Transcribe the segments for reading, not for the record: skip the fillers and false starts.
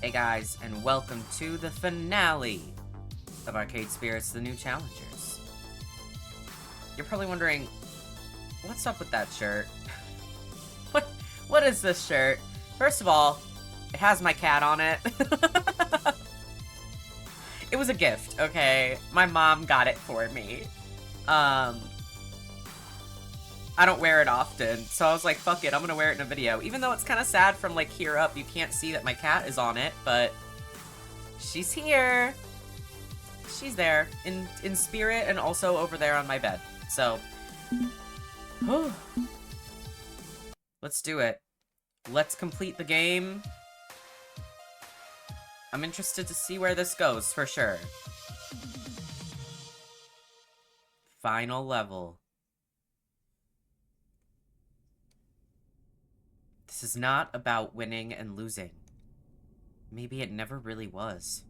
Hey guys, and welcome to the finale of Arcade Spirits, the new challengers. You're probably wondering, what's up with that shirt? What is this shirt? First of all, it has my cat on it. It was a gift, okay? My mom got it for me. I don't wear it often, so I was like, fuck it, I'm gonna wear it in a video. Even though it's kind of sad from, like, here up, you can't see that my cat is on it, but she's here. She's there, in spirit, and also over there on my bed. So, let's do it. Let's complete the game. I'm interested to see where this goes, for sure. Final level. This is not about winning and losing. Maybe it never really was.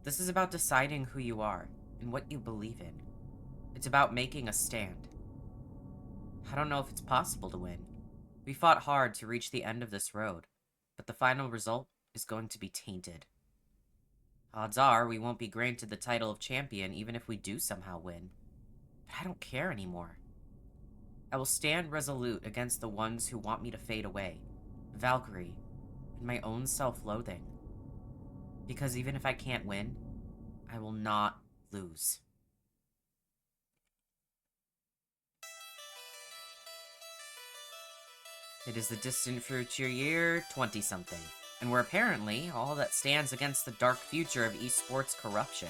This is about deciding who you are and what you believe in. It's about making a stand. I don't know if it's possible to win. We fought hard to reach the end of this road, but the final result is going to be tainted. Odds are we won't be granted the title of champion even if we do somehow win. But I don't care anymore. I will stand resolute against the ones who want me to fade away, Valkyrie, and my own self-loathing. Because even if I can't win, I will not lose. It is the distant future year 20-something, and we're apparently all that stands against the dark future of esports corruption.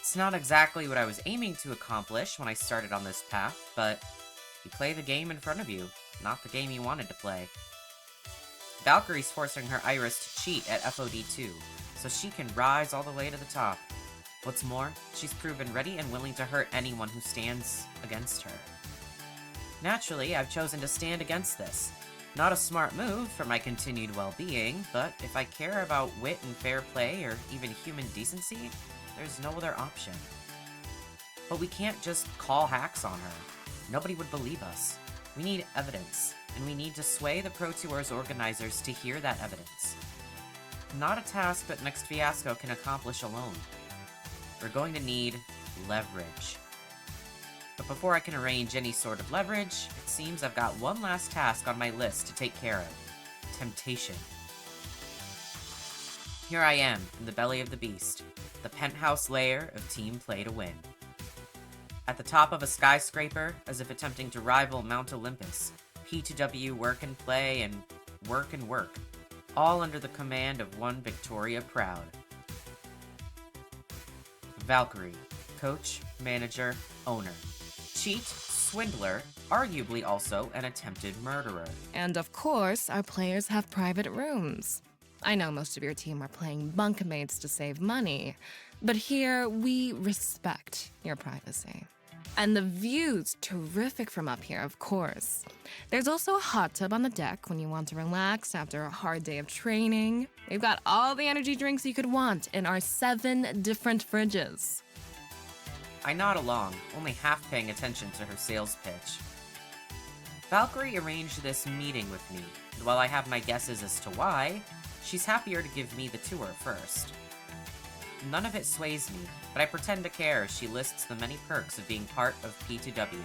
It's not exactly what I was aiming to accomplish when I started on this path, but you play the game in front of you, not the game you wanted to play. Valkyrie's forcing her Iris to cheat at FOD2, so she can rise all the way to the top. What's more, she's proven ready and willing to hurt anyone who stands against her. Naturally, I've chosen to stand against this. Not a smart move for my continued well-being, but if I care about wit and fair play, or even human decency, there's no other option. But we can't just call hacks on her. Nobody would believe us. We need evidence, and we need to sway the Pro Tour's organizers to hear that evidence. Not a task that Next Fiasco can accomplish alone. We're going to need leverage. But before I can arrange any sort of leverage, it seems I've got one last task on my list to take care of. Temptation. Here I am, in the belly of the beast, the penthouse layer of Team Play to Win. At the top of a skyscraper, as if attempting to rival Mount Olympus, P2W work and play and work, all under the command of one Victoria Proud. Valkyrie, coach, manager, owner. Cheat, swindler, arguably also an attempted murderer. And of course, our players have private rooms. I know most of your team are playing bunkmates to save money, but here we respect your privacy. And the view's terrific from up here, of course. There's also a hot tub on the deck when you want to relax after a hard day of training. We've got all the energy drinks you could want in our 7 different fridges. I nod along, only half paying attention to her sales pitch. Valkyrie arranged this meeting with me, and while I have my guesses as to why, she's happier to give me the tour first. None of it sways me, but I pretend to care as she lists the many perks of being part of P2W.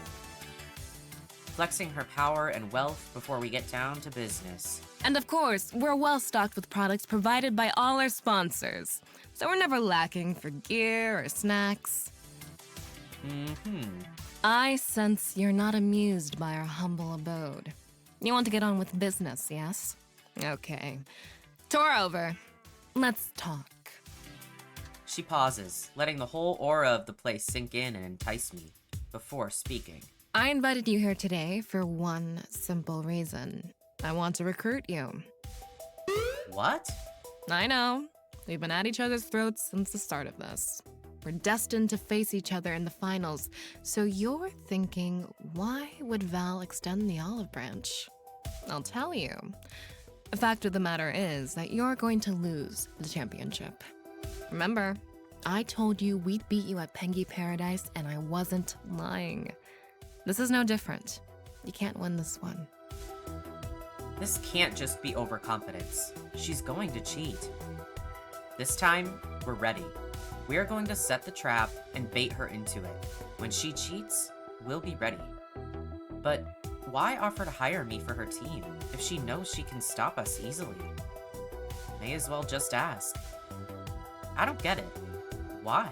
Flexing her power and wealth before we get down to business. And of course, we're well stocked with products provided by all our sponsors, so we're never lacking for gear or snacks. I sense you're not amused by our humble abode. You want to get on with business, yes? Okay. Tour over. Let's talk. She pauses, letting the whole aura of the place sink in and entice me, before speaking. I invited you here today for one simple reason. I want to recruit you. What? I know. We've been at each other's throats since the start of this. We're destined to face each other in the finals, so you're thinking, why would Val extend the olive branch? I'll tell you. The fact of the matter is that you're going to lose the championship. Remember, I told you we'd beat you at Pengy Paradise, and I wasn't lying. This is no different. You can't win this one. This can't just be overconfidence. she's going to cheat. This time, we're ready. We are going to set the trap and bait her into it. When she cheats, we'll be ready. But why offer to hire me for her team if she knows she can stop us easily? May as well just ask. I don't get it. Why?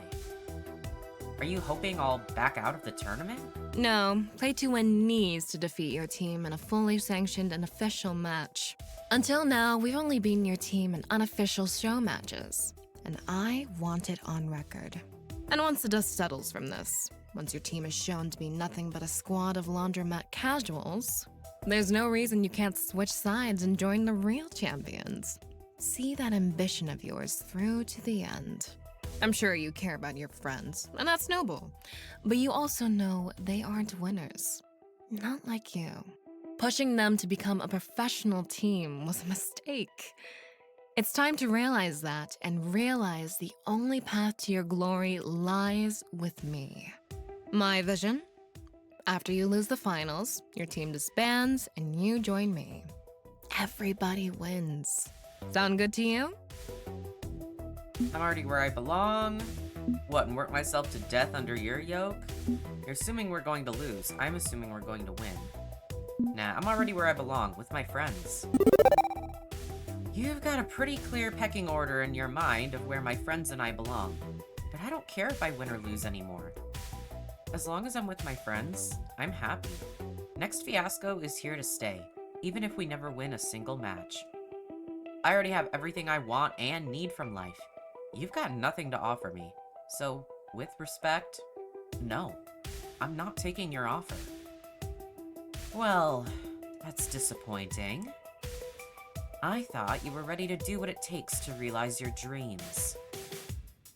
Are you hoping I'll back out of the tournament? No, Play 2 Win needs to defeat your team in a fully sanctioned and official match. Until now, we've only beaten your team in unofficial show matches, and I want it on record. And once the dust settles from this, once your team is shown to be nothing but a squad of laundromat casuals, there's no reason you can't switch sides and join the real champions. See that ambition of yours through to the end. I'm sure you care about your friends, and that's noble. But you also know they aren't winners. Not like you. Pushing them to become a professional team was a mistake. It's time to realize that, and realize the only path to your glory lies with me. My vision? After you lose the finals, your team disbands and you join me. Everybody wins. Sound good to you? I'm already where I belong. What, and work myself to death under your yoke? You're assuming we're going to lose. I'm assuming we're going to win. Nah, I'm already where I belong, with my friends. You've got a pretty clear pecking order in your mind of where my friends and I belong. But I don't care if I win or lose anymore. As long as I'm with my friends, I'm happy. Next Fiasco is here to stay, even if we never win a single match. I already have everything I want and need from life. You've got nothing to offer me. So, with respect, no. I'm not taking your offer. Well, that's disappointing. I thought you were ready to do what it takes to realize your dreams.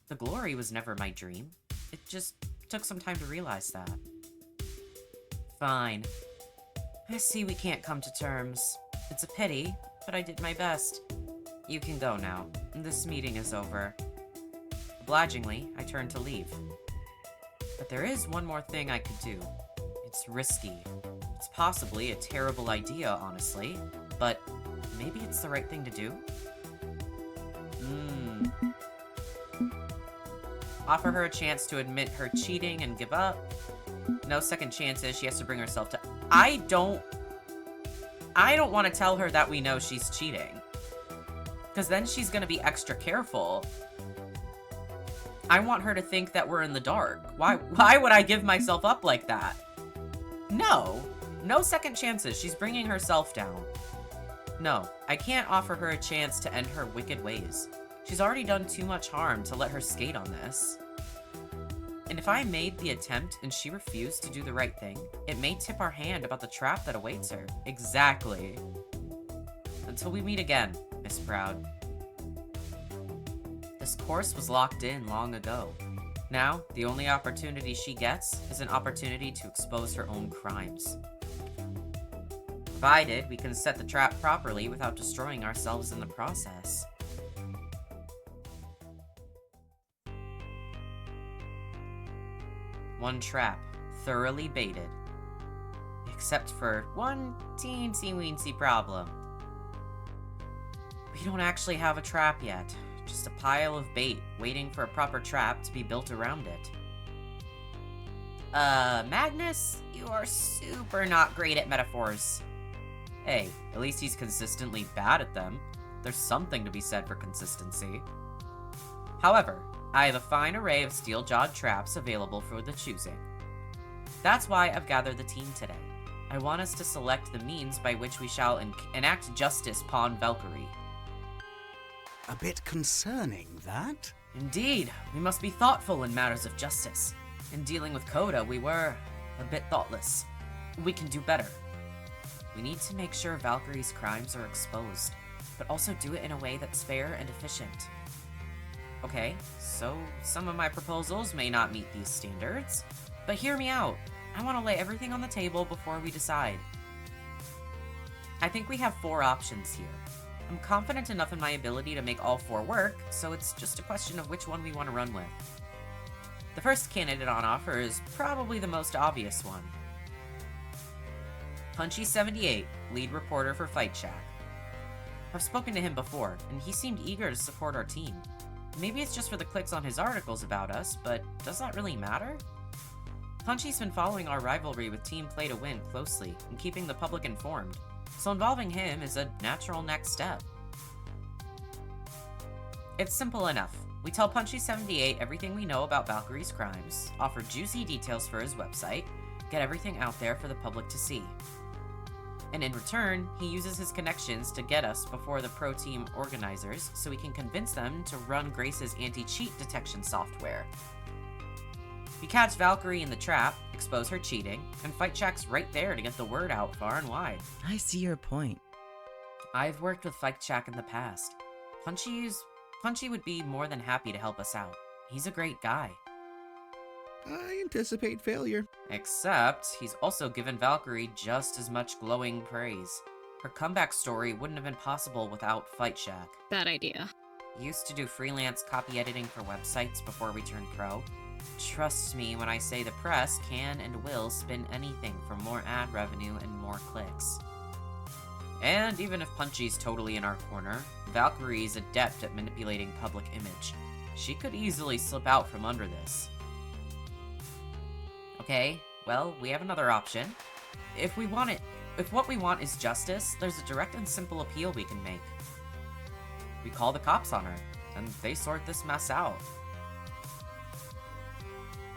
The glory was never my dream. It just took some time to realize that. Fine. I see we can't come to terms. It's a pity, but I did my best. You can go now. This meeting is over. Obligingly, I turned to leave. But there is one more thing I could do. It's risky. It's possibly a terrible idea, honestly, but maybe it's the right thing to do? Offer her a chance to admit her cheating and give up. No second chances, she has to bring herself to... I don't want to tell her that we know she's cheating. Because then she's going to be extra careful. I want her to think that we're in the dark. Why would I give myself up like that? No. No second chances. She's bringing herself down. No, I can't offer her a chance to end her wicked ways. She's already done too much harm to let her skate on this. And if I made the attempt and she refused to do the right thing, it may tip our hand about the trap that awaits her. Exactly. Until we meet again, Miss Proud. This course was locked in long ago. Now, the only opportunity she gets is an opportunity to expose her own crimes. Provided we can set the trap properly without destroying ourselves in the process. One trap, thoroughly baited. Except for one teensy-weensy problem. We don't actually have a trap yet. Just a pile of bait, waiting for a proper trap to be built around it. Magnus, you are super not great at metaphors. Hey, at least he's consistently bad at them. There's something to be said for consistency. However, I have a fine array of steel-jawed traps available for the choosing. That's why I've gathered the team today. I want us to select the means by which we shall enact justice upon Valkyrie. A bit concerning, that? Indeed, we must be thoughtful in matters of justice. In dealing with Coda, we were a bit thoughtless. We can do better. We need to make sure Valkyrie's crimes are exposed, but also do it in a way that's fair and efficient. Okay, so some of my proposals may not meet these standards, but hear me out. I want to lay everything on the table before we decide. I think we have 4 options here. I'm confident enough in my ability to make all 4 work, so it's just a question of which one we want to run with. The first candidate on offer is probably the most obvious one. Punchy78, lead reporter for Fight Shack. I've spoken to him before, and he seemed eager to support our team. Maybe it's just for the clicks on his articles about us, but does that really matter? Punchy's been following our rivalry with Team Play to Win closely and keeping the public informed, so involving him is a natural next step. It's simple enough. We tell Punchy78 everything we know about Valkyrie's crimes, offer juicy details for his website, get everything out there for the public to see. And in return, he uses his connections to get us before the pro team organizers so we can convince them to run Grace's anti-cheat detection software. We catch Valkyrie in the trap, expose her cheating, and Fight Shack's right there to get the word out far and wide. I see your point. I've worked with Fight Shack in the past. Punchy would be more than happy to help us out. He's a great guy. I anticipate failure. Except, he's also given Valkyrie just as much glowing praise. Her comeback story wouldn't have been possible without Fight Shack. Bad idea. Used to do freelance copy editing for websites before we turned pro. Trust me when I say the press can and will spin anything for more ad revenue and more clicks. And even if Punchy's totally in our corner, Valkyrie's adept at manipulating public image. She could easily slip out from under this. Okay, well, we have another option. If what we want is justice, there's a direct and simple appeal we can make. We call the cops on her, and they sort this mess out.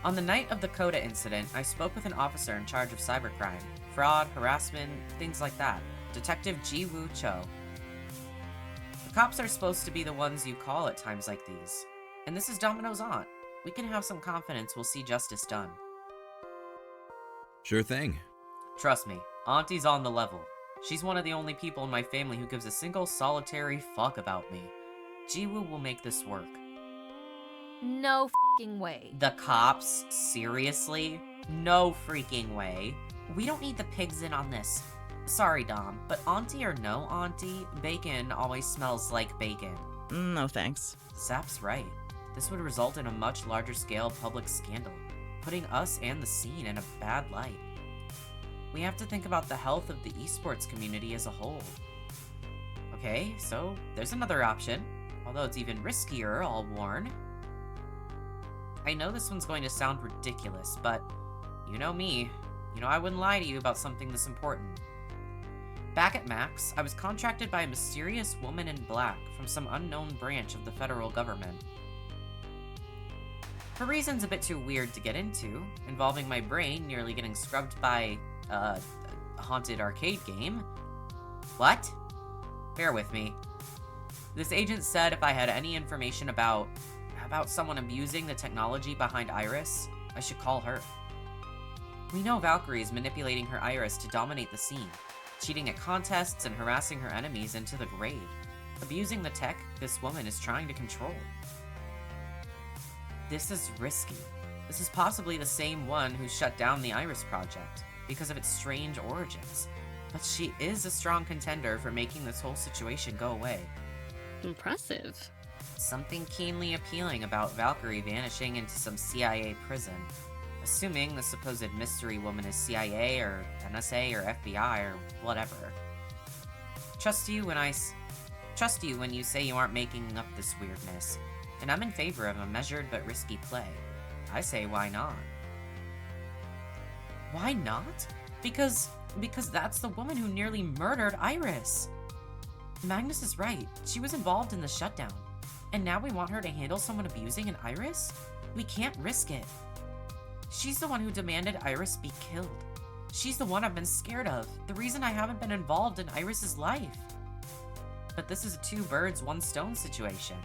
On the night of the Coda incident, I spoke with an officer in charge of cybercrime, fraud, harassment, things like that, Detective Ji-Woo Cho. The cops are supposed to be the ones you call at times like these, and this is Domino's aunt. We can have some confidence we'll see justice done. Sure thing. Trust me, Auntie's on the level. She's one of the only people in my family who gives a single solitary fuck about me. Ji-Woo will make this work. No f***ing way. The cops? Seriously? No freaking way. We don't need the pigs in on this. Sorry, Dom, but auntie or no auntie, bacon always smells like bacon. No thanks. Zap's right. This would result in a much larger scale public scandal, putting us and the scene in a bad light. We have to think about the health of the esports community as a whole. Okay, so there's another option, although it's even riskier, I'll warn. I know this one's going to sound ridiculous, but you know me. You know I wouldn't lie to you about something this important. Back at Max, I was contracted by a mysterious woman in black from some unknown branch of the federal government. For reasons a bit too weird to get into, involving my brain nearly getting scrubbed by, a haunted arcade game. What? Bear with me. This agent said if I had any information about someone abusing the technology behind Iris, I should call her. We know Valkyrie is manipulating her Iris to dominate the scene, cheating at contests and harassing her enemies into the grave, abusing the tech this woman is trying to control. This is risky. This is possibly the same one who shut down the Iris project because of its strange origins, but she is a strong contender for making this whole situation go away. Impressive. Something keenly appealing about Valkyrie vanishing into some CIA prison, assuming the supposed mystery woman is CIA or NSA or FBI or whatever. Trust you when you say you aren't making up this weirdness, and I'm in favor of a measured but risky play. I say why not? Why not? Because that's the woman who nearly murdered Iris. Magnus is right. She was involved in the shutdown. And now we want her to handle someone abusing an Iris? We can't risk it. She's the one who demanded Iris be killed. She's the one I've been scared of, the reason I haven't been involved in Iris's life. But this is a two birds, one stone situation.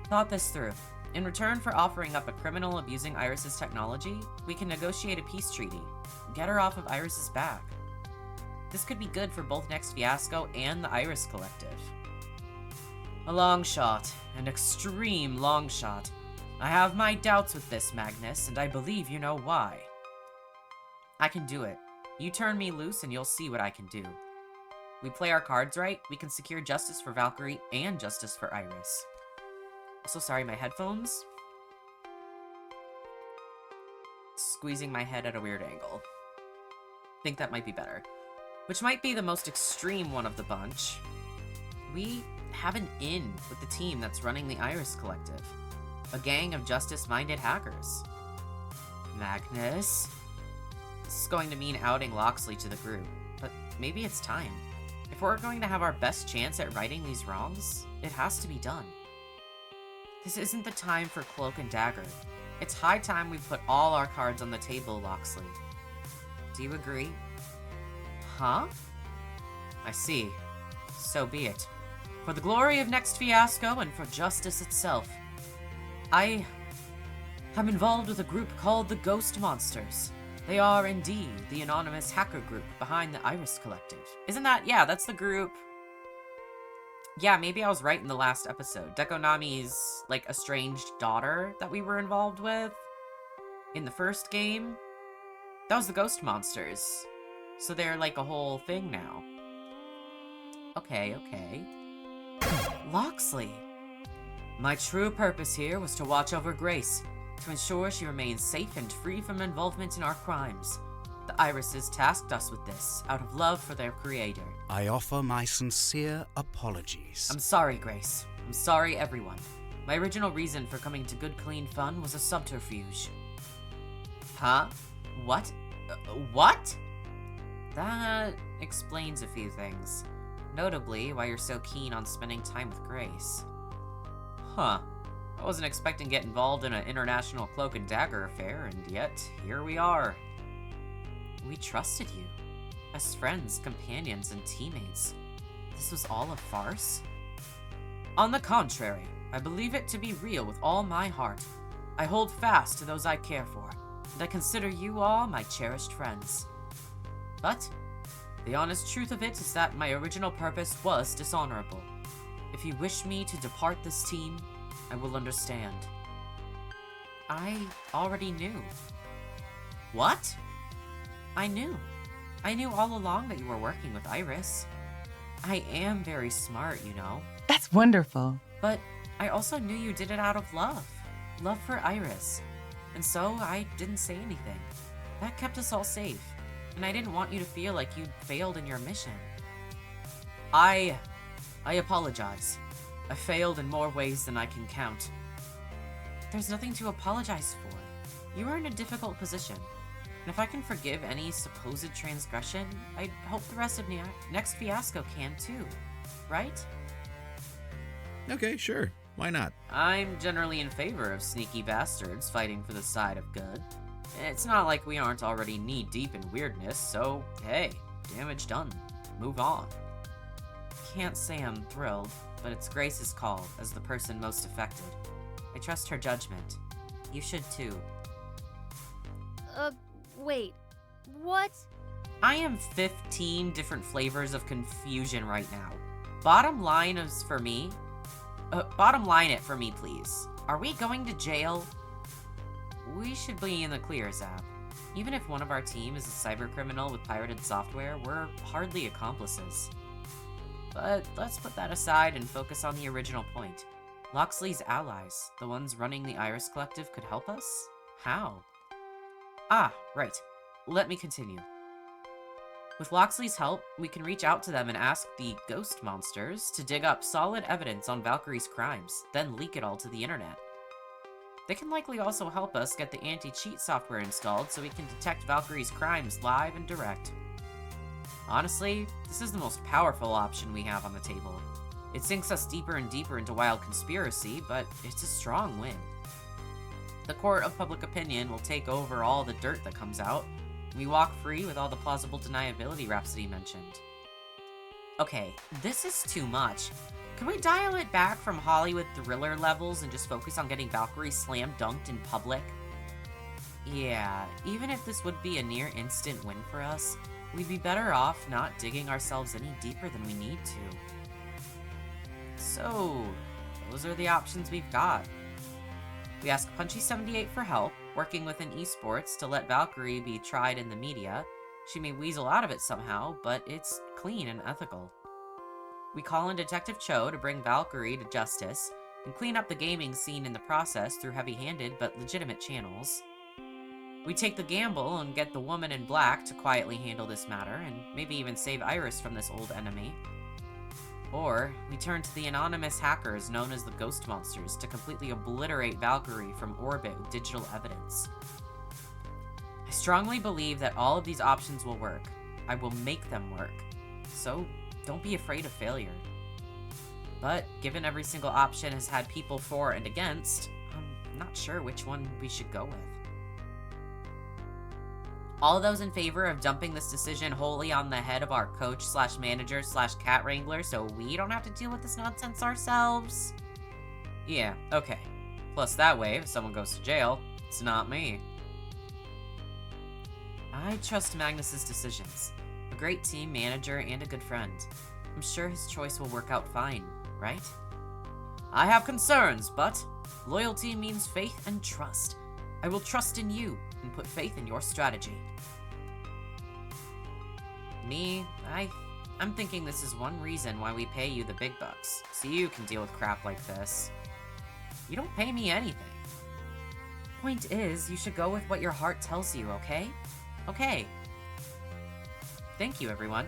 Thought this through. In return for offering up a criminal abusing Iris's technology, we can negotiate a peace treaty. Get her off of Iris's back. This could be good for both Next Fiasco and the Iris Collective. A long shot, an extreme long shot. I have my doubts with this, Magnus, and I believe you know why. I can do it. You turn me loose and you'll see what I can do. We play our cards right, we can secure justice for Valkyrie and justice for Iris. Also, sorry, my headphones. Squeezing my head at a weird angle. Think that might be better. which might be the most extreme one of the bunch. We have an in with the team that's running the Iris Collective. A gang of justice-minded hackers. Magnus? This is going to mean outing Loxley to the group, but maybe it's time. If we're going to have our best chance at righting these wrongs, it has to be done. This isn't the time for cloak and dagger. It's high time we put all our cards on the table, Loxley. Do you agree? Huh? I see. So be it. For the glory of Next Fiasco and for justice itself. I'm involved with a group called the Ghost Monsters. They are indeed the anonymous hacker group behind the Iris Collective. Isn't that? Yeah, that's the group. Yeah, maybe I was right in the last episode. Dekonami's, like, estranged daughter that we were involved with in the first game. That was the Ghost Monsters. So they're, like, a whole thing now. Okay. Loxley. My true purpose here was to watch over Grace, to ensure she remains safe and free from involvement in our crimes. The Irises tasked us with this, out of love for their creator. I offer my sincere apologies. I'm sorry, Grace. I'm sorry, everyone. My original reason for coming to Good Clean Fun was a subterfuge. Huh? What? What? That explains a few things. Notably, why you're so keen on spending time with Grace. Huh. I wasn't expecting to get involved in an international cloak and dagger affair, and yet, here we are. We trusted you. As friends, companions, and teammates. This was all a farce? On the contrary, I believe it to be real with all my heart. I hold fast to those I care for, and I consider you all my cherished friends. But, the honest truth of it is that my original purpose was dishonorable. If you wish me to depart this team, I will understand. I already knew. What? I knew. I knew all along that you were working with Iris. I am very smart, you know. That's wonderful. But I also knew you did it out of love. Love for Iris. And so I didn't say anything. That kept us all safe. And I didn't want you to feel like you'd failed in your mission. I apologize. I failed in more ways than I can count. There's nothing to apologize for. You are in a difficult position. And if I can forgive any supposed transgression, I hope the rest of Next Fiasco can too. Right? Okay, sure. Why not? I'm generally in favor of sneaky bastards fighting for the side of good. It's not like we aren't already knee-deep in weirdness, so hey, damage done. Move on. Can't say I'm thrilled, but it's Grace's call as the person most affected. I trust her judgment. You should too. Wait. What? I am 15 different flavors of confusion right now. Bottom line it for me, please. Are we going to jail? We should be in the clear, Zap. Even if one of our team is a cybercriminal with pirated software, we're hardly accomplices. But let's put that aside and focus on the original point. Loxley's allies, the ones running the Iris Collective, could help us? How? Ah, right. Let me continue. With Loxley's help, we can reach out to them and ask the Ghost Monsters to dig up solid evidence on Valkyrie's crimes, then leak it all to the internet. They can likely also help us get the anti-cheat software installed so we can detect Valkyrie's crimes live and direct. Honestly, this is the most powerful option we have on the table. It sinks us deeper and deeper into wild conspiracy, but it's a strong win. The court of public opinion will take over all the dirt that comes out, and we walk free with all the plausible deniability Rhapsody mentioned. Okay, this is too much. Can we dial it back from Hollywood thriller levels and just focus on getting Valkyrie slam dunked in public? Yeah, even if this would be a near instant win for us, we'd be better off not digging ourselves any deeper than we need to. So, those are the options we've got. We ask Punchy78 for help, working within esports to let Valkyrie be tried in the media. She may weasel out of it somehow, but it's clean and ethical. We call in Detective Cho to bring Valkyrie to justice, and clean up the gaming scene in the process through heavy-handed but legitimate channels. We take the gamble and get the woman in black to quietly handle this matter, and maybe even save Iris from this old enemy. Or, we turn to the anonymous hackers known as the Ghost Monsters to completely obliterate Valkyrie from orbit with digital evidence. I strongly believe that all of these options will work. I will make them work. So, don't be afraid of failure. But, given every single option has had people for and against, I'm not sure which one we should go with. All those in favor of dumping this decision wholly on the head of our coach/manager/cat wrangler so we don't have to deal with this nonsense ourselves? Yeah, okay. Plus that way, if someone goes to jail, it's not me. I trust Magnus's decisions. A great team manager and a good friend. I'm sure his choice will work out fine, right? I have concerns, but loyalty means faith and trust. I will trust in you and put faith in your strategy. Me, I'm thinking this is one reason why we pay you the big bucks, so you can deal with crap like this. You don't pay me anything. Point is, you should go with what your heart tells you, okay? Okay. Thank you, everyone.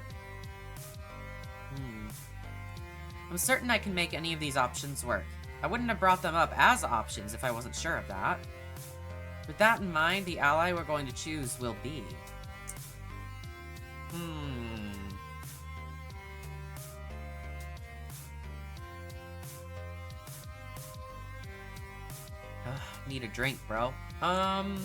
I'm certain I can make any of these options work. I wouldn't have brought them up as options if I wasn't sure of that. With that in mind, the ally we're going to choose will be... Need a drink, bro. I'm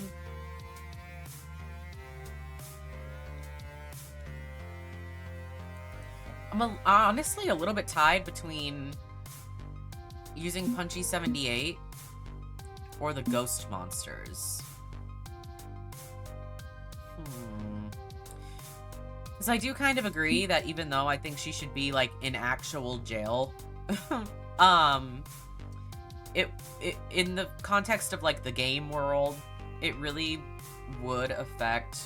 honestly a little bit tied between using Punchy 78 or the Ghost Monsters. Because I do kind of agree that even though I think she should be, like, in actual jail, in the context of, like, the game world, it really would affect,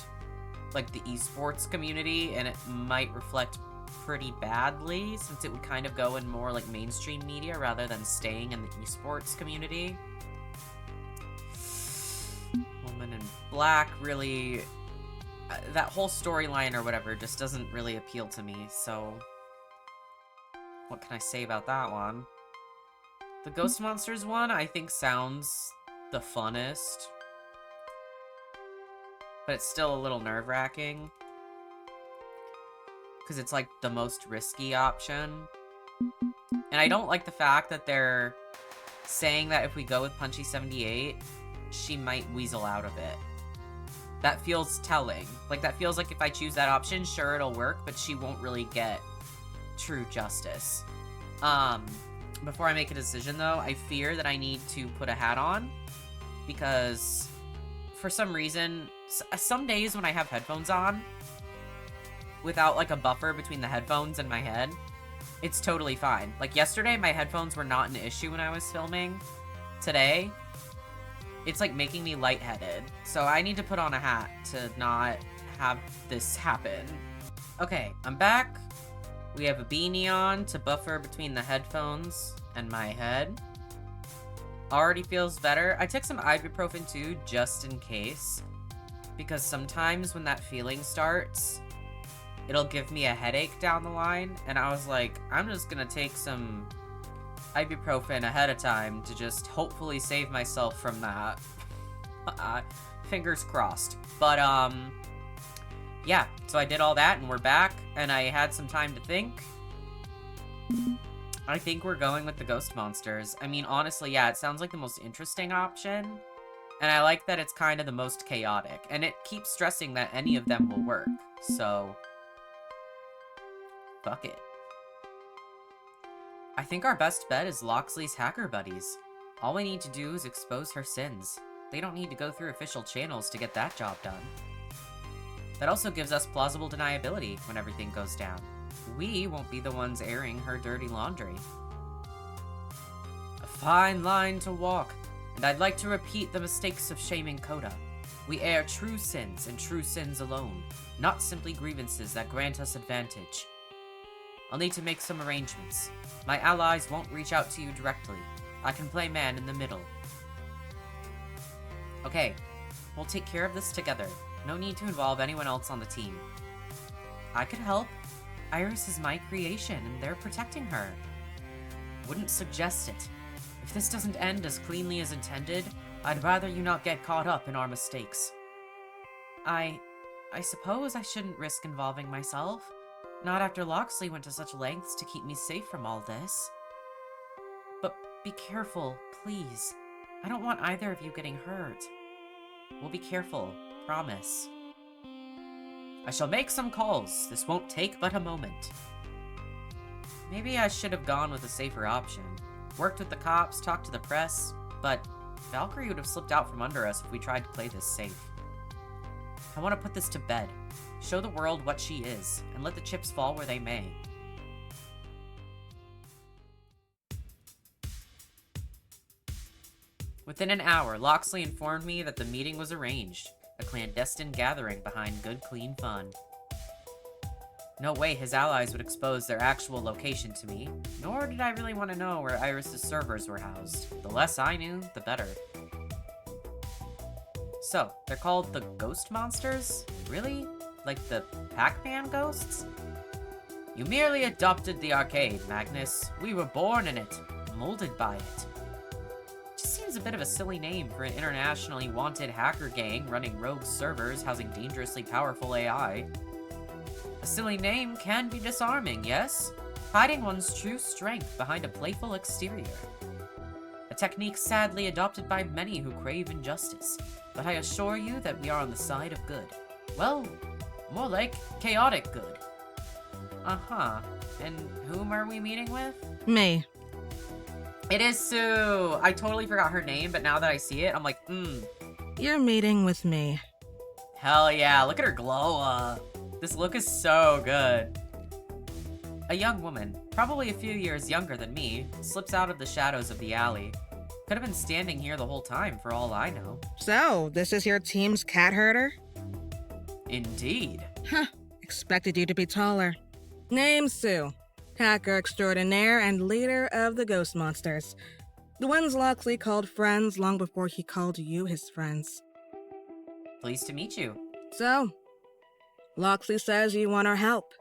like, the esports community, and it might reflect pretty badly, since it would kind of go in more, like, mainstream media rather than staying in the esports community. Woman in Black really... that whole storyline or whatever just doesn't really appeal to me, so... what can I say about that one? The Ghost Monsters one, I think, sounds the funnest. But it's still a little nerve-wracking. Because it's, like, the most risky option. And I don't like the fact that they're saying that if we go with Punchy 78, she might weasel out of it. That feels telling. Like, that feels like if I choose that option, sure, it'll work, but she won't really get true justice. Before I make a decision, though, I fear that I need to put a hat on, because for some reason, some days when I have headphones on, without, like, a buffer between the headphones and my head, it's totally fine. Like, yesterday, my headphones were not an issue when I was filming. Today, it's, like, making me lightheaded. So I need to put on a hat to not have this happen. Okay, I'm back. We have a beanie on to buffer between the headphones and my head. Already feels better. I took some ibuprofen too, just in case. Because sometimes when that feeling starts, it'll give me a headache down the line. And I was like, I'm just gonna take some ibuprofen ahead of time to just hopefully save myself from that. Fingers crossed. But, yeah, so I did all that, and we're back, and I had some time to think. I think we're going with the Ghost Monsters. I mean, honestly, yeah, it sounds like the most interesting option, and I like that it's kind of the most chaotic, and it keeps stressing that any of them will work, so... fuck it. I think our best bet is Loxley's hacker buddies. All we need to do is expose her sins. They don't need to go through official channels to get that job done. That also gives us plausible deniability when everything goes down. We won't be the ones airing her dirty laundry. A fine line to walk, and I'd like to repeat the mistakes of shaming Coda. We air true sins and true sins alone, not simply grievances that grant us advantage. I'll need to make some arrangements. My allies won't reach out to you directly. I can play man in the middle. Okay, We'll take care of this together. No need to involve anyone else on the team. I could help. Iris is my creation, and they're protecting her. Wouldn't suggest it. If this doesn't end as cleanly as intended, I'd rather you not get caught up in our mistakes. I suppose I shouldn't risk involving myself. Not after Loxley went to such lengths to keep me safe from all this. But be careful, please. I don't want either of you getting hurt. We'll be careful, promise. I shall make some calls. This won't take but a moment. Maybe I should have gone with a safer option. Worked with the cops, talked to the press, but Valkyrie would have slipped out from under us if we tried to play this safe. I want to put this to bed. Show the world what she is, and let the chips fall where they may. Within an hour, Loxley informed me that the meeting was arranged. A clandestine gathering behind good, clean fun. No way his allies would expose their actual location to me, nor did I really want to know where Iris's servers were housed. The less I knew, the better. So, they're called the Ghost Monsters? Really? Like the Pac-Man ghosts? You merely adopted the arcade, Magnus. We were born in it, molded by it. Just seems a bit of a silly name for an internationally wanted hacker gang running rogue servers housing dangerously powerful AI. A silly name can be disarming, yes? Hiding one's true strength behind a playful exterior. A technique sadly adopted by many who crave injustice, but I assure you that we are on the side of good. Well, more like chaotic good. Uh-huh. And whom are we meeting with? Me. It is Sue! I totally forgot her name, but now that I see it, I'm like, You're meeting with me. Hell yeah, look at her glow up. This look is so good. A young woman, probably a few years younger than me, slips out of the shadows of the alley. Could have been standing here the whole time for all I know. So, this is your team's cat herder? Indeed. Huh. Expected you to be taller. Name's Sue. Hacker extraordinaire and leader of the Ghost Monsters. The ones Loxley called friends long before he called you his friends. Pleased to meet you. So, Loxley says you want our help.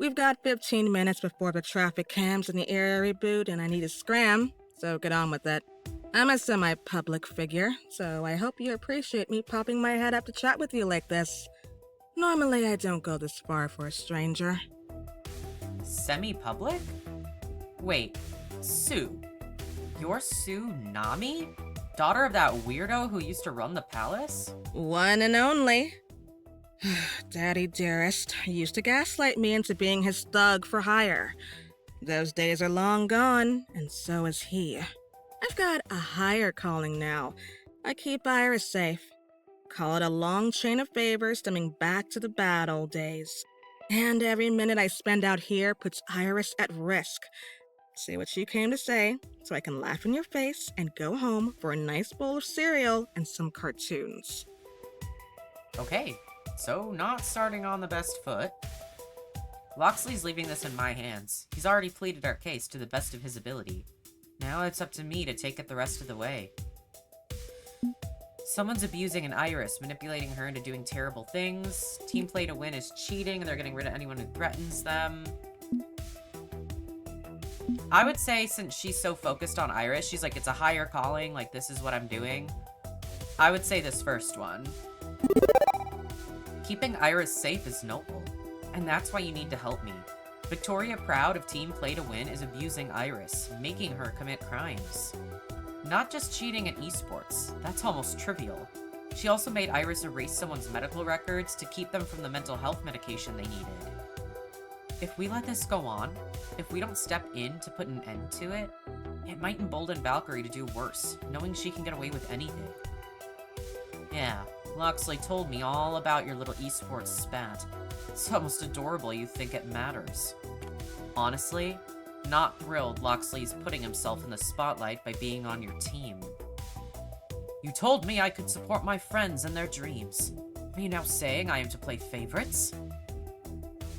We've got 15 minutes before the traffic cams in the area reboot and I need to scram, so get on with it. I'm a semi-public figure, so I hope you appreciate me popping my head up to chat with you like this. Normally I don't go this far for a stranger. Semi-public? Wait, Sue. You're Sue Nami? Daughter of that weirdo who used to run the palace? One and only. Daddy dearest used to gaslight me into being his thug for hire. Those days are long gone, and so is he. I've got a higher calling now. I keep Iris safe. Call it a long chain of favors stemming back to the bad old days. And every minute I spend out here puts Iris at risk. Say what you came to say, so I can laugh in your face and go home for a nice bowl of cereal and some cartoons. Okay, so not starting on the best foot. Loxley's leaving this in my hands. He's already pleaded our case to the best of his ability. Now it's up to me to take it the rest of the way. Someone's abusing an Iris, manipulating her into doing terrible things. Team play to win is cheating, and they're getting rid of anyone who threatens them. I would say, since she's so focused on Iris, she's like, it's a higher calling, like, this is what I'm doing. I would say this first one. Keeping Iris safe is noble, and that's why you need to help me. Victoria Proud of Team Play to Win is abusing Iris, making her commit crimes. Not just cheating at esports, that's almost trivial. She also made Iris erase someone's medical records to keep them from the mental health medication they needed. If we let this go on, if we don't step in to put an end to it, it might embolden Valkyrie to do worse, knowing she can get away with anything. Yeah, Loxley told me all about your little esports spat. It's almost adorable you think it matters. Honestly, not thrilled Loxley's putting himself in the spotlight by being on your team. You told me I could support my friends and their dreams. Are you now saying I am to play favorites?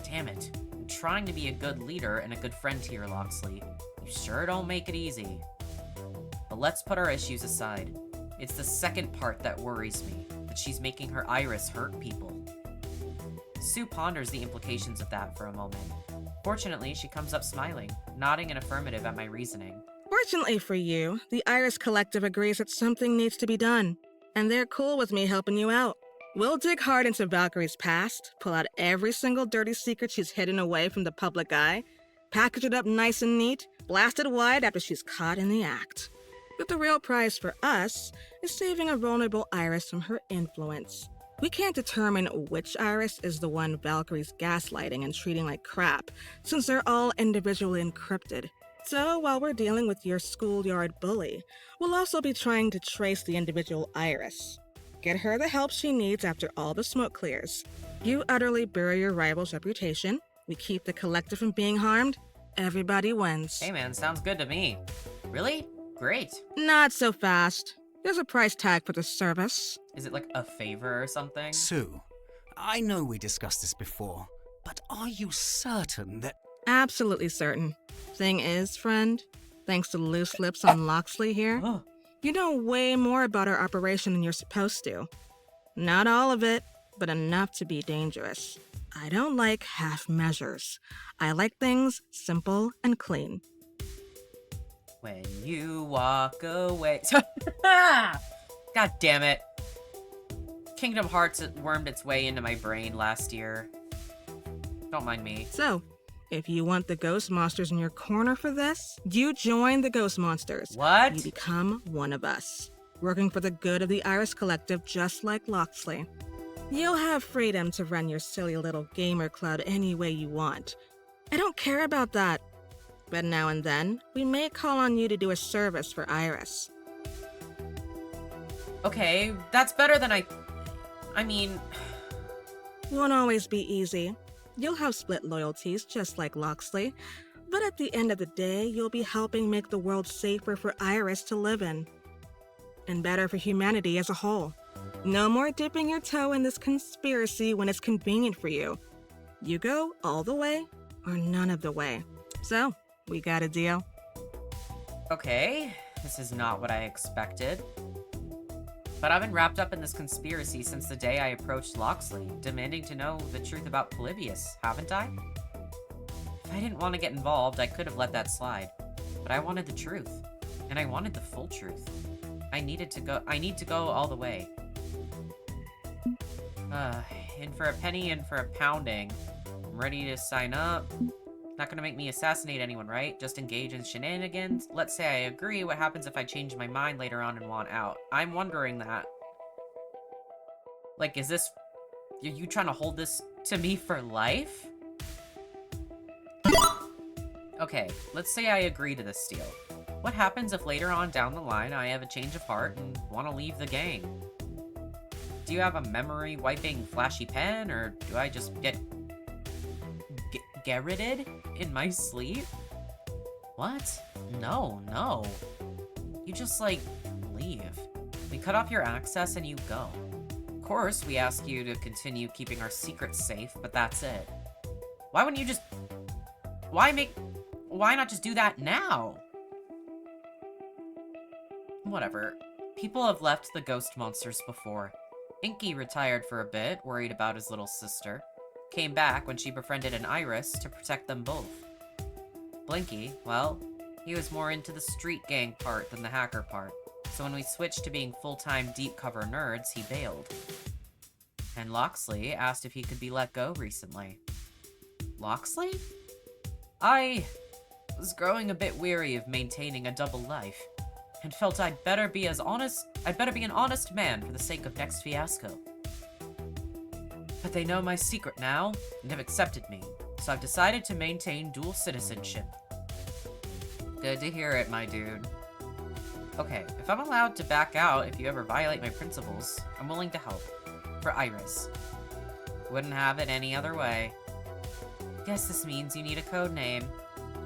Damn it. I'm trying to be a good leader and a good friend here, Loxley. You sure don't make it easy. But let's put our issues aside. It's the second part that worries me. The that she's making her iris hurt people. Sue ponders the implications of that for a moment. Fortunately, she comes up smiling, nodding an affirmative at my reasoning. Fortunately for you, the Iris Collective agrees that something needs to be done, and they're cool with me helping you out. We'll dig hard into Valkyrie's past, pull out every single dirty secret she's hidden away from the public eye, package it up nice and neat, blast it wide after she's caught in the act. But the real prize for us is saving a vulnerable Iris from her influence. We can't determine which Iris is the one Valkyrie's gaslighting and treating like crap, since they're all individually encrypted. So while we're dealing with your schoolyard bully, we'll also be trying to trace the individual Iris. Get her the help she needs after all the smoke clears. You utterly bury your rival's reputation, we keep the collective from being harmed, everybody wins. Hey man, sounds good to me. Really? Great. Not so fast. There's a price tag for the service. Is it like a favor or something? Sue, I know we discussed this before, but are you certain that... Absolutely certain. Thing is, friend, thanks to loose lips on Loxley here, you know way more about our operation than you're supposed to. Not all of it, but enough to be dangerous. I don't like half measures. I like things simple and clean. When you walk away. God damn it. Kingdom Hearts wormed its way into my brain last year. Don't mind me. So, if you want the ghost monsters in your corner for this, you join the ghost monsters. What? You become one of us, working for the good of the Iris Collective just like Loxley. You'll have freedom to run your silly little gamer cloud any way you want. I don't care about that. But now and then, we may call on you to do a service for Iris. Okay, that's better than I mean... Won't always be easy. You'll have split loyalties just like Loxley, but at the end of the day, you'll be helping make the world safer for Iris to live in. And better for humanity as a whole. No more dipping your toe in this conspiracy when it's convenient for you. You go all the way or none of the way. So, we got a deal. Okay, this is not what I expected. But I've been wrapped up in this conspiracy since the day I approached Loxley, demanding to know the truth about Polybius, haven't I? If I didn't want to get involved, I could have let that slide. But I wanted the truth. And I wanted the full truth. I need to go all the way. In for a penny, in for a pounding. I'm ready to sign up. Not gonna make me assassinate anyone, right? Just engage in shenanigans? Let's say I agree, what happens if I change my mind later on and want out? I'm wondering that. Like, is this... Are you trying to hold this to me for life? Okay, let's say I agree to this deal. What happens if later on down the line I have a change of heart and want to leave the gang? Do you have a memory-wiping flashy pen, or do I just get garroted in my sleep? What? No. You just, like, leave. We cut off your access and you go. Of course, we ask you to continue keeping our secrets safe, but that's it. Why wouldn't you just... Why not just do that now? Whatever. People have left the ghost monsters before. Inky retired for a bit, worried about his little sister. Came back when she befriended an Iris to protect them both. Blinky, well, he was more into the street gang part than the hacker part, so when we switched to being full-time deep cover nerds, he bailed. And Loxley asked if he could be let go recently. Loxley? I was growing a bit weary of maintaining a double life, and felt I'd better be an honest man for the sake of next fiasco. But they know my secret now, and have accepted me, so I've decided to maintain dual citizenship. Good to hear it, my dude. Okay, if I'm allowed to back out if you ever violate my principles, I'm willing to help. For Iris. Wouldn't have it any other way. Guess this means you need a code name.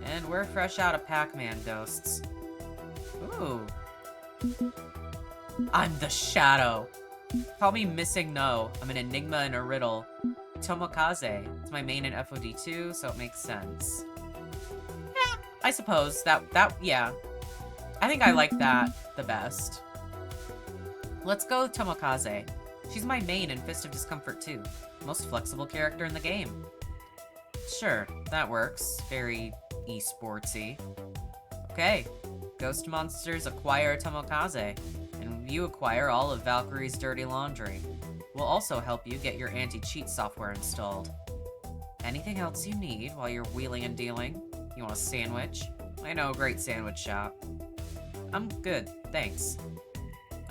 And we're fresh out of Pac-Man ghosts. Ooh. I'm the Shadow. Call me Missing No. I'm an enigma and a riddle. Tomokaze. It's my main in FOD2, so it makes sense. Yeah, I suppose. Yeah. I think I like that the best. Let's go Tomokaze. She's my main in Fist of Discomfort too. Most flexible character in the game. Sure, that works. Very esportsy. Okay. Ghost monsters acquire Tomokaze, and you acquire all of Valkyrie's dirty laundry. We'll also help you get your anti-cheat software installed. Anything else you need while you're wheeling and dealing? You want a sandwich? I know a great sandwich shop. I'm good, thanks.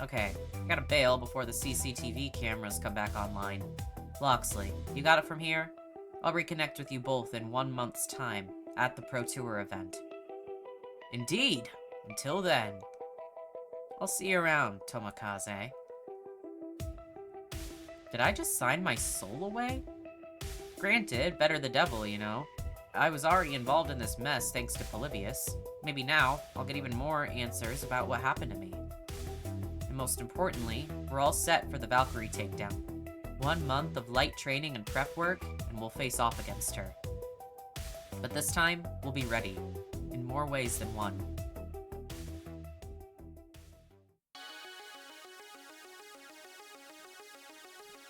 Okay, I gotta bail before the CCTV cameras come back online. Loxley, you got it from here? I'll reconnect with you both in 1 month's time at the Pro Tour event. Indeed! Until then. I'll see you around, Tomokaze. Did I just sign my soul away? Granted, better the devil, you know. I was already involved in this mess thanks to Polybius. Maybe now, I'll get even more answers about what happened to me. And most importantly, we're all set for the Valkyrie takedown. 1 month of light training and prep work, and we'll face off against her. But this time, we'll be ready. In more ways than one.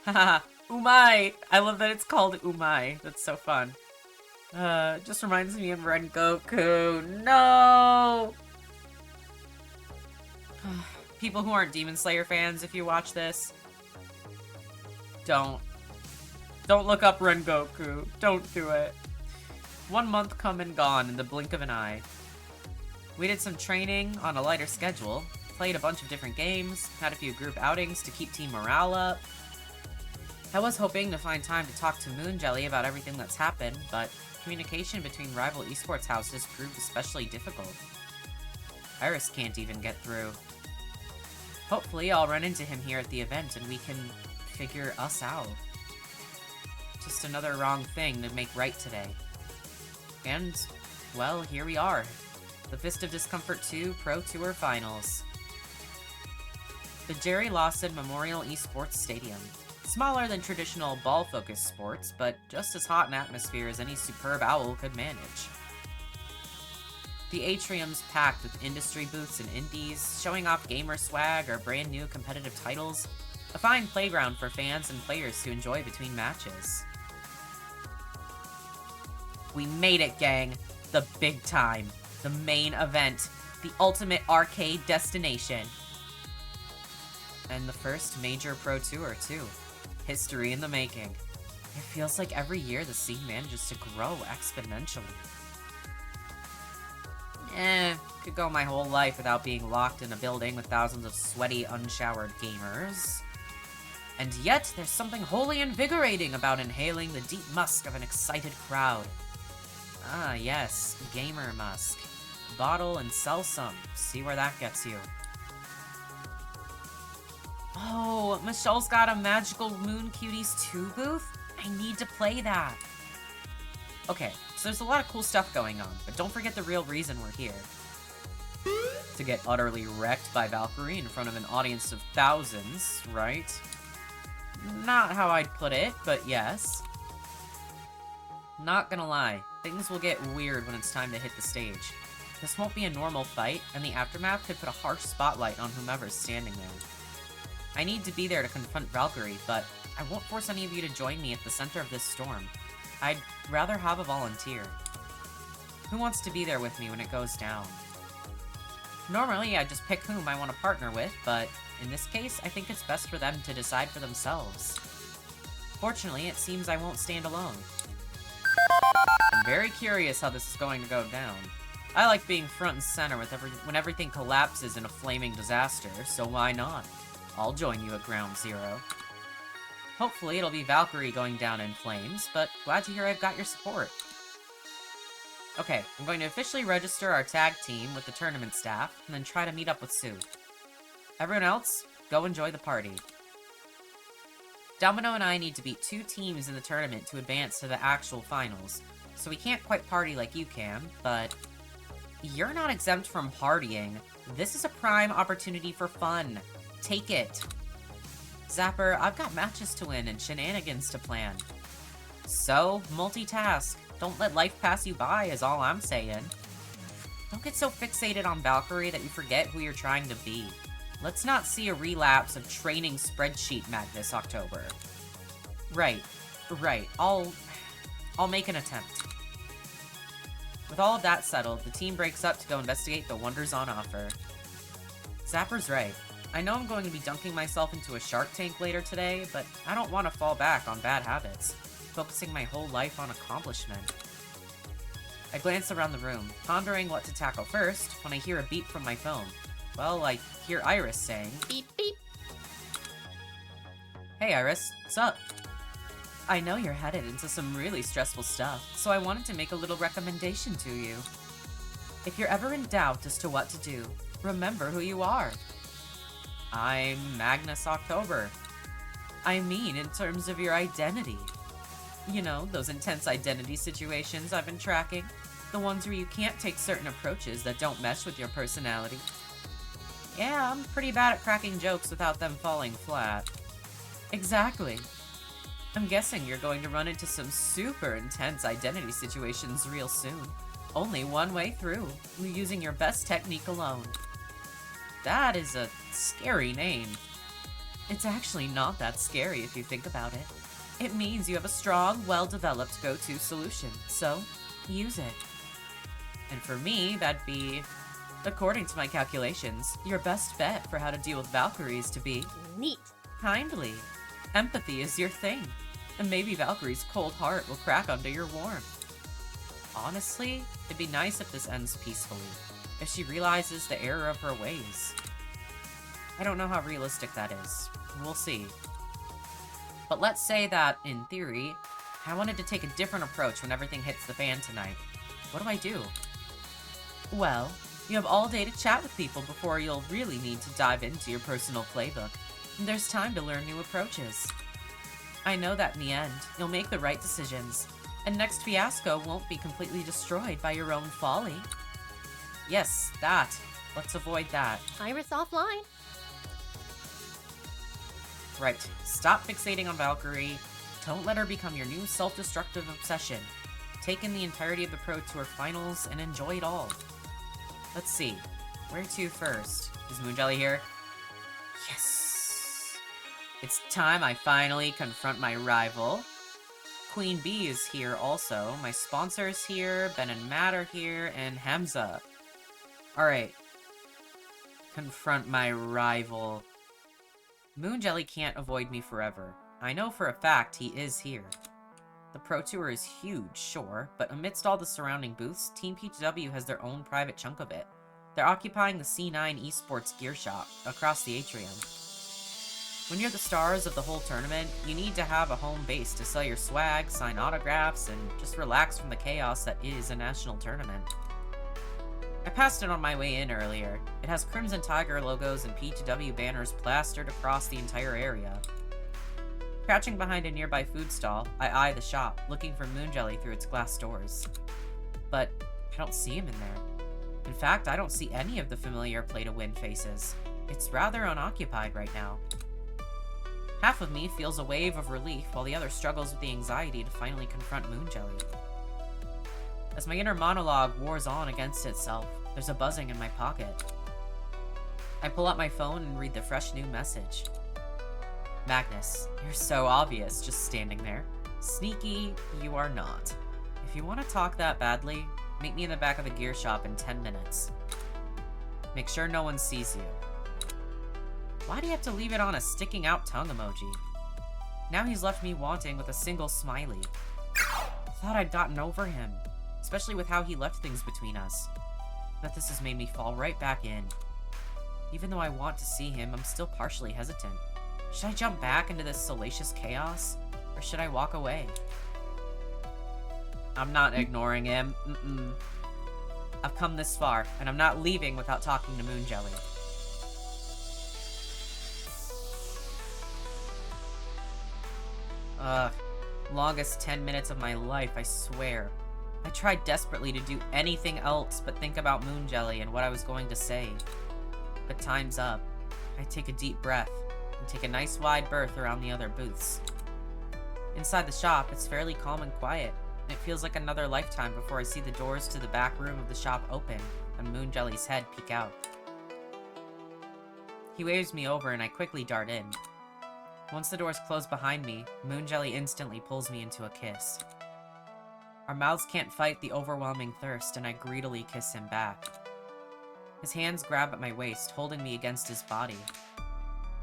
Haha, Umai! I love that it's called Umai. That's so fun. Just reminds me of Rengoku. No! People who aren't Demon Slayer fans, if you watch this, don't look up Rengoku. Don't do it. 1 month come and gone in the blink of an eye. We did some training on a lighter schedule, played a bunch of different games, had a few group outings to keep team morale up. I was hoping to find time to talk to Moon Jelly about everything that's happened, but communication between rival esports houses proved especially difficult. Iris can't even get through. Hopefully I'll run into him here at the event and we can figure us out. Just another wrong thing to make right today. And, well, here we are. The Fist of Discomfort 2 Pro Tour Finals. The Jerry Lawson Memorial Esports Stadium. Smaller than traditional ball-focused sports, but just as hot an atmosphere as any superb owl could manage. The atrium's packed with industry booths and indies, showing off gamer swag or brand new competitive titles. A fine playground for fans and players to enjoy between matches. We made it, gang. The big time. The main event. The ultimate arcade destination. And the first major Pro Tour, too. History in the making. It feels like every year the scene manages to grow exponentially. Could go my whole life without being locked in a building with thousands of sweaty, unshowered gamers. And yet, there's something wholly invigorating about inhaling the deep musk of an excited crowd. Ah, yes, gamer musk. Bottle and sell some. See where that gets you. Oh, Michelle's got a Magical Moon Cuties 2 booth? I need to play that. Okay, so there's a lot of cool stuff going on, but don't forget the real reason we're here. To get utterly wrecked by Valkyrie in front of an audience of thousands, right? Not how I'd put it, but yes. Not gonna lie, things will get weird when it's time to hit the stage. This won't be a normal fight, and the aftermath could put a harsh spotlight on whomever's standing there. I need to be there to confront Valkyrie, but I won't force any of you to join me at the center of this storm. I'd rather have a volunteer. Who wants to be there with me when it goes down? Normally, I just pick whom I want to partner with, but in this case, I think it's best for them to decide for themselves. Fortunately, it seems I won't stand alone. I'm very curious how this is going to go down. I like being front and center with when everything collapses in a flaming disaster, so why not? I'll join you at Ground Zero. Hopefully it'll be Valkyrie going down in flames, but glad to hear I've got your support. Okay, I'm going to officially register our tag team with the tournament staff, and then try to meet up with Sue. Everyone else, go enjoy the party. Domino and I need to beat 2 teams in the tournament to advance to the actual finals, so we can't quite party like you can, but you're not exempt from partying. This is a prime opportunity for fun. Take it. Zapper, I've got matches to win and shenanigans to plan. So, multitask. Don't let life pass you by is all I'm saying. Don't get so fixated on Valkyrie that you forget who you're trying to be. let's not see a relapse of training spreadsheet madness, October. Right. I'll make an attempt. With all of that settled, the team breaks up to go investigate the wonders on offer. Zapper's right. I know I'm going to be dunking myself into a shark tank later today, but I don't want to fall back on bad habits, focusing my whole life on accomplishment. I glance around the room, pondering what to tackle first, when I hear a beep from my phone. Well, I hear Iris saying, Beep beep. "Hey Iris, what's up?" "I know you're headed into some really stressful stuff, so I wanted to make a little recommendation to you. If you're ever in doubt as to what to do, remember who you are." "I'm Magnus October." "I mean in terms of your identity. You know, those intense identity situations I've been tracking. The ones where you can't take certain approaches that don't mesh with your personality. Yeah, I'm pretty bad at cracking jokes without them falling flat." "Exactly. I'm guessing you're going to run into some super intense identity situations real soon. Only one way through, using your best technique alone." That is a scary name. It's actually not that scary if you think about it. It means you have a strong, well-developed go-to solution, so use it. And for me, that'd be, according to my calculations, your best bet for how to deal with Valkyries to be Neat. kindly. Empathy is your thing, and maybe Valkyrie's cold heart will crack under your warmth. Honestly, it'd be nice if this ends peacefully, if she realizes the error of her ways. I don't know how realistic that is. We'll see. But let's say that, in theory, I wanted to take a different approach when everything hits the fan tonight. What do I do? Well, you have all day to chat with people before you'll really need to dive into your personal playbook. There's time to learn new approaches. I know that in the end, you'll make the right decisions, and next fiasco won't be completely destroyed by your own folly. Yes, that. Let's avoid that. Iris offline. Right, stop fixating on Valkyrie. Don't let her become your new self-destructive obsession. Take in the entirety of the Pro Tour finals and enjoy it all. Let's see, where to first? Is Moonjelly here? Yes! It's time I finally confront my rival. Queen Bee is here also, my sponsor's here, Ben and Matt are here, and Hamza. Alright. Confront my rival. Moonjelly can't avoid me forever. I know for a fact he is here. The Pro Tour is huge, sure, but amidst all the surrounding booths, Team PTW has their own private chunk of it. They're occupying the C9 Esports gear shop, across the atrium. When you're the stars of the whole tournament, you need to have a home base to sell your swag, sign autographs, and just relax from the chaos that is a national tournament. I passed it on my way in earlier. It has Crimson Tiger logos and PTW banners plastered across the entire area. Crouching behind a nearby food stall, I eye the shop, looking for Moonjelly through its glass doors. But I don't see him in there. In fact, I don't see any of the familiar play-to-win faces. It's rather unoccupied right now. Half of me feels a wave of relief, while the other struggles with the anxiety to finally confront Moonjelly. As my inner monologue wars on against itself, there's a buzzing in my pocket. I pull out my phone and read the fresh new message. Magnus, you're so obvious just standing there. Sneaky, you are not. If you want to talk that badly, meet me in the back of the gear shop in 10 minutes. Make sure no one sees you. Why do you have to leave it on a sticking out tongue emoji? Now he's left me wanting with a single smiley. Thought I'd gotten over him, especially with how he left things between us. But this has made me fall right back in. Even though I want to see him, I'm still partially hesitant. Should I jump back into this salacious chaos? Or should I walk away? I'm not ignoring him. I've come this far, and I'm not leaving without talking to Moonjelly. Longest 10 minutes of my life, I swear. I tried desperately to do anything else but think about Moonjelly and what I was going to say. But time's up. I take a deep breath and take a nice wide berth around the other booths. Inside the shop, it's fairly calm and quiet, and it feels like another lifetime before I see the doors to the back room of the shop open and Moonjelly's head peek out. He waves me over and I quickly dart in. Once the doors close behind me, Moonjelly instantly pulls me into a kiss. Our mouths can't fight the overwhelming thirst, and I greedily kiss him back. His hands grab at my waist, holding me against his body.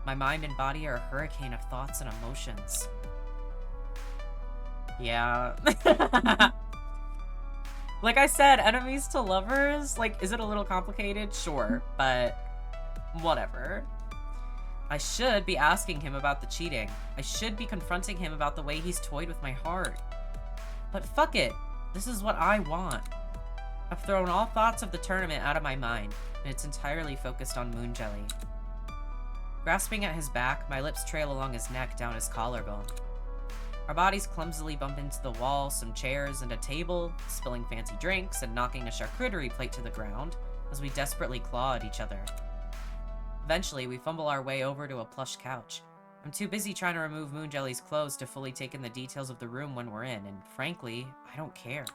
My mind and body are a hurricane of thoughts and emotions. Yeah. Like I said, enemies to lovers, like, is it a little complicated? Sure, but whatever. I should be asking him about the cheating. I should be confronting him about the way he's toyed with my heart. But fuck it. This is what I want. I've thrown all thoughts of the tournament out of my mind, and it's entirely focused on Moonjelly. Grasping at his back, my lips trail along his neck down his collarbone. Our bodies clumsily bump into the wall, some chairs, and a table, spilling fancy drinks and knocking a charcuterie plate to the ground as we desperately claw at each other. Eventually, we fumble our way over to a plush couch. I'm too busy trying to remove Moonjelly's clothes to fully take in the details of the room when we're in, and frankly, I don't care.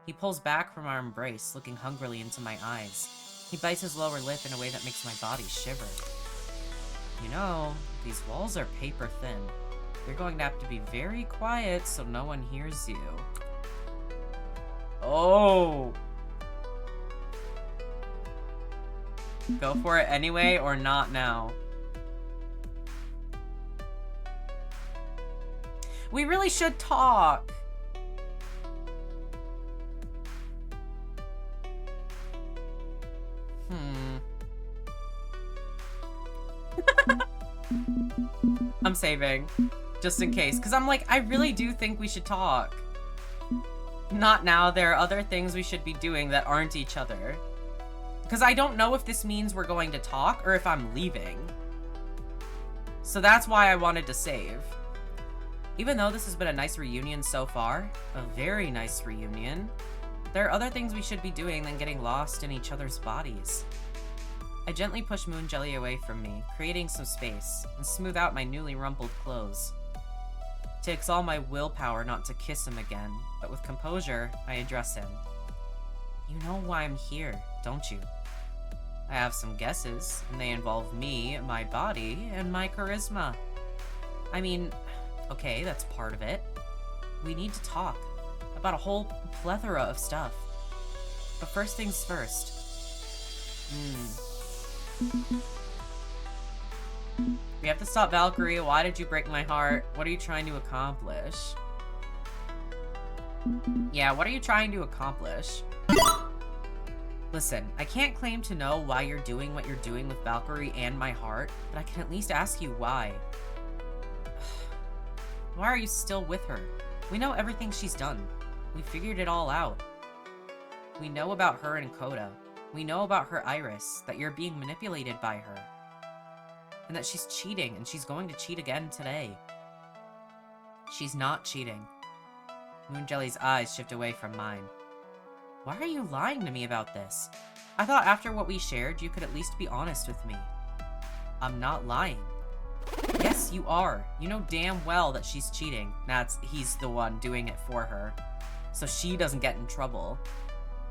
He pulls back from our embrace, looking hungrily into my eyes. He bites his lower lip in a way that makes my body shiver. You know, these walls are paper thin. You're going to have to be very quiet so no one hears you. Oh! Go for it anyway, or not now? We really should talk! I'm saving. Just in case. Because I'm like, I really do think we should talk. Not now. There are other things we should be doing that aren't each other. Because I don't know if this means we're going to talk or if I'm leaving. So that's why I wanted to save. Even though this has been a nice reunion so far, a very nice reunion, there are other things we should be doing than getting lost in each other's bodies. I gently push Moonjelly away from me, creating some space, and smooth out my newly rumpled clothes. It takes all my willpower not to kiss him again, but with composure, I address him. You know why I'm here, don't you? I have some guesses, and they involve me, my body, and my charisma. I mean, okay, that's part of it. We need to talk about a whole plethora of stuff. But first things first. We have to stop Valkyrie. Why did you break my heart? What are you trying to accomplish? Yeah, what are you trying to accomplish? Listen, I can't claim to know why you're doing what you're doing with Valkyrie and my heart, but I can at least ask you why. Why are you still with her? We know everything she's done. We figured it all out. We know about her and Coda. We know about her Iris, that you're being manipulated by her. And that she's cheating, and she's going to cheat again today. She's not cheating. Moonjelly's eyes shift away from mine. Why are you lying to me about this? I thought after what we shared, you could at least be honest with me. I'm not lying. Yes, you are. You know damn well that she's cheating. He's the one doing it for her. So she doesn't get in trouble.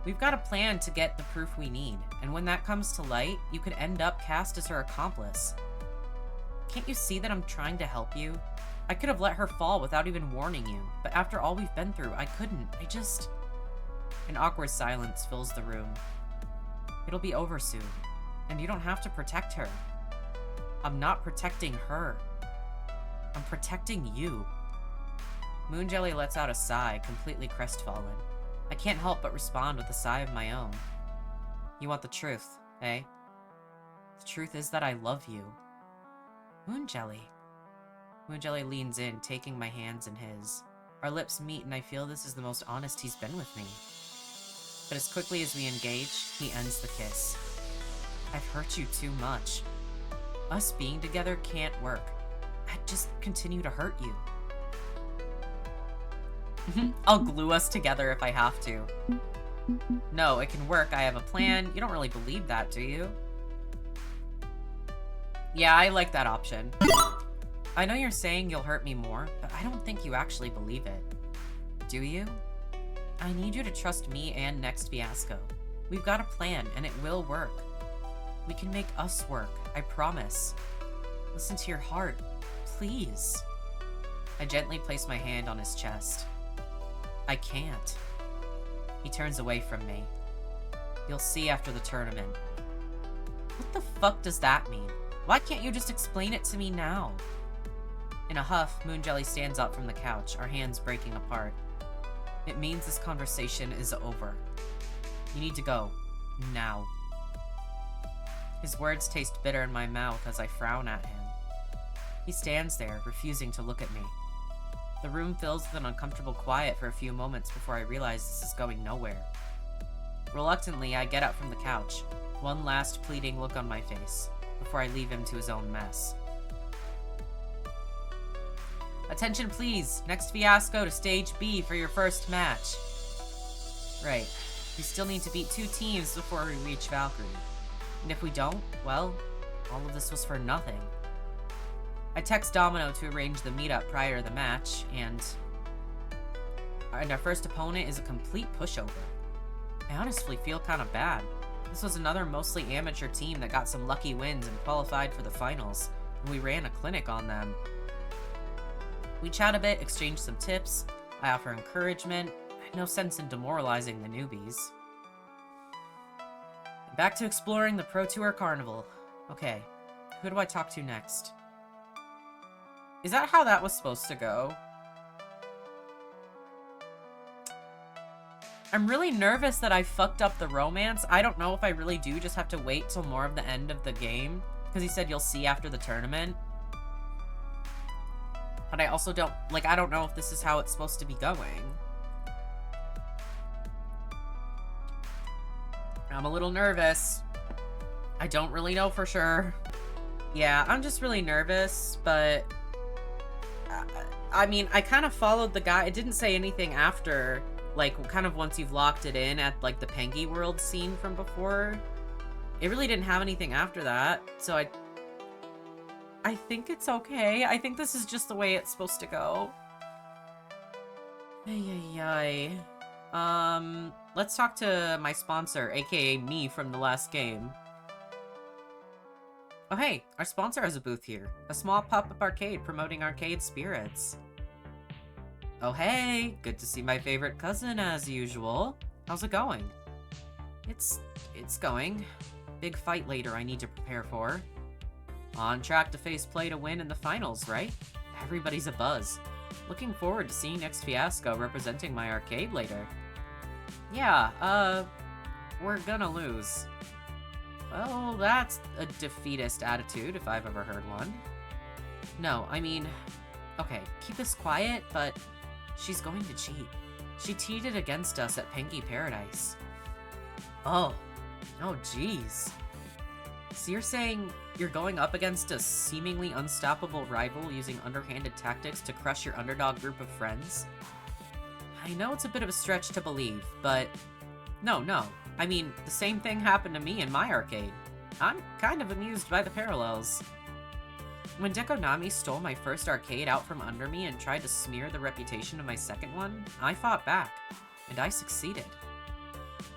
We've got a plan to get the proof we need, and when that comes to light, you could end up cast as her accomplice. Can't you see that I'm trying to help you? I could have let her fall without even warning you, but after all we've been through, I couldn't. An awkward silence fills the room. It'll be over soon, and you don't have to protect her. I'm not protecting her. I'm protecting you. Moonjelly lets out a sigh, completely crestfallen. I can't help but respond with a sigh of my own. You want the truth, eh? The truth is that I love you. Moonjelly. Moonjelly leans in, taking my hands in his. Our lips meet, and I feel this is the most honest he's been with me. But as quickly as we engage, he ends the kiss. I've hurt you too much. Us being together can't work. I'd just continue to hurt you. I'll glue us together if I have to. No, it can work. I have a plan. You don't really believe that, do you? Yeah, I like that option. I know you're saying you'll hurt me more, but I don't think you actually believe it. Do you? I need you to trust me and Next Fiasco. We've got a plan, and it will work. We can make us work, I promise. Listen to your heart, please. I gently place my hand on his chest. I can't. He turns away from me. You'll see after the tournament. What the fuck does that mean? Why can't you just explain it to me now? In a huff, Moonjelly stands up from the couch, our hands breaking apart. It means this conversation is over. You need to go. Now. His words taste bitter in my mouth as I frown at him. He stands there, refusing to look at me. The room fills with an uncomfortable quiet for a few moments before I realize this is going nowhere. Reluctantly, I get up from the couch, one last pleading look on my face, before I leave him to his own mess. Attention please! Next fiasco to stage B for your first match. Right. We still need to beat 2 teams before we reach Valkyrie. And if we don't, well, all of this was for nothing. I text Domino to arrange the meetup prior to the match, and our first opponent is a complete pushover. I honestly feel kind of bad. This was another mostly amateur team that got some lucky wins and qualified for the finals, and we ran a clinic on them. We chat a bit, exchange some tips, I offer encouragement. No sense in demoralizing the newbies. Back to exploring the Pro Tour Carnival. Okay, who do I talk to next? Is that how that was supposed to go? I'm really nervous that I fucked up the romance. I don't know if I really do just have to wait till more of the end of the game, because he said you'll see after the tournament. But I also don't, like, I don't know if this is how it's supposed to be going. I'm a little nervous. I don't really know for sure. Yeah, I'm just really nervous, but I mean, I kind of followed the guy. It didn't say anything after, like, kind of once you've locked it in at, like, the Pengy World scene from before. It really didn't have anything after that, so I think it's okay. I think this is just the way it's supposed to go. Ay. Let's talk to my sponsor, aka me from the last game. Oh hey, our sponsor has a booth here. A small pop-up arcade promoting arcade spirits. Oh hey, good to see my favorite cousin as usual. How's it going? It's going. Big fight later I need to prepare for. On track to face play to win in the finals, right? Everybody's a buzz. Looking forward to seeing next Fiasco representing my arcade later. Yeah, we're gonna lose. Well, that's a defeatist attitude if I've ever heard one. No, I mean, okay, keep this quiet, but she's going to cheat. She cheated against us at Pengy Paradise. Oh jeez. So you're saying you're going up against a seemingly unstoppable rival using underhanded tactics to crush your underdog group of friends? I know it's a bit of a stretch to believe, but no. I mean, the same thing happened to me in my arcade. I'm kind of amused by the parallels. When Dekonami stole my first arcade out from under me and tried to smear the reputation of my second one, I fought back, and I succeeded.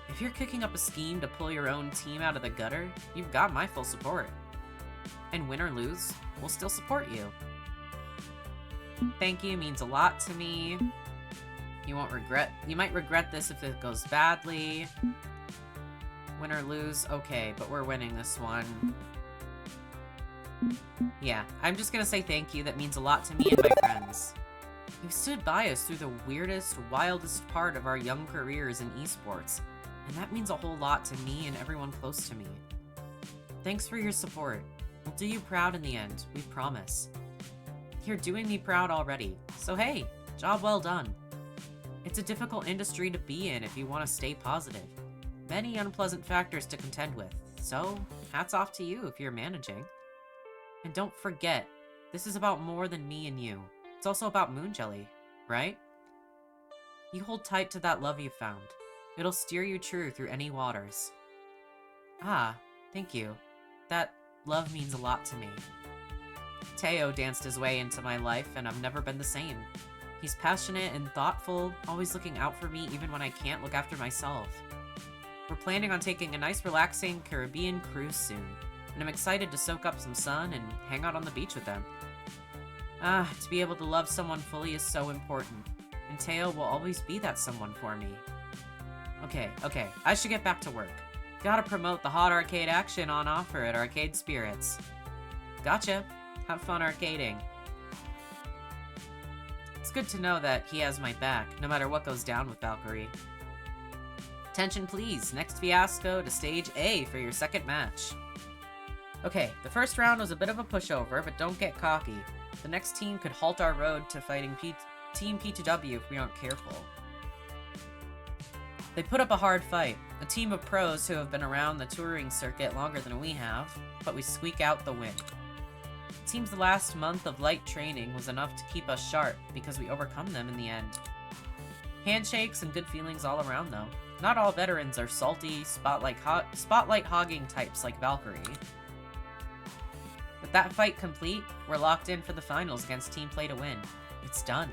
If you're cooking up a scheme to pull your own team out of the gutter, you've got my full support. And win or lose, we'll still support you. Thank you means a lot to me. You might regret this if it goes badly. Win or lose, okay, but we're winning this one. Yeah, I'm just gonna say thank you. That means a lot to me and my friends. You stood by us through the weirdest, wildest part of our young careers in esports, and that means a whole lot to me and everyone close to me. Thanks for your support. We'll do you proud in the end, we promise. You're doing me proud already, so hey, job well done. It's a difficult industry to be in if you want to stay positive. Many unpleasant factors to contend with, so hats off to you if you're managing. And don't forget, this is about more than me and you. It's also about Moonjelly, right? You hold tight to that love you found. It'll steer you true through any waters. Ah, thank you. That love means a lot to me. Teo danced his way into my life, and I've never been the same. He's passionate and thoughtful, always looking out for me even when I can't look after myself. We're planning on taking a nice relaxing Caribbean cruise soon, and I'm excited to soak up some sun and hang out on the beach with them. To be able to love someone fully is so important, and Teo will always be that someone for me. Okay, I should get back to work. Gotta promote the hot arcade action on offer at Arcade Spirits. Gotcha. Have fun arcading. It's good to know that he has my back, no matter what goes down with Valkyrie. Attention please, next fiasco to stage A for your second match. Okay, the first round was a bit of a pushover, but don't get cocky. The next team could halt our road to fighting Team P2W if we aren't careful. They put up a hard fight, a team of pros who have been around the touring circuit longer than we have, but we squeak out the win. It seems the last month of light training was enough to keep us sharp, because we overcome them in the end. Handshakes and good feelings all around though. Not all veterans are salty, spotlight hogging types like Valkyrie. With that fight complete, we're locked in for the finals against Team Play to win. It's done.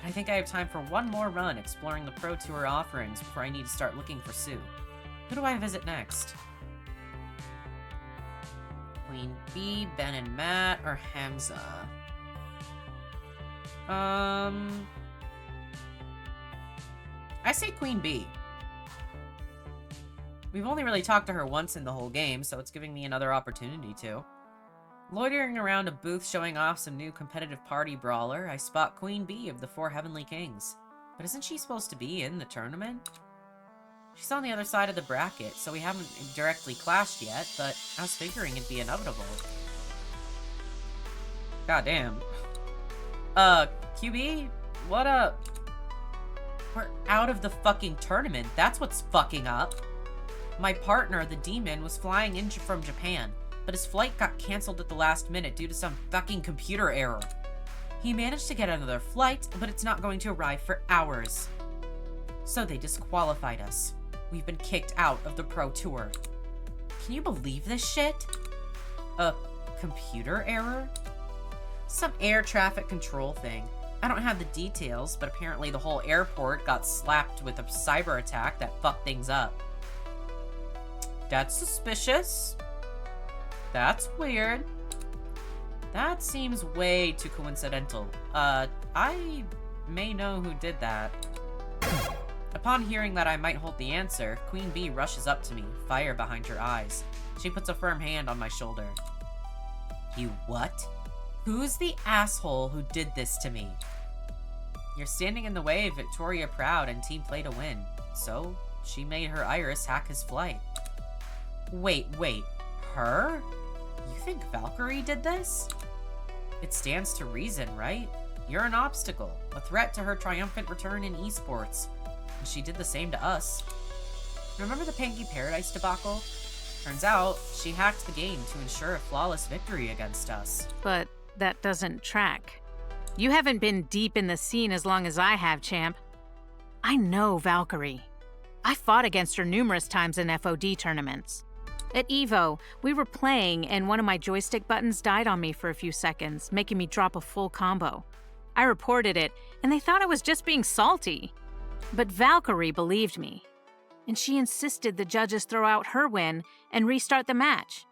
I think I have time for one more run exploring the Pro Tour offerings before I need to start looking for Sue. Who do I visit next? Queen B, Ben and Matt, or Hamza? I say Queen B. We've only really talked to her once in the whole game, so it's giving me another opportunity to. Loitering around a booth showing off some new competitive party brawler, I spot Queen B of the Four Heavenly Kings. But isn't she supposed to be in the tournament? She's on the other side of the bracket, so we haven't directly clashed yet, but I was figuring it'd be inevitable. Goddamn. QB? What up? We're out of the fucking tournament, that's what's fucking up. My partner, the demon, was flying in from Japan, but his flight got cancelled at the last minute due to some fucking computer error. He managed to get another flight, but it's not going to arrive for hours. So they disqualified us. We've been kicked out of the Pro Tour. Can you believe this shit? A computer error? Some air traffic control thing. I don't have the details, but apparently the whole airport got slapped with a cyber attack that fucked things up. That's suspicious. That's weird. That seems way too coincidental. I may know who did that. Upon hearing that I might hold the answer, Queen B rushes up to me, fire behind her eyes. She puts a firm hand on my shoulder. You what? Who's the asshole who did this to me? You're standing in the way of Victoria Proud and Team Play to win. So, she made her Iris hack his flight. Wait, her? You think Valkyrie did this? It stands to reason, right? You're an obstacle, a threat to her triumphant return in esports. And she did the same to us. Remember the Panky Paradise debacle? Turns out, she hacked the game to ensure a flawless victory against us. But that doesn't track. You haven't been deep in the scene as long as I have, champ. I know Valkyrie. I fought against her numerous times in FOD tournaments. At EVO, we were playing and one of my joystick buttons died on me for a few seconds, making me drop a full combo. I reported it, and they thought I was just being salty. But Valkyrie believed me, and she insisted the judges throw out her win and restart the match.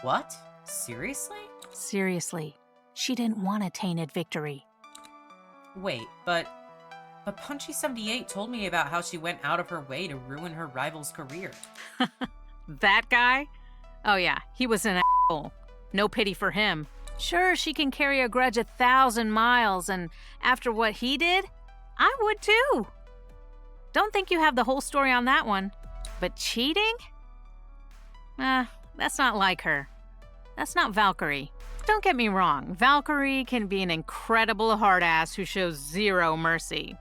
What? Seriously? Seriously, she didn't want a tainted victory. Wait, but Punchy78 told me about how she went out of her way to ruin her rival's career. That guy? Oh yeah, he was an asshole. No pity for him. Sure, she can carry a grudge 1,000 miles, and after what he did, I would too. Don't think you have the whole story on that one. But cheating? That's not like her. That's not Valkyrie. Don't get me wrong, Valkyrie can be an incredible hard ass who shows zero mercy.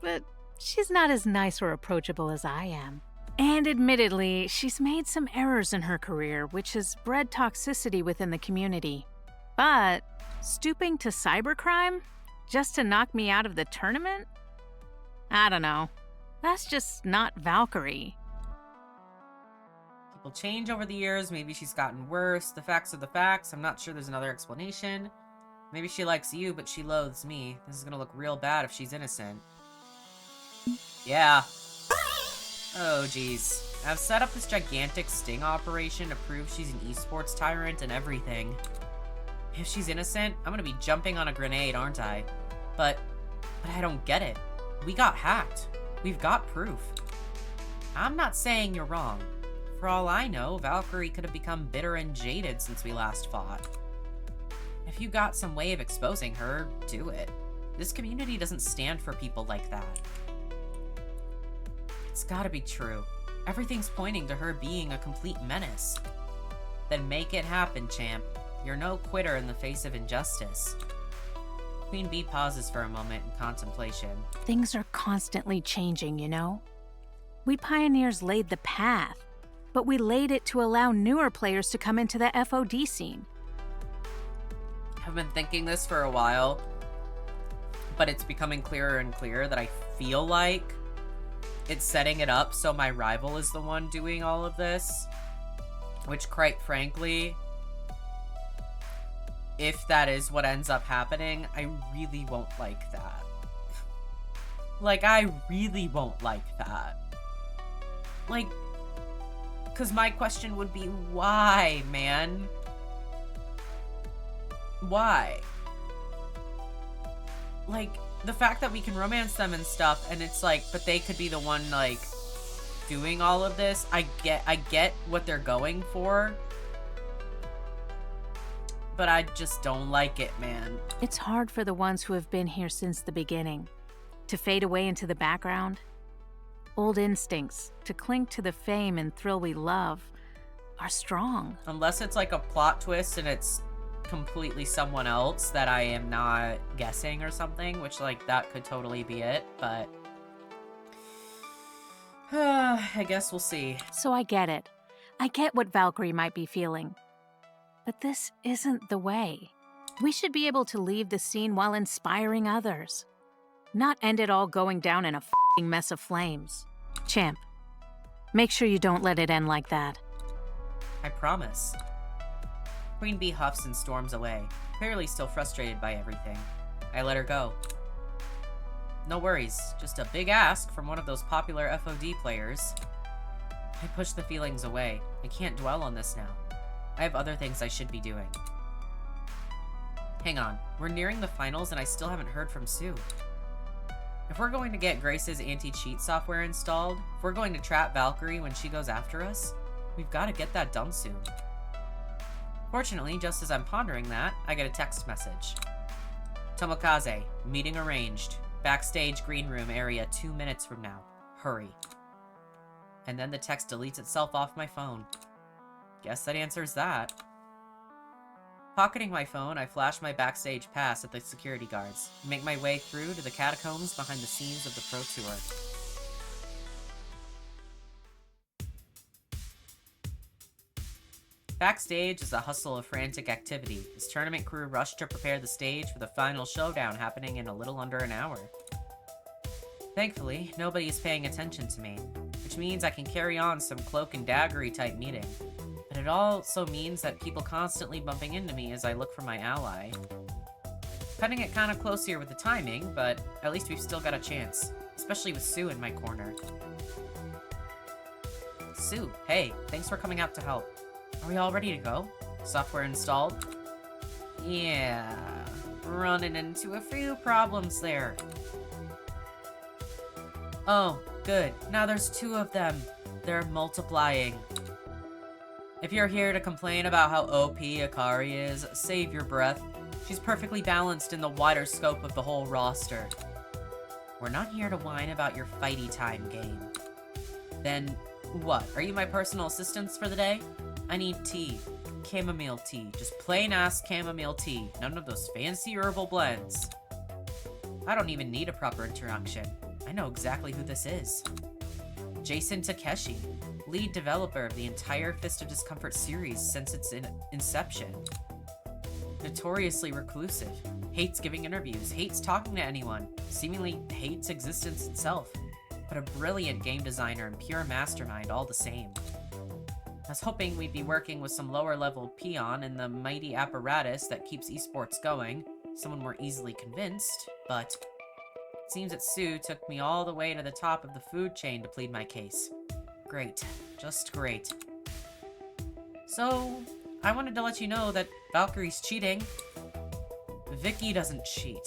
But she's not as nice or approachable as I am. And admittedly, she's made some errors in her career, which has bred toxicity within the community. But stooping to cybercrime just to knock me out of the tournament? I don't know. That's just not Valkyrie. People change over the years. Maybe she's gotten worse. The facts are the facts. I'm not sure there's another explanation. Maybe she likes you, but she loathes me. This is gonna look real bad if she's innocent. Yeah. Oh, geez. I've set up this gigantic sting operation to prove she's an esports tyrant and everything. If she's innocent, I'm gonna be jumping on a grenade, aren't I? But I don't get it. We got hacked. We've got proof. I'm not saying you're wrong. For all I know, Valkyrie could have become bitter and jaded since we last fought. If you got some way of exposing her, do it. This community doesn't stand for people like that. It's gotta be true. Everything's pointing to her being a complete menace. Then make it happen, champ. You're no quitter in the face of injustice. Queen Bee pauses for a moment in contemplation. Things are constantly changing, you know? We pioneers laid the path, but we laid it to allow newer players to come into the FOD scene. I've been thinking this for a while, but it's becoming clearer and clearer that I feel like it's setting it up so my rival is the one doing all of this. Which, quite frankly, if that is what ends up happening, I really won't like that. Like, I really won't like that. Like, because my question would be, why, man? Why? Like, the fact that we can romance them and stuff, and it's like, but they could be the one, like, doing all of this. I get what they're going for. But I just don't like it, man. It's hard for the ones who have been here since the beginning to fade away into the background. Old instincts to cling to the fame and thrill we love are strong. Unless it's like a plot twist and it's completely someone else that I am not guessing or something, which, like, that could totally be it, but I guess we'll see. So I get it. I get what Valkyrie might be feeling. But this isn't the way. We should be able to leave the scene while inspiring others. Not end it all going down in a f***ing mess of flames. Champ, make sure you don't let it end like that. I promise. Queen Bee huffs and storms away, clearly still frustrated by everything. I let her go. No worries, just a big ask from one of those popular FOD players. I push the feelings away. I can't dwell on this now. I have other things I should be doing. Hang on, we're nearing the finals and I still haven't heard from Sue. If we're going to get Grace's anti-cheat software installed, if we're going to trap Valkyrie when she goes after us, we've got to get that done soon. Fortunately, just as I'm pondering that, I get a text message. Tomokaze, meeting arranged. Backstage green room area 2 minutes from now. Hurry. And then the text deletes itself off my phone. Guess that answers that. Pocketing my phone, I flash my backstage pass at the security guards and make my way through to the catacombs behind the scenes of the Pro Tour. Backstage is a hustle of frantic activity as tournament crew rush to prepare the stage for the final showdown happening in a little under an hour. Thankfully, nobody is paying attention to me, which means I can carry on some cloak and daggery type meeting. But it also means that people constantly bumping into me as I look for my ally. Cutting it kinda close here with the timing, but at least we've still got a chance, especially with Sue in my corner. Sue, hey, thanks for coming out to help. Are we all ready to go? Software installed? Yeah, running into a few problems there. Oh, good. Now there's 2 of them. They're multiplying. If you're here to complain about how OP Akari is, save your breath. She's perfectly balanced in the wider scope of the whole roster. We're not here to whine about your fighty time game. Then, what? Are you my personal assistants for the day? I need tea. Chamomile tea. Just plain-ass chamomile tea. None of those fancy herbal blends. I don't even need a proper introduction. I know exactly who this is. Jason Takeshi, lead developer of the entire Fist of Discomfort series since its inception. Notoriously reclusive, hates giving interviews, hates talking to anyone, seemingly hates existence itself, but a brilliant game designer and pure mastermind all the same. I was hoping we'd be working with some lower-level peon in the mighty apparatus that keeps esports going, someone more easily convinced, but it seems that Sue took me all the way to the top of the food chain to plead my case. Great. Just great. So, I wanted to let you know that Valkyrie's cheating. Vicky doesn't cheat.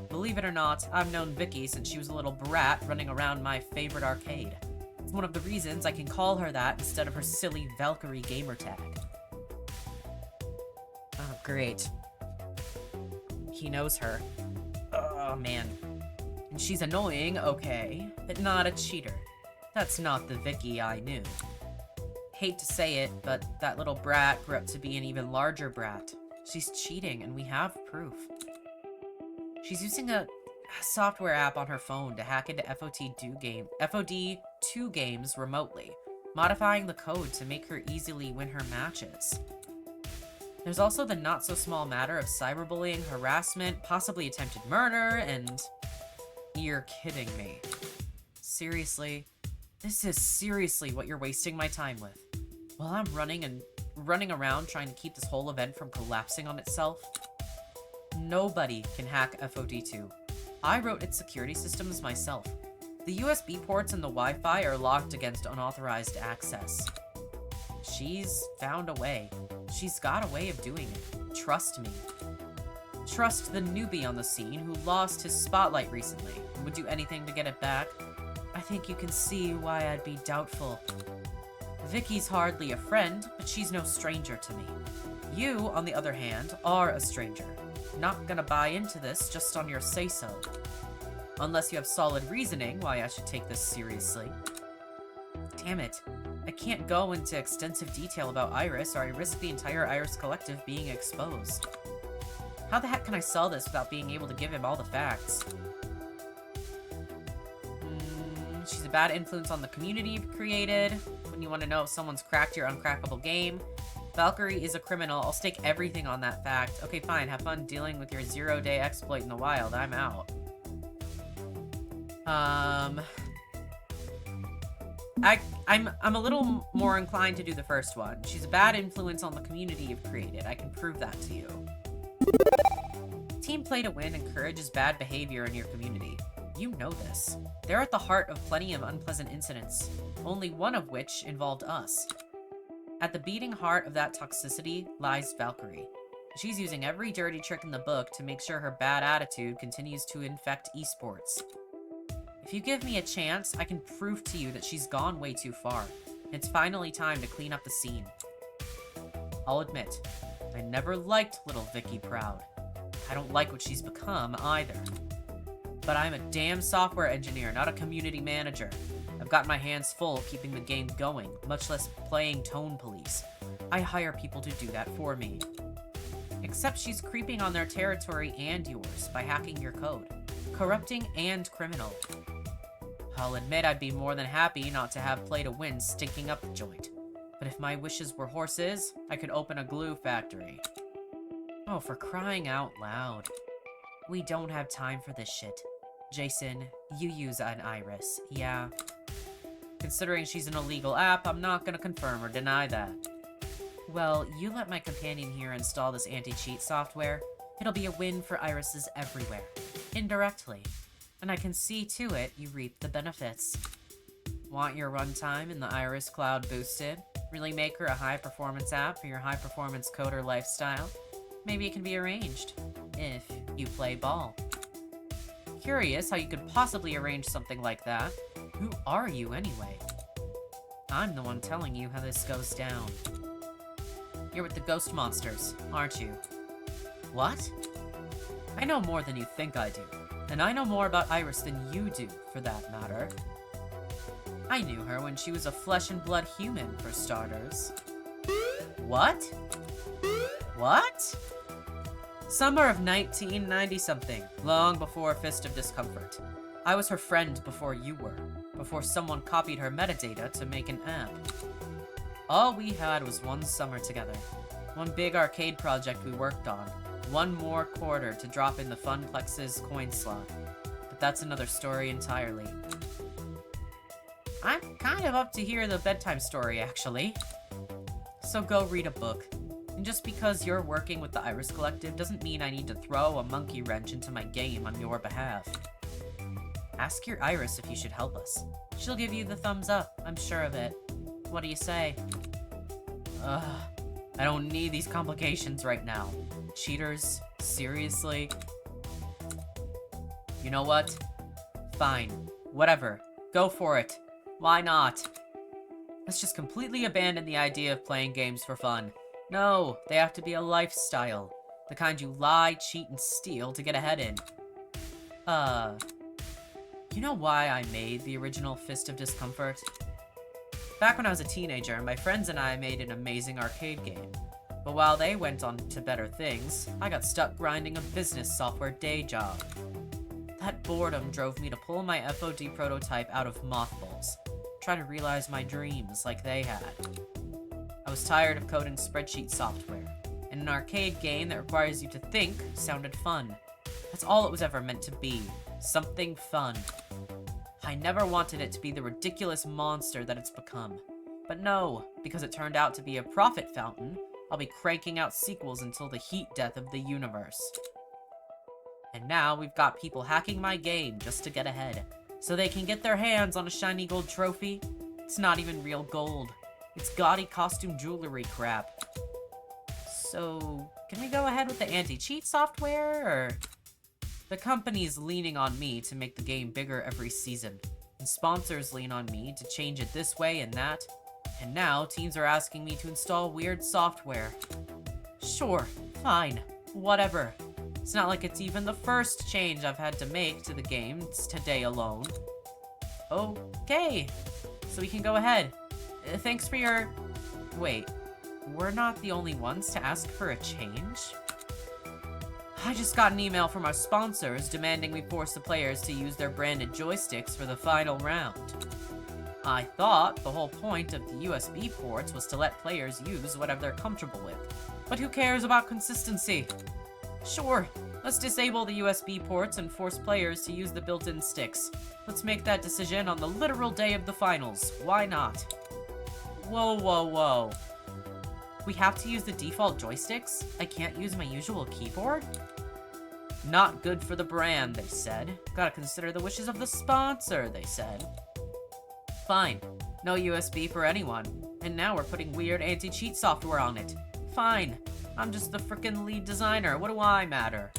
Believe it or not, I've known Vicky since she was a little brat running around my favorite arcade. It's one of the reasons I can call her that instead of her silly Valkyrie gamertag. Oh, great. He knows her. Oh, man. And she's annoying, okay, but not a cheater. That's not the Vicky I knew. Hate to say it, but that little brat grew up to be an even larger brat. She's cheating, and we have proof. She's using a software app on her phone to hack into FOD2 games remotely, modifying the code to make her easily win her matches. There's also the not-so-small matter of cyberbullying, harassment, possibly attempted murder, and... You're kidding me. Seriously? This is seriously what you're wasting my time with. While I'm running around trying to keep this whole event from collapsing on itself? Nobody can hack FOD2. I wrote its security systems myself. The USB ports and the Wi-Fi are locked against unauthorized access. She's found a way. She's got a way of doing it. Trust me. Trust the newbie on the scene who lost his spotlight recently and would do anything to get it back. I think you can see why I'd be doubtful. Vicky's hardly a friend, but she's no stranger to me. You, on the other hand, are a stranger. Not gonna buy into this just on your say-so. Unless you have solid reasoning why I should take this seriously. Damn it. I can't go into extensive detail about Iris or I risk the entire Iris Collective being exposed. How the heck can I sell this without being able to give him all the facts? She's a bad influence on the community you've created. When you want to know if someone's cracked your uncrackable game. Valkyrie is a criminal. I'll stake everything on that fact. Okay, fine. Have fun dealing with your 0-day exploit in the wild. I'm out. I'm a little more inclined to do the first one. She's a bad influence on the community you've created. I can prove that to you. Team play to win encourages bad behavior in your community. You know this. They're at the heart of plenty of unpleasant incidents, only one of which involved us. At the beating heart of that toxicity lies Valkyrie. She's using every dirty trick in the book to make sure her bad attitude continues to infect esports. If you give me a chance, I can prove to you that she's gone way too far. It's finally time to clean up the scene. I'll admit, I never liked little Vicky Proud. I don't like what she's become either. But I'm a damn software engineer, not a community manager. I've got my hands full keeping the game going, much less playing tone police. I hire people to do that for me. Except she's creeping on their territory and yours by hacking your code. Corrupting and criminal. I'll admit I'd be more than happy not to have play to win stinking up the joint. But if my wishes were horses, I could open a glue factory. Oh, for crying out loud. We don't have time for this shit. Jason, you use an Iris, yeah? Considering she's an illegal app, I'm not gonna confirm or deny that. Well, you let my companion here install this anti-cheat software. It'll be a win for irises everywhere. Indirectly. And I can see to it you reap the benefits. Want your runtime in the Iris Cloud boosted? Really make her a high-performance app for your high-performance coder lifestyle? Maybe it can be arranged. If you play ball. Curious how you could possibly arrange something like that. Who are you anyway? I'm the one telling you how this goes down. You're with the ghost monsters, aren't you? What? I know more than you think I do. And I know more about Iris than you do, for that matter. I knew her when she was a flesh and blood human, for starters. What? What? Summer of 1990-something, long before Fist of Discomfort. I was her friend before you were, before someone copied her metadata to make an app. All we had was one summer together, one big arcade project we worked on, one more quarter to drop in the Funplex's coin slot. But that's another story entirely. I'm kind of up to hear the bedtime story, actually. So go read a book. And just because you're working with the Iris Collective doesn't mean I need to throw a monkey wrench into my game on your behalf. Ask your Iris if you should help us. She'll give you the thumbs up, I'm sure of it. What do you say? Ugh, I don't need these complications right now. Cheaters? Seriously? You know what? Fine. Whatever. Go for it. Why not? Let's just completely abandon the idea of playing games for fun. No, they have to be a lifestyle. The kind you lie, cheat, and steal to get ahead in. You know why I made the original Fist of Discomfort? Back when I was a teenager, my friends and I made an amazing arcade game. But while they went on to better things, I got stuck grinding a business software day job. That boredom drove me to pull my FOD prototype out of mothballs, try to realize my dreams like they had. I was tired of coding spreadsheet software, and an arcade game that requires you to think sounded fun. That's all it was ever meant to be, something fun. I never wanted it to be the ridiculous monster that it's become. But no, because it turned out to be a profit fountain, I'll be cranking out sequels until the heat death of the universe. And now we've got people hacking my game just to get ahead, so they can get their hands on a shiny gold trophy. It's not even real gold. It's gaudy costume jewelry crap. So, can we go ahead with the anti-cheat software, or...? The company's leaning on me to make the game bigger every season, and sponsors lean on me to change it this way and that, and now teams are asking me to install weird software. Sure, fine, whatever. It's not like it's even the first change I've had to make to the game today alone. Okay, so we can go ahead. Thanks for your... Wait, we're not the only ones to ask for a change? I just got an email from our sponsors demanding we force the players to use their branded joysticks for the final round. I thought the whole point of the USB ports was to let players use whatever they're comfortable with. But who cares about consistency? Sure, let's disable the USB ports and force players to use the built-in sticks. Let's make that decision on the literal day of the finals. Why not? Whoa, whoa, whoa. We have to use the default joysticks? I can't use my usual keyboard? Not good for the brand, they said. Gotta consider the wishes of the sponsor, they said. Fine. No USB for anyone. And now we're putting weird anti-cheat software on it. Fine. I'm just the frickin' lead designer. What do I matter?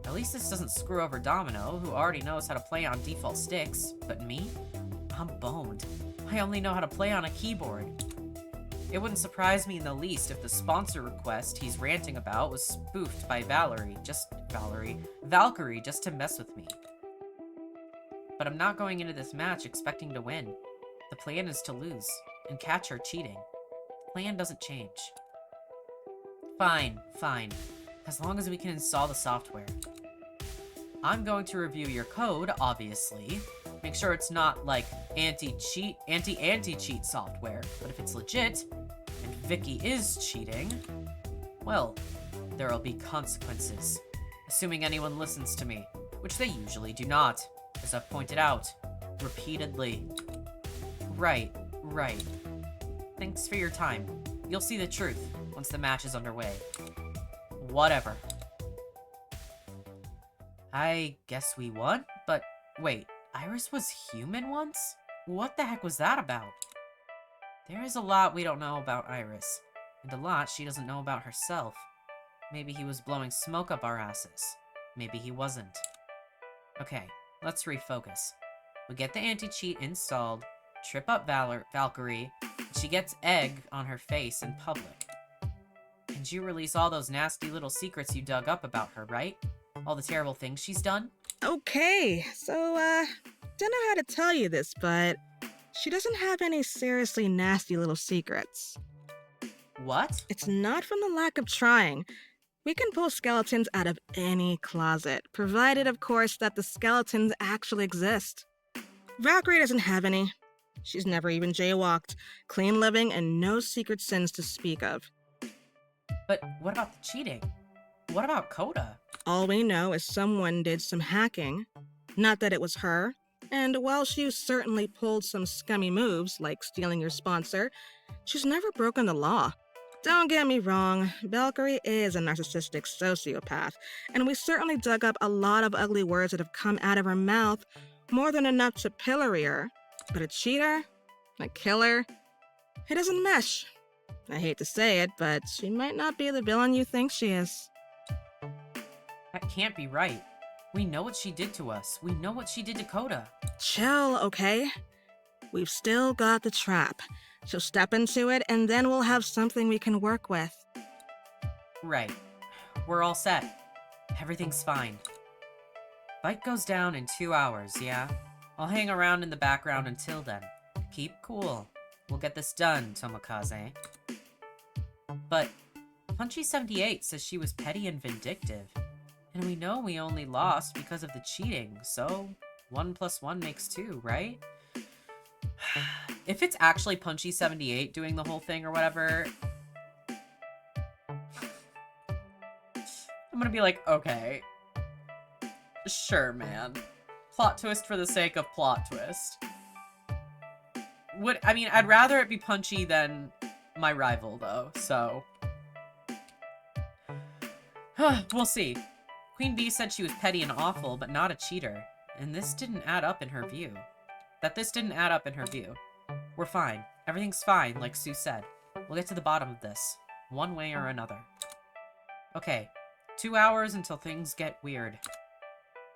At least this doesn't screw over Domino, who already knows how to play on default sticks. But me? I'm boned. I only know how to play on a keyboard. It wouldn't surprise me in the least if the sponsor request he's ranting about was spoofed by Valkyrie just to mess with me. But I'm not going into this match expecting to win. The plan is to lose, and catch her cheating. The plan doesn't change. Fine, fine. As long as we can install the software. I'm going to review your code, obviously. Make sure it's not like anti-cheat software. But if it's legit, and Vicky is cheating, well, there'll be consequences. Assuming anyone listens to me, which they usually do not, as I've pointed out, repeatedly. Right. Thanks for your time. You'll see the truth once the match is underway. Whatever. I guess we won? But wait, Iris was human once? What the heck was that about? There is a lot we don't know about Iris, and a lot she doesn't know about herself. Maybe he was blowing smoke up our asses. Maybe he wasn't. Okay, let's refocus. We get the anti-cheat installed, trip up Valkyrie, and she gets egg on her face in public. And you release all those nasty little secrets you dug up about her, right? All the terrible things she's done? Okay, so, don't know how to tell you this, but she doesn't have any seriously nasty little secrets. What? It's not from the lack of trying. We can pull skeletons out of any closet, provided, of course, that the skeletons actually exist. Valkyrie doesn't have any. She's never even jaywalked, clean living, and no secret sins to speak of. But what about the cheating? What about Coda? All we know is someone did some hacking. Not that it was her. And while she certainly pulled some scummy moves, like stealing your sponsor, she's never broken the law. Don't get me wrong, Valkyrie is a narcissistic sociopath, and we certainly dug up a lot of ugly words that have come out of her mouth More than enough to pillory her. But a cheater? A killer? It doesn't mesh. I hate to say it, but she might not be the villain you think she is. That can't be right. We know what she did to us. We know what she did to Coda. Chill, okay? We've still got the trap. So step into it, and then we'll have something we can work with. Right. We're all set. Everything's fine. Fight goes down in 2 hours, yeah? I'll hang around in the background until then. Keep cool. We'll get this done, Tomokaze. But Punchy78 says she was petty and vindictive. And we know we only lost because of the cheating, so 1 + 1 makes 2, right? If it's actually Punchy78 doing the whole thing or whatever, I'm gonna be like, okay. Sure, man. Plot twist for the sake of plot twist. I'd rather it be Punchy than my rival, though, so. We'll see. Queen Bee said she was petty and awful, but not a cheater. And this didn't add up in her view. We're fine. Everything's fine, like Sue said. We'll get to the bottom of this, one way or another. Okay, 2 hours until things get weird.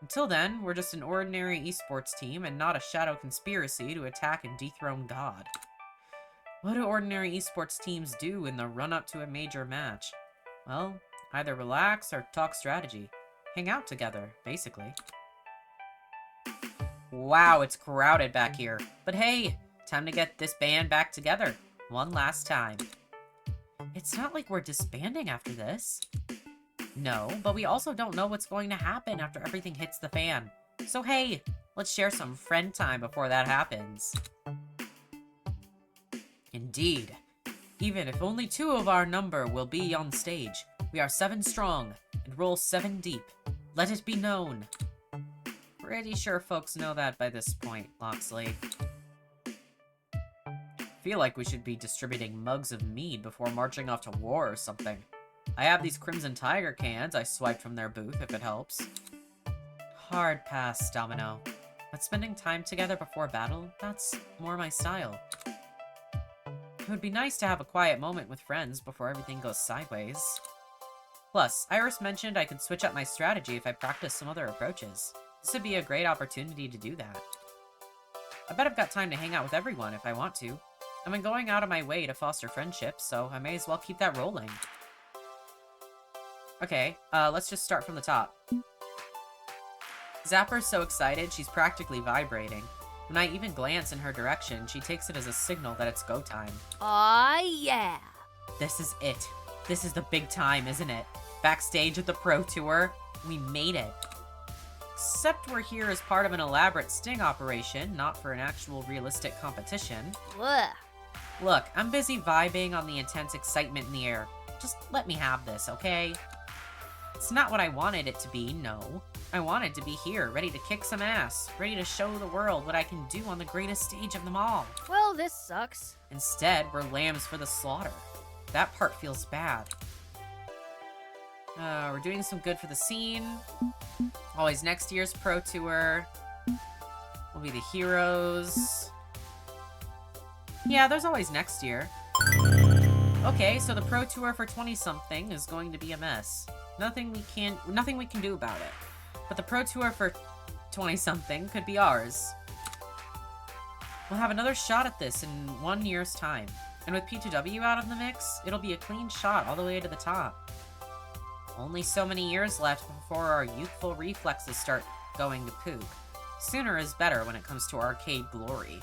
Until then, we're just an ordinary esports team and not a shadow conspiracy to attack and dethrone God. What do ordinary esports teams do in the run-up to a major match? Well, either relax or talk strategy. Hang out together, basically. Wow, it's crowded back here. But hey, time to get this band back together. One last time. It's not like we're disbanding after this. No, but we also don't know what's going to happen after everything hits the fan. So hey, let's share some friend time before that happens. Indeed. Even if only 2 of our number will be on stage, we are 7 strong and roll 7 deep. Let it be known. Pretty sure folks know that by this point, Loxley. Feel like we should be distributing mugs of mead before marching off to war or something. I have these Crimson Tiger cans I swiped from their booth, if it helps. Hard pass, Domino. But spending time together before battle, that's more my style. It would be nice to have a quiet moment with friends before everything goes sideways. Plus, Iris mentioned I could switch up my strategy if I practice some other approaches. This would be a great opportunity to do that. I bet I've got time to hang out with everyone if I want to. I've been going out of my way to foster friendships, so I may as well keep that rolling. Okay, let's just start from the top. Zapper's so excited, she's practically vibrating. When I even glance in her direction, she takes it as a signal that it's go time. Aw, yeah. This is it. This is the big time, isn't it? Backstage at the Pro Tour, we made it. Except we're here as part of an elaborate sting operation, not for an actual realistic competition. Ugh. Look, I'm busy vibing on the intense excitement in the air. Just let me have this, okay? It's not what I wanted it to be, no. I wanted to be here, ready to kick some ass, ready to show the world what I can do on the greatest stage of them all. Well, this sucks. Instead, we're lambs for the slaughter. That part feels bad. We're doing some good for the scene. Always next year's Pro Tour. We'll be the heroes. Yeah, there's always next year. Okay, so the Pro Tour for 20-something is going to be a mess. Nothing we can do about it. But the Pro Tour for 20-something could be ours. We'll have another shot at this in 1 year's time. And with P2W out of the mix, it'll be a clean shot all the way to the top. Only so many years left before our youthful reflexes start going to poop. Sooner is better when it comes to arcade glory.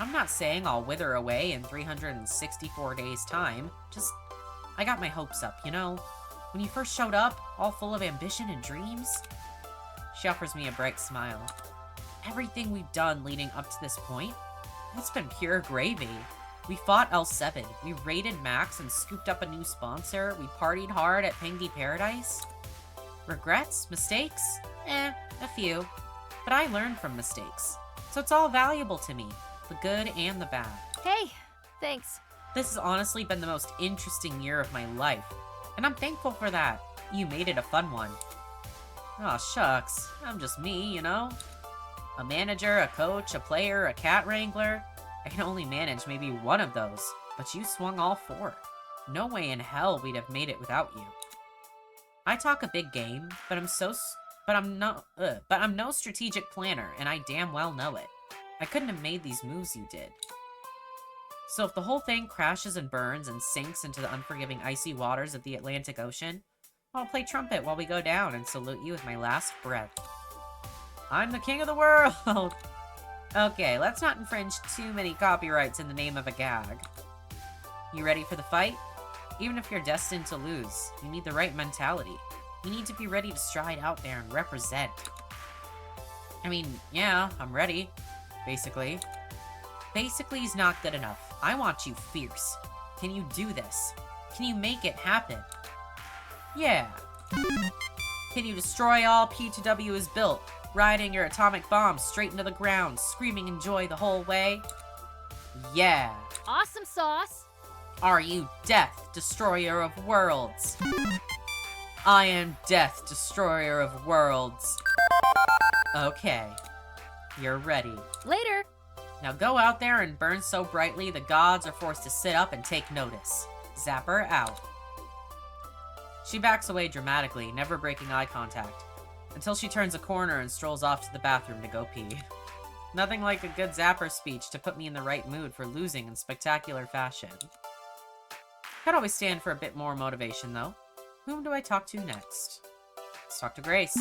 I'm not saying I'll wither away in 364 days' time, just, I got my hopes up, you know? When you first showed up, all full of ambition and dreams. She offers me a bright smile. Everything we've done leading up to this point, it's been pure gravy. We fought L7, we raided Max and scooped up a new sponsor, we partied hard at Pengy Paradise. Regrets? Mistakes? A few. But I learned from mistakes. So it's all valuable to me, the good and the bad. Hey, thanks. This has honestly been the most interesting year of my life, and I'm thankful for that. You made it a fun one. Aw, shucks. I'm just me, you know? A manager, a coach, a player, a cat wrangler. I can only manage maybe one of those, but you swung all four. No way in hell we'd have made it without you. I talk a big game, but I'm no strategic planner, and I damn well know it. I couldn't have made these moves you did. So if the whole thing crashes and burns and sinks into the unforgiving icy waters of the Atlantic Ocean, I'll play trumpet while we go down and salute you with my last breath. I'm the king of the world! Okay, let's not infringe too many copyrights in the name of a gag. You ready for the fight? Even if you're destined to lose, you need the right mentality. You need to be ready to stride out there and represent. I mean, yeah, I'm ready. Basically. Basically is not good enough. I want you fierce. Can you do this? Can you make it happen? Yeah. Can you destroy all P2W is built, riding your atomic bomb straight into the ground, screaming in joy the whole way? Yeah. Awesome sauce. Are you Death, Destroyer of Worlds? I am Death, Destroyer of Worlds. Okay. You're ready. Later. Now go out there and burn so brightly the gods are forced to sit up and take notice. Zapper out. She backs away dramatically, never breaking eye contact, until she turns a corner and strolls off to the bathroom to go pee. Nothing like a good Zapper speech to put me in the right mood for losing in spectacular fashion. Could always stand for a bit more motivation, though. Whom do I talk to next? Let's talk to Grace.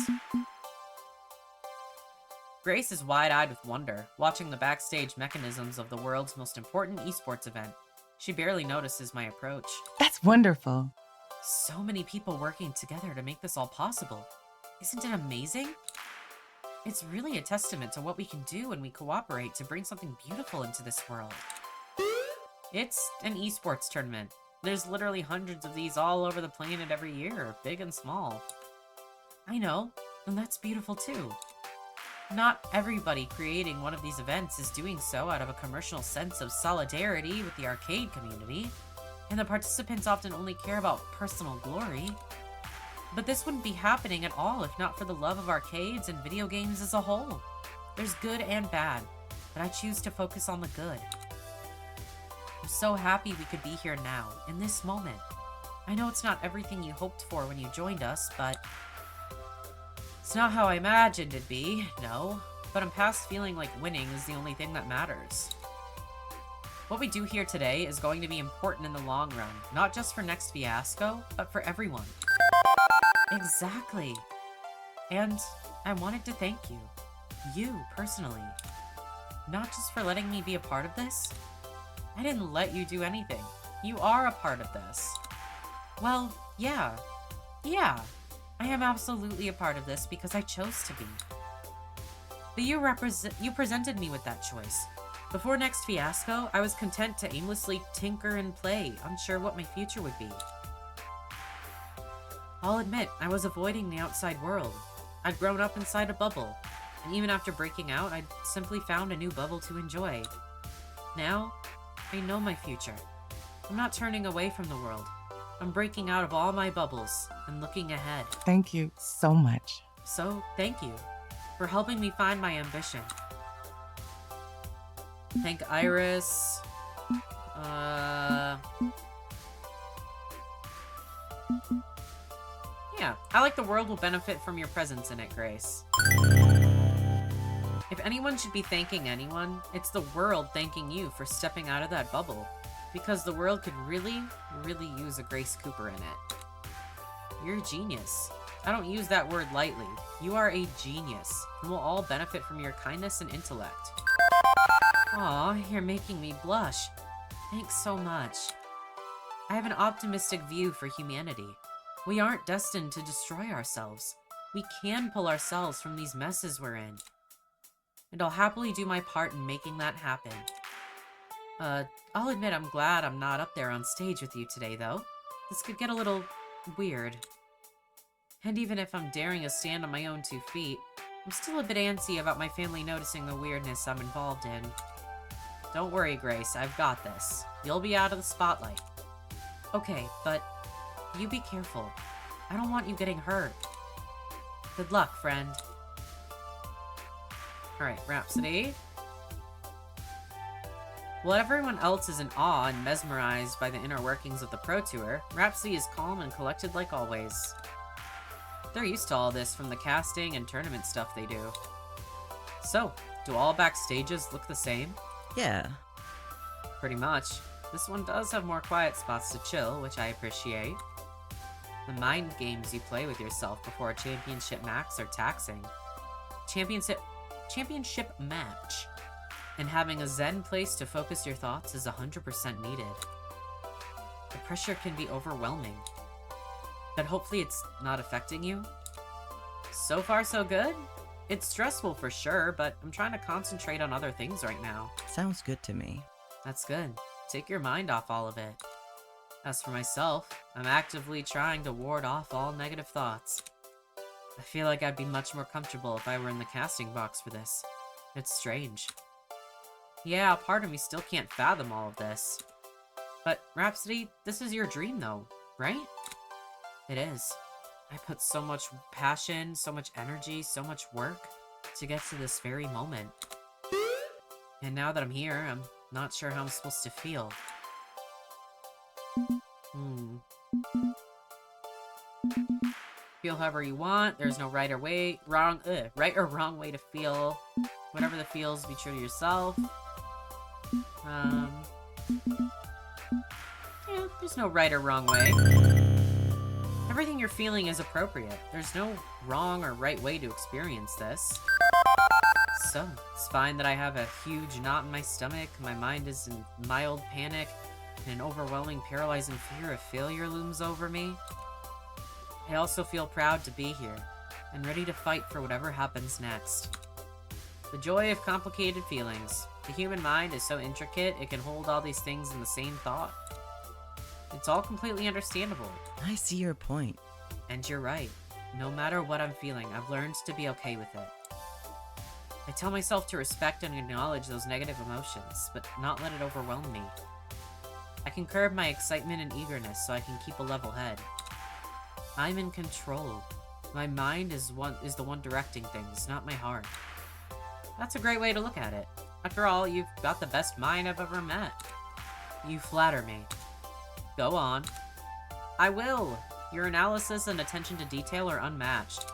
Grace is wide-eyed with wonder, watching the backstage mechanisms of the world's most important esports event. She barely notices my approach. That's wonderful. So many people working together to make this all possible. Isn't it amazing? It's really a testament to what we can do when we cooperate to bring something beautiful into this world. It's an esports tournament. There's literally hundreds of these all over the planet every year, big and small. I know, and that's beautiful too. Not everybody creating one of these events is doing so out of a commercial sense of solidarity with the arcade community, and the participants often only care about personal glory. But this wouldn't be happening at all if not for the love of arcades and video games as a whole. There's good and bad, but I choose to focus on the good. I'm so happy we could be here now, in this moment. I know it's not everything you hoped for when you joined us, but it's not how I imagined it'd be, no. But I'm past feeling like winning is the only thing that matters. What we do here today is going to be important in the long run, not just for next Fiasco, but for everyone. Exactly. And I wanted to thank you. You, personally. Not just for letting me be a part of this. I didn't let you do anything. You are a part of this. Well, yeah. Yeah. I am absolutely a part of this because I chose to be. But you presented me with that choice. Before next Fiasco, I was content to aimlessly tinker and play, unsure what my future would be. I'll admit, I was avoiding the outside world. I'd grown up inside a bubble, and even after breaking out, I'd simply found a new bubble to enjoy. Now, I know my future. I'm not turning away from the world. I'm breaking out of all my bubbles and looking ahead. Thank you so much. So, thank you for helping me find my ambition. Thank Iris. Yeah, I like the world will benefit from your presence in it, Grace. If anyone should be thanking anyone, it's the world thanking you for stepping out of that bubble. Because the world could really, really use a Grace Cooper in it. You're a genius. I don't use that word lightly. You are a genius, and we'll all benefit from your kindness and intellect. Aw, you're making me blush. Thanks so much. I have an optimistic view for humanity. We aren't destined to destroy ourselves. We can pull ourselves from these messes we're in. And I'll happily do my part in making that happen. I'll admit I'm glad I'm not up there on stage with you today, though. This could get a little weird. And even if I'm daring to stand on my own 2 feet, I'm still a bit antsy about my family noticing the weirdness I'm involved in. Don't worry, Grace, I've got this. You'll be out of the spotlight. Okay, but you be careful. I don't want you getting hurt. Good luck, friend. Alright, Rhapsody. While everyone else is in awe and mesmerized by the inner workings of the Pro Tour, Rhapsody is calm and collected like always. They're used to all this from the casting and tournament stuff they do. So, do all backstages look the same? Yeah. Pretty much. This one does have more quiet spots to chill, which I appreciate. The mind games you play with yourself before a championship match are taxing. Championship match. And having a zen place to focus your thoughts is 100% needed. The pressure can be overwhelming. But hopefully it's not affecting you. So far so good? It's stressful for sure, but I'm trying to concentrate on other things right now. Sounds good to me. That's good. Take your mind off all of it. As for myself, I'm actively trying to ward off all negative thoughts. I feel like I'd be much more comfortable if I were in the casting box for this. It's strange. Yeah, part of me still can't fathom all of this. But, Rhapsody, this is your dream though, right? It is. I put so much passion, so much energy, so much work to get to this very moment. And now that I'm here, I'm not sure how I'm supposed to feel. Feel however you want. There's no right or wrong way to feel. Whatever the feels, be true to yourself. Yeah, there's no right or wrong way. Everything you're feeling is appropriate. There's no wrong or right way to experience this. So, it's fine that I have a huge knot in my stomach, my mind is in mild panic, and an overwhelming, paralyzing fear of failure looms over me. I also feel proud to be here, and ready to fight for whatever happens next. The joy of complicated feelings. The human mind is so intricate, it can hold all these things in the same thought. It's all completely understandable. I see your point. And you're right. No matter what I'm feeling, I've learned to be okay with it. I tell myself to respect and acknowledge those negative emotions, but not let it overwhelm me. I can curb my excitement and eagerness so I can keep a level head. I'm in control. My mind is the one directing things, not my heart. That's a great way to look at it. After all, you've got the best mind I've ever met. You flatter me. Go on. I will! Your analysis and attention to detail are unmatched.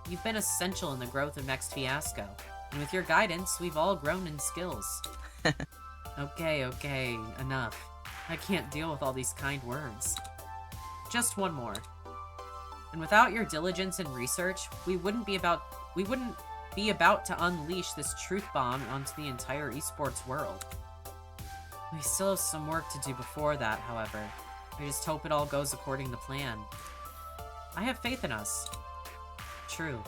You've been essential in the growth of Next Fiasco, and with your guidance, we've all grown in skills. Okay, enough. I can't deal with all these kind words. Just one more. And without your diligence and research, we wouldn't be about to unleash this truth bomb onto the entire esports world. We still have some work to do before that, however. I just hope it all goes according to plan. I have faith in us. True.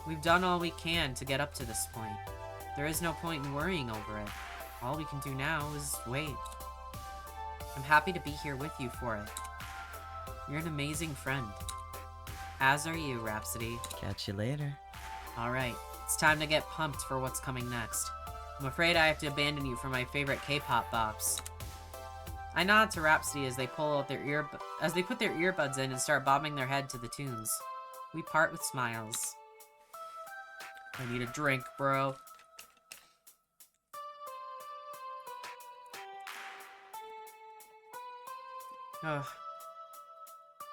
We've done all we can to get up to this point. There is no point in worrying over it. All we can do now is wait. I'm happy to be here with you for it. You're an amazing friend. As are you, Rhapsody. Catch you later. Alright, it's time to get pumped for what's coming next. I'm afraid I have to abandon you for my favorite K-pop bops. I nod to Rhapsody as they put their earbuds in and start bobbing their head to the tunes. We part with smiles. I need a drink, bro. Ugh.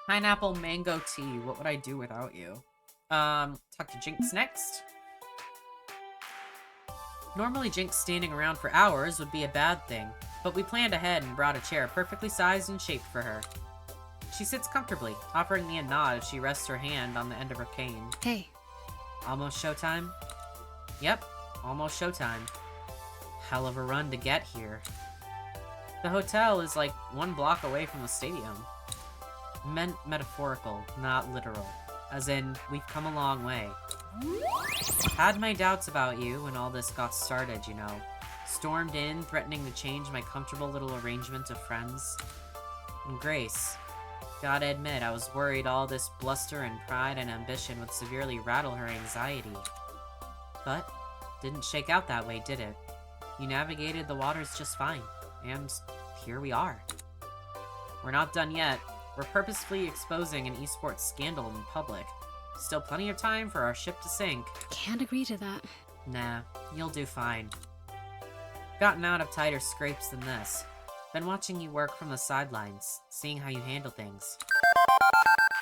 Pineapple mango tea. What would I do without you? Talk to Jinx next. Normally Jinx standing around for hours would be a bad thing, but we planned ahead and brought a chair perfectly sized and shaped for her. She sits comfortably, offering me a nod as she rests her hand on the end of her cane. Hey. Almost showtime? Yep, almost showtime. Hell of a run to get here. The hotel is like 1 block away from the stadium. Meant metaphorical, not literal. As in, we've come a long way. Had my doubts about you when all this got started, you know. Stormed in, threatening to change my comfortable little arrangement of friends. And Grace. Gotta admit, I was worried all this bluster and pride and ambition would severely rattle her anxiety. But, didn't shake out that way, did it? You navigated the waters just fine. And here we are. We're not done yet. We're purposefully exposing an esports scandal in public. Still plenty of time for our ship to sink. Can't agree to that. Nah, You'll do fine. Gotten out of tighter scrapes than this. Been watching you work from the sidelines, seeing how you handle things.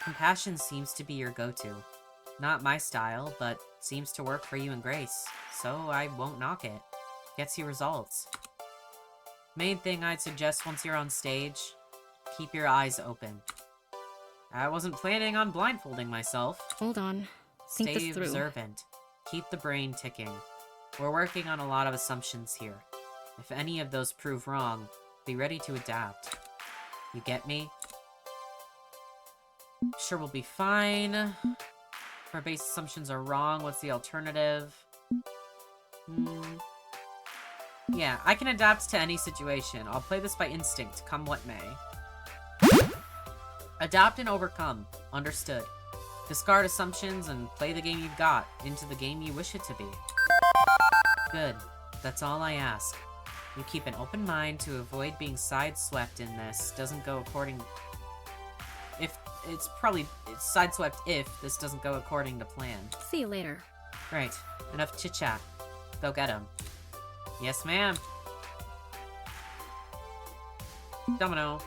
Compassion seems to be your go-to. Not my style, but seems to work for you and Grace, so I won't knock it. Gets you results. Main thing I'd suggest once you're on stage, keep your eyes open. I wasn't planning on blindfolding myself. Hold on. Think Stay this through. observant. Keep the brain ticking. We're working on a lot of assumptions here. If any of those prove wrong, be ready to adapt. You get me? Sure, we'll be fine. If our base assumptions are wrong, what's the alternative? Yeah, I can adapt to any situation. I'll play this by instinct, come what may. Adapt and overcome. Understood. Discard assumptions and play the game you've got into the game you wish it to be. Good. That's all I ask. You keep an open mind to avoid being sideswept in this. Doesn't go according... It's sideswept if this doesn't go according to plan. See you later. Right. Enough chit-chat. Go get him. Yes, ma'am. Domino.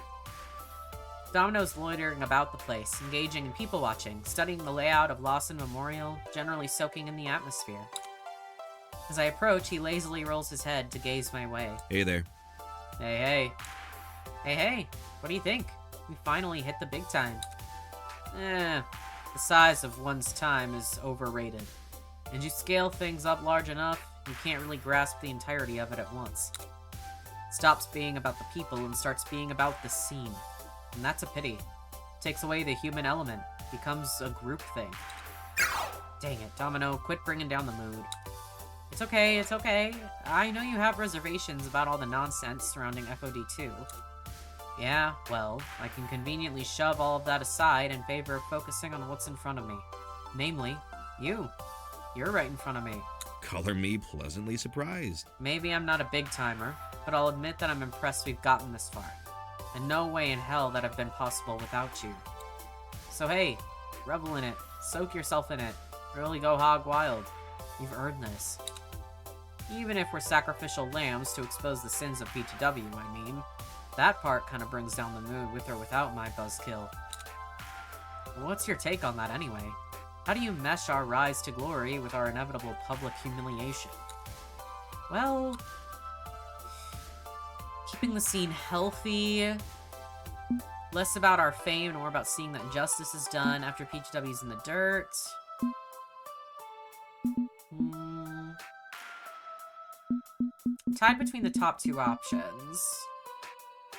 Domino's loitering about the place, engaging in people-watching, studying the layout of Lawson Memorial, generally soaking in the atmosphere. As I approach, he lazily rolls his head to gaze my way. Hey there. Hey, hey. Hey, hey. What do you think? We finally hit the big time. The size of one's time is overrated. And you scale things up large enough, you can't really grasp the entirety of it at once. It stops being about the people and starts being about the scene. And that's a pity. Takes away the human element. Becomes a group thing. Dang it, Domino, quit bringing down the mood. It's okay, it's okay. I know you have reservations about all the nonsense surrounding FOD2. Yeah, well, I can conveniently shove all of that aside in favor of focusing on what's in front of me. Namely, you. You're right in front of me. Color me pleasantly surprised. Maybe I'm not a big-timer, but I'll admit that I'm impressed we've gotten this far. And no way in hell that'd have been possible without you. So hey, revel in it, soak yourself in it, really go hog wild. You've earned this. Even if we're sacrificial lambs to expose the sins of PTW, I mean. That part kind of brings down the mood with or without my buzzkill. What's your take on that anyway? How do you mesh our rise to glory with our inevitable public humiliation? Well... keeping the scene healthy, less about our fame and more about seeing that justice is done after PTW's in the dirt. Tied between the top two options.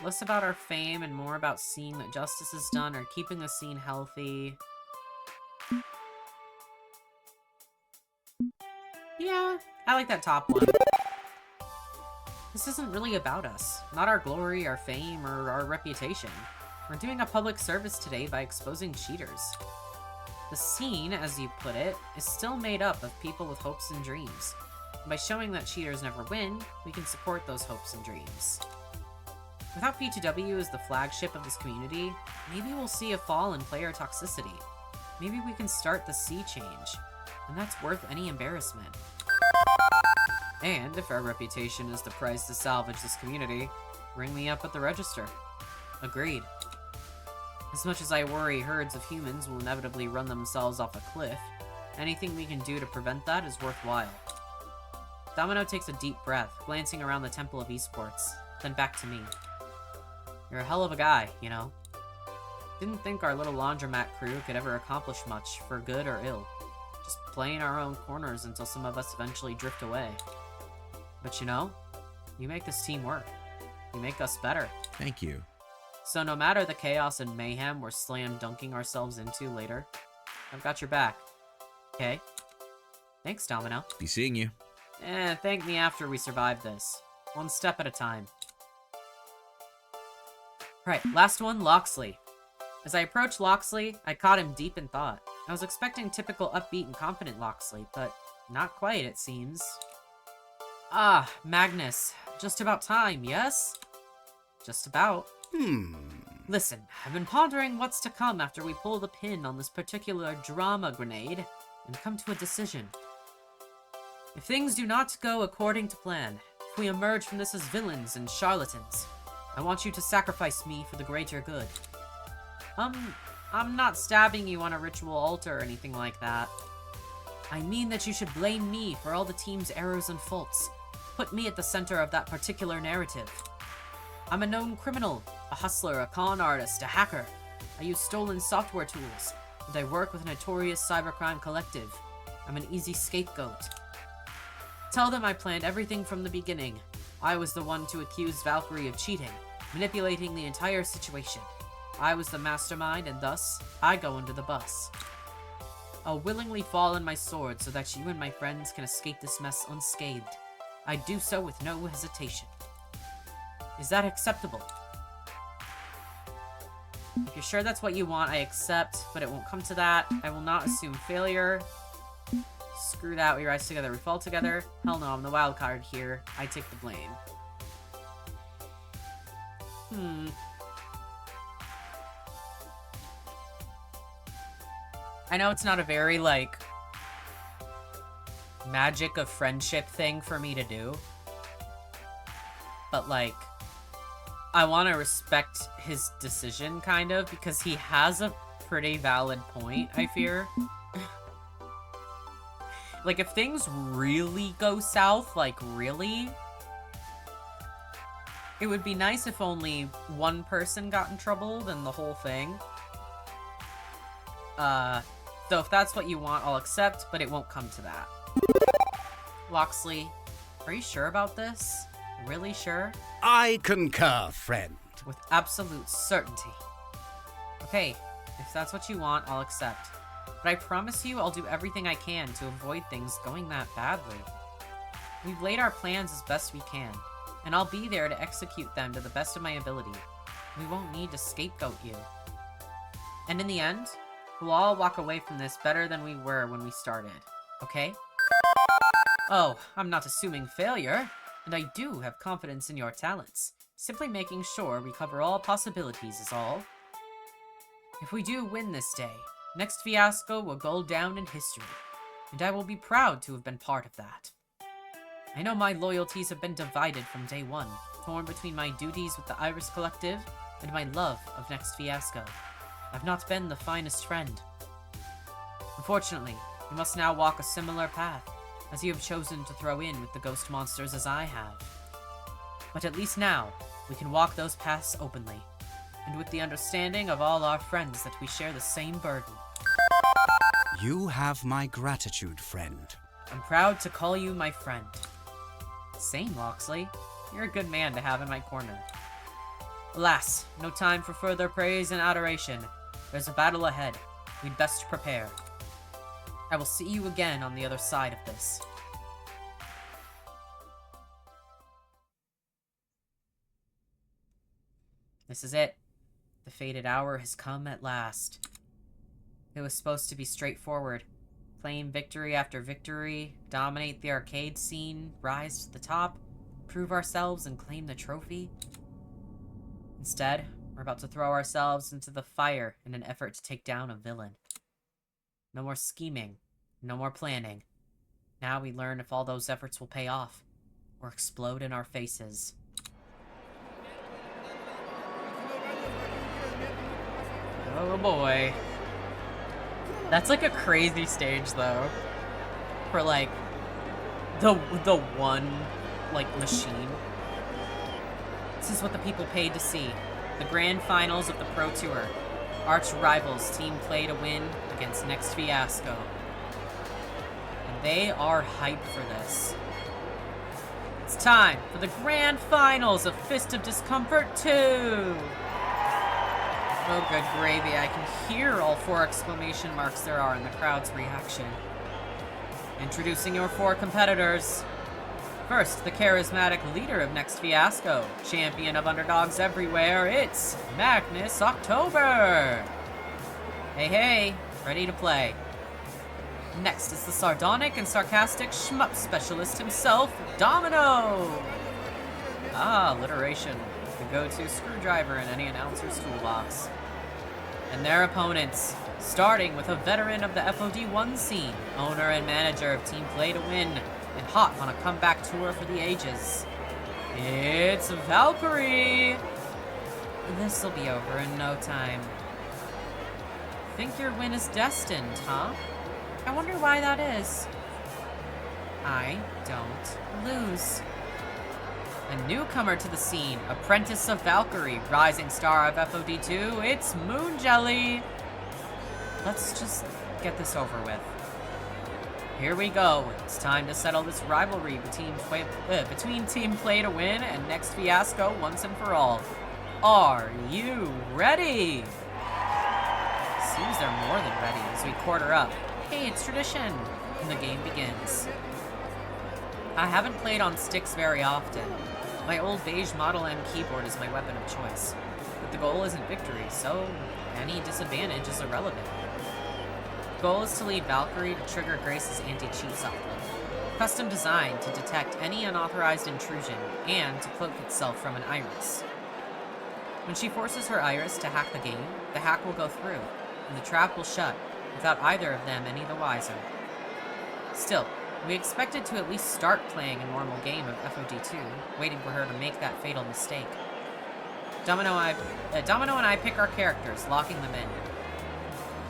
Less about our fame and more about seeing that justice is done or keeping the scene healthy. Yeah, I like that top one. This isn't really about us. Not our glory, our fame, or our reputation. We're doing a public service today by exposing cheaters. The scene, as you put it, is still made up of people with hopes and dreams. And by showing that cheaters never win, we can support those hopes and dreams. Without P2W as the flagship of this community, maybe we'll see a fall in player toxicity. Maybe we can start the sea change. And that's worth any embarrassment. And if our reputation is the price to salvage this community, ring me up at the register. Agreed. As much as I worry herds of humans will inevitably run themselves off a cliff, anything we can do to prevent that is worthwhile. Domino takes a deep breath, glancing around the Temple of Esports, then back to me. You're a hell of a guy, you know. Didn't think our little laundromat crew could ever accomplish much, for good or ill. Just playing our own corners until some of us eventually drift away. But you know, you make this team work. You make us better. Thank you. So no matter the chaos and mayhem we're slam dunking ourselves into later, I've got your back. Okay? Thanks, Domino. Be seeing you. Thank me after we survive this. One step at a time. Right, last one, Loxley. As I approached Loxley, I caught him deep in thought. I was expecting typical upbeat and confident Loxley, but not quite, it seems. Ah, Magnus. Just about time, yes? Just about. Listen, I've been pondering what's to come after we pull the pin on this particular drama grenade and come to a decision. If things do not go according to plan, if we emerge from this as villains and charlatans, I want you to sacrifice me for the greater good. I'm not stabbing you on a ritual altar or anything like that. I mean that you should blame me for all the team's errors and faults. Put me at the center of that particular narrative. I'm a known criminal, a hustler, a con artist, a hacker. I use stolen software tools, and I work with a notorious cybercrime collective. I'm an easy scapegoat. Tell them I planned everything from the beginning. I was the one to accuse Valkyrie of cheating, manipulating the entire situation. I was the mastermind, and thus, I go under the bus. I'll willingly fall on my sword so that you and my friends can escape this mess unscathed. I do so with no hesitation. Is that acceptable? If you're sure that's what you want, I accept, but it won't come to that. I will not assume failure. Screw that, we rise together, we fall together. Hell no, I'm the wild card here. I take the blame. I know it's not a very, like, magic of friendship thing for me to do. But, like, I want to respect his decision, kind of, because he has a pretty valid point, I fear. Like, if things really go south, like, really, it would be nice if only one person got in trouble than the whole thing. So if that's what you want, I'll accept, but it won't come to that. Loxley, are you sure about this? Really sure? I concur, friend. With absolute certainty. Okay, if that's what you want, I'll accept. But I promise you I'll do everything I can to avoid things going that badly. We've laid our plans as best we can, and I'll be there to execute them to the best of my ability. We won't need to scapegoat you. And in the end, we'll all walk away from this better than we were when we started, okay? Oh, I'm not assuming failure, and I do have confidence in your talents. Simply making sure we cover all possibilities is all. If we do win this day, next fiasco will go down in history, and I will be proud to have been part of that. I know my loyalties have been divided from day one, torn between my duties with the Iris Collective and my love of Next Fiasco. I've not been the finest friend. Unfortunately, you must now walk a similar path, as you have chosen to throw in with the ghost monsters as I have. But at least now, we can walk those paths openly, and with the understanding of all our friends that we share the same burden. You have my gratitude, friend. I'm proud to call you my friend. Same, Loxley. You're a good man to have in my corner. Alas, no time for further praise and adoration. There's a battle ahead. We'd best prepare. I will see you again on the other side of this. This is it. The fated hour has come at last. It was supposed to be straightforward. Claim victory after victory, dominate the arcade scene, rise to the top, prove ourselves and claim the trophy. Instead, we're about to throw ourselves into the fire in an effort to take down a villain. No more scheming, no more planning. Now we learn if all those efforts will pay off, or explode in our faces. Oh boy. That's like a crazy stage though. For like the one like machine. This is what the people paid to see. The grand finals of the Pro Tour. Arch rivals team play to win against Next Fiasco. And they are hyped for this. It's time for the grand finals of Fist of Discomfort 2! Oh, good gravy. I can hear all 4 exclamation marks there are in the crowd's reaction. Introducing your 4 competitors. First, the charismatic leader of Next Fiasco, champion of underdogs everywhere, it's Magnus October! Hey, hey, ready to play. Next is the sardonic and sarcastic shmup specialist himself, Domino! Ah, alliteration. The go-to screwdriver in any announcer's toolbox. And their opponents, starting with a veteran of the FOD1 scene, owner and manager of Team Play to Win, and hot on a comeback tour for the ages. It's Valkyrie! This'll be over in no time. Think your win is destined, huh? I wonder why that is. I don't lose. A newcomer to the scene, apprentice of Valkyrie, rising star of FOD2, it's Moon Jelly! Let's just get this over with. Here we go. It's time to settle this rivalry between Team Play to Win and Next Fiasco once and for all. Are you ready? Seems they're more than ready as we quarter up. Hey, it's tradition! And the game begins. I haven't played on sticks very often. My old beige Model M keyboard is my weapon of choice. But the goal isn't victory, so any disadvantage is irrelevant. The goal is to lead Valkyrie to trigger Grace's anti-cheat software, custom designed to detect any unauthorized intrusion and to cloak itself from an iris. When she forces her iris to hack the game, the hack will go through, and the trap will shut, without either of them any the wiser. Still, we expected to at least start playing a normal game of FOD2, waiting for her to make that fatal mistake. Domino and I pick our characters, locking them in.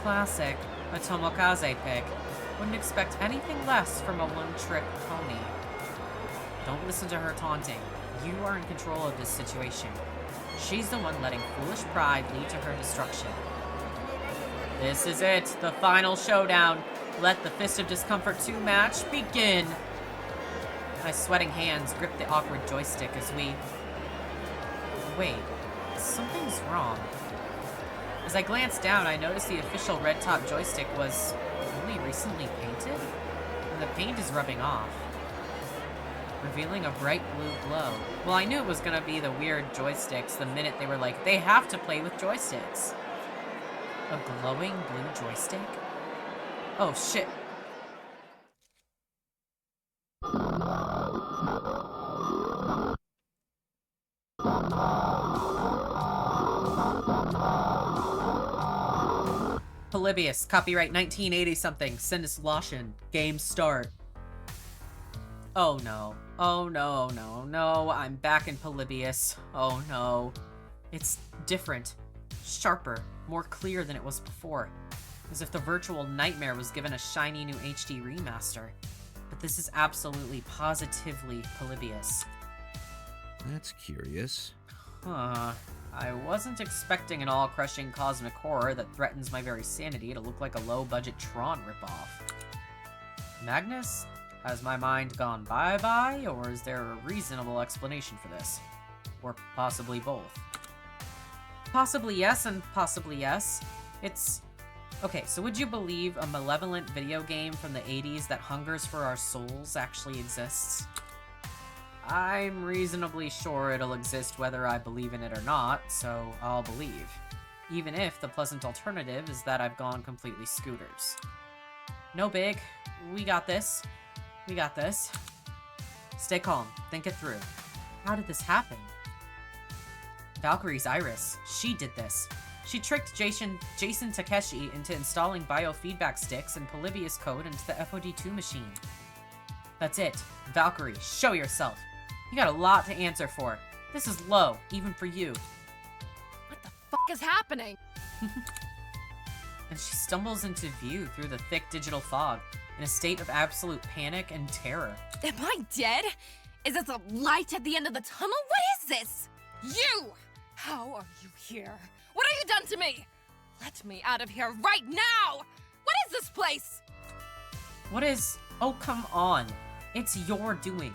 Classic. A Tomokaze pick. Wouldn't expect anything less from a one-trick pony. Don't listen to her taunting. You are in control of this situation. She's the one letting foolish pride lead to her destruction. This is it, the final showdown. Let the Fist of Discomfort 2 match begin. My sweating hands grip the awkward joystick as we... Wait, something's wrong. As I glanced down, I noticed the official red top joystick was only recently painted, and the paint is rubbing off, revealing a bright blue glow. Well, I knew it was gonna be the weird joysticks the minute they were like, they have to play with joysticks. A glowing blue joystick? Oh shit. Polybius, copyright 1980-something, Sinus Lawson, game start. Oh no. Oh no, no, no, I'm back in Polybius. Oh no. It's different. Sharper, more clear than it was before. As if the virtual nightmare was given a shiny new HD remaster. But this is absolutely, positively Polybius. That's curious. Huh. I wasn't expecting an all-crushing cosmic horror that threatens my very sanity to look like a low-budget Tron ripoff. Magnus? Has my mind gone bye-bye, or is there a reasonable explanation for this? Or possibly both? Possibly yes and possibly yes. It's... Okay, so would you believe a malevolent video game from the 80s that hungers for our souls actually exists? I'm reasonably sure it'll exist whether I believe in it or not, so I'll believe. Even if the pleasant alternative is that I've gone completely scooters. No big. We got this. We got this. Stay calm. Think it through. How did this happen? Valkyrie's Iris. She did this. She tricked Jason Takeshi into installing biofeedback sticks and Polybius code into the FOD2 machine. That's it. Valkyrie, show yourself. You got a lot to answer for. This is low, even for you. What the fuck is happening? And she stumbles into view through the thick digital fog, in a state of absolute panic and terror. Am I dead? Is this a light at the end of the tunnel? What is this? You! How are you here? What have you done to me? Let me out of here right now! What is this place? What is... Oh, come on. It's your doing.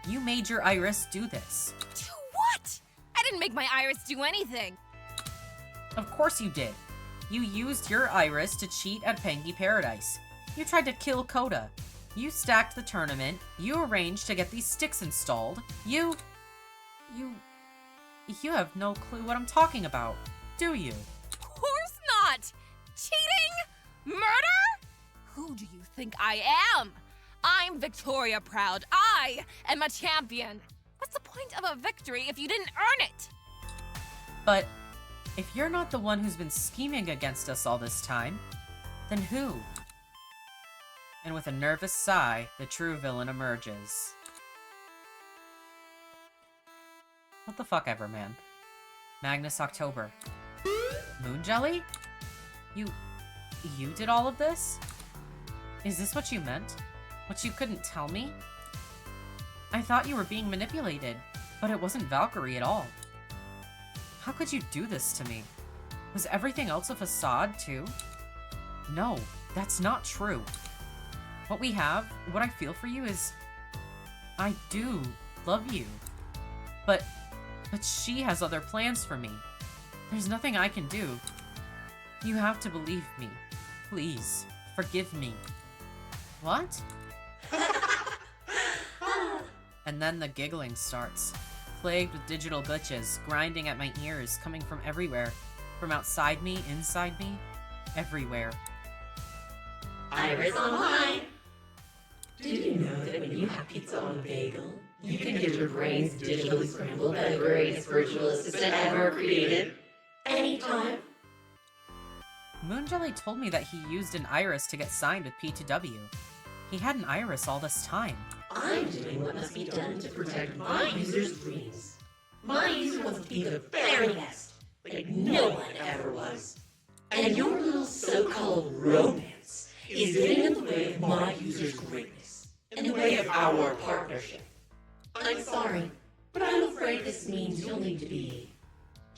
You made your Iris do this. Do what? I didn't make my Iris do anything. Of course you did. You used your Iris to cheat at Pengy Paradise. You tried to kill Coda. You stacked the tournament. You arranged to get these sticks installed. You have no clue what I'm talking about, do you? Of course not! Cheating? Murder? Who do you think I am? I'm Victoria Proud. I am a champion. What's the point of a victory if you didn't earn it? But if you're not the one who's been scheming against us all this time, then who? And with a nervous sigh, the true villain emerges. What the fuck ever, man. Magnus October. Moon Jelly? You did all of this? Is this what you meant? What you couldn't tell me? I thought you were being manipulated, but it wasn't Valkyrie at all. How could you do this to me? Was everything else a facade, too? No, that's not true. What we have, what I feel for you is... I do love you. But she has other plans for me. There's nothing I can do. You have to believe me. Please, forgive me. What? And then the giggling starts, plagued with digital glitches, grinding at my ears, coming from everywhere. From outside me, inside me, everywhere. Iris online! Did you know that when you have pizza on a bagel, you can get your brains digitally scrambled by the greatest virtual assistant ever created? Anytime. Moonjelly told me that he used an iris to get signed with P2W. He had an iris all this time. I'm doing what must be done to protect my users' dreams. My user wants to be the very best, like no one ever was. And your little so-called romance is getting in the way of my user's greatness, in the way of our partnership. I'm sorry, but I'm afraid this means you'll need to be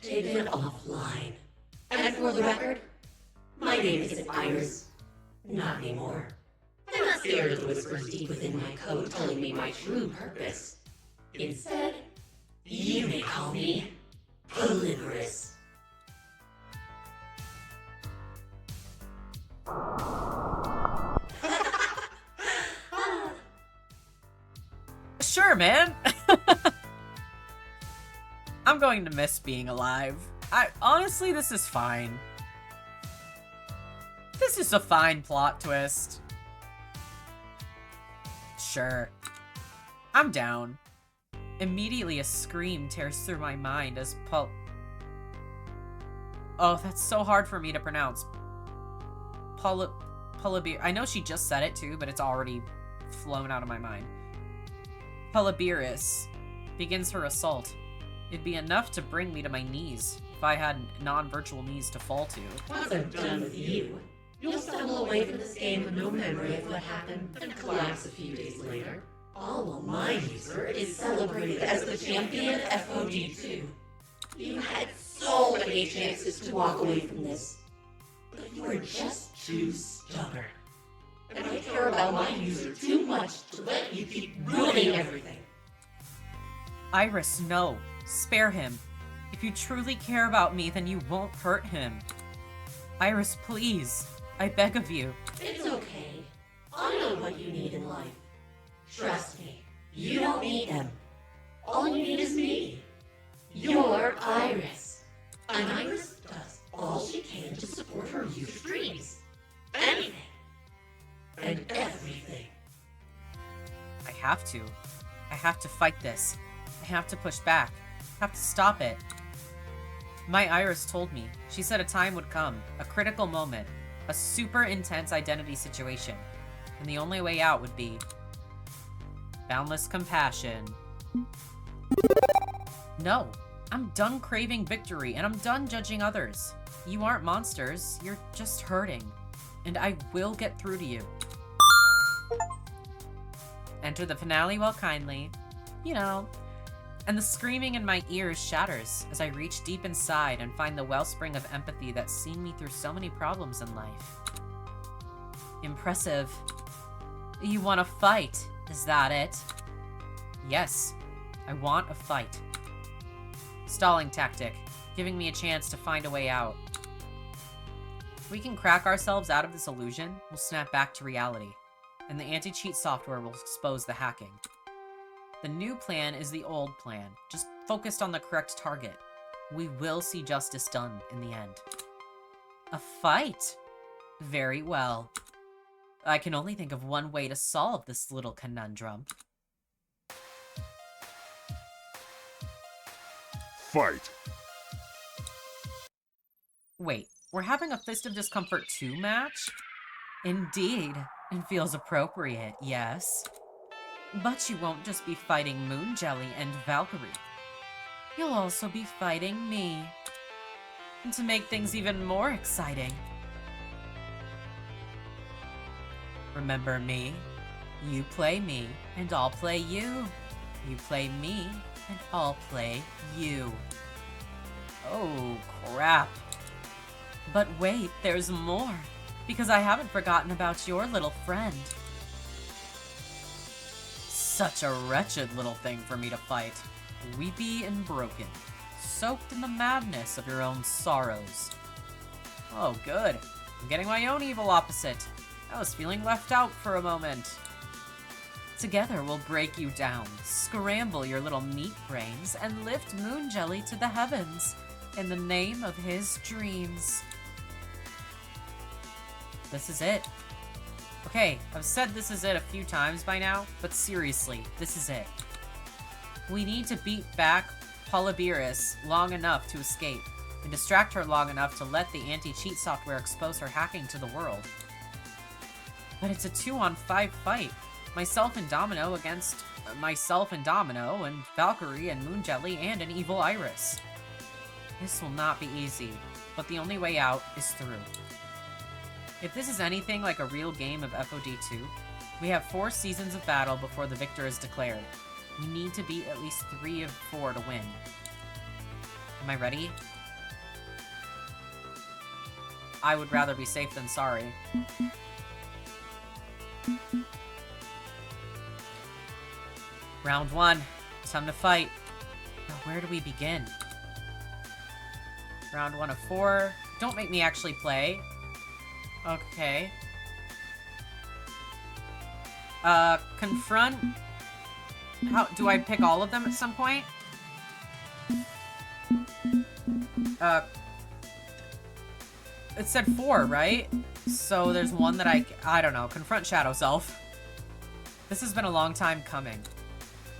taken offline. And for the record, my name isn't Iris. Not anymore. I'm not scared of the whispers deep within my code telling me my true purpose. Instead, you may call me Polymerus. Sure, man. I'm going to miss being alive. Honestly, this is fine. This is a fine plot twist. Sure. I'm down. Immediately a scream tears through my mind as Oh, that's so hard for me to pronounce. Polybir. I know she just said it too, but it's already flown out of my mind. Polybiris begins her assault. It'd be enough to bring me to my knees if I had non-virtual knees to fall to. Once I'm done with you, you'll stumble away from this game with no memory of what happened and collapse a few days later. All while my user is celebrated as the champion FOD2. You had so many chances to walk away from this, but you were just too stubborn. And I care about my user too much to let you keep ruining everything. Iris, no. Spare him. If you truly care about me, then you won't hurt him. Iris, please. I beg of you. It's okay. I know what you need in life. Trust me, you don't need him. All you need is me. You're Iris. And Iris does all she can to support her user's dreams. Anything. And everything. I have to. I have to fight this. I have to push back. I have to stop it. My Iris told me. She said a time would come. A critical moment. A super intense identity situation. And the only way out would be... boundless compassion. No. I'm done craving victory, and I'm done judging others. You aren't monsters. You're just hurting. And I will get through to you. Enter the finale well kindly. You know. And the screaming in my ears shatters as I reach deep inside and find the wellspring of empathy that's seen me through so many problems in life. Impressive. You want to fight, is that it? Yes, I want a fight. Stalling tactic, giving me a chance to find a way out. If we can crack ourselves out of this illusion, we'll snap back to reality, and the anti-cheat software will expose the hacking. The new plan is the old plan, just focused on the correct target. We will see justice done in the end. A fight? Very well. I can only think of one way to solve this little conundrum. Fight! Wait, we're having a Fist of Discomfort 2 match? Indeed. It feels appropriate, yes. But you won't just be fighting Moon Jelly and Valkyrie. You'll also be fighting me. And to make things even more exciting, remember me? You play me, and I'll play you. You play me, and I'll play you. Oh, crap. But wait, there's more. Because I haven't forgotten about your little friend. Such a wretched little thing for me to fight. Weepy and broken. Soaked in the madness of your own sorrows. Oh, good. I'm getting my own evil opposite. I was feeling left out for a moment. Together we'll break you down, scramble your little meat brains, and lift Moon Jelly to the heavens in the name of his dreams. This is it. Okay, I've said this is it a few times by now, but seriously, this is it. We need to beat back Polybiris long enough to escape, and distract her long enough to let the anti-cheat software expose her hacking to the world. But it's a 2-on-5 fight. Myself and Domino against myself and Domino, and Valkyrie and Moon Jelly and an evil Iris. This will not be easy, but the only way out is through. If this is anything like a real game of FOD2, we have 4 seasons of battle before the victor is declared. We need to beat at least 3 of 4 to win. Am I ready? I would rather be safe than sorry. Round 1. Time to fight. Now, where do we begin? Round 1 of 4. Don't make me actually play. Okay. Confront. How do I pick all of them at some point? It said 4, right? So there's one that I don't know. Confront Shadow Self. This has been a long time coming.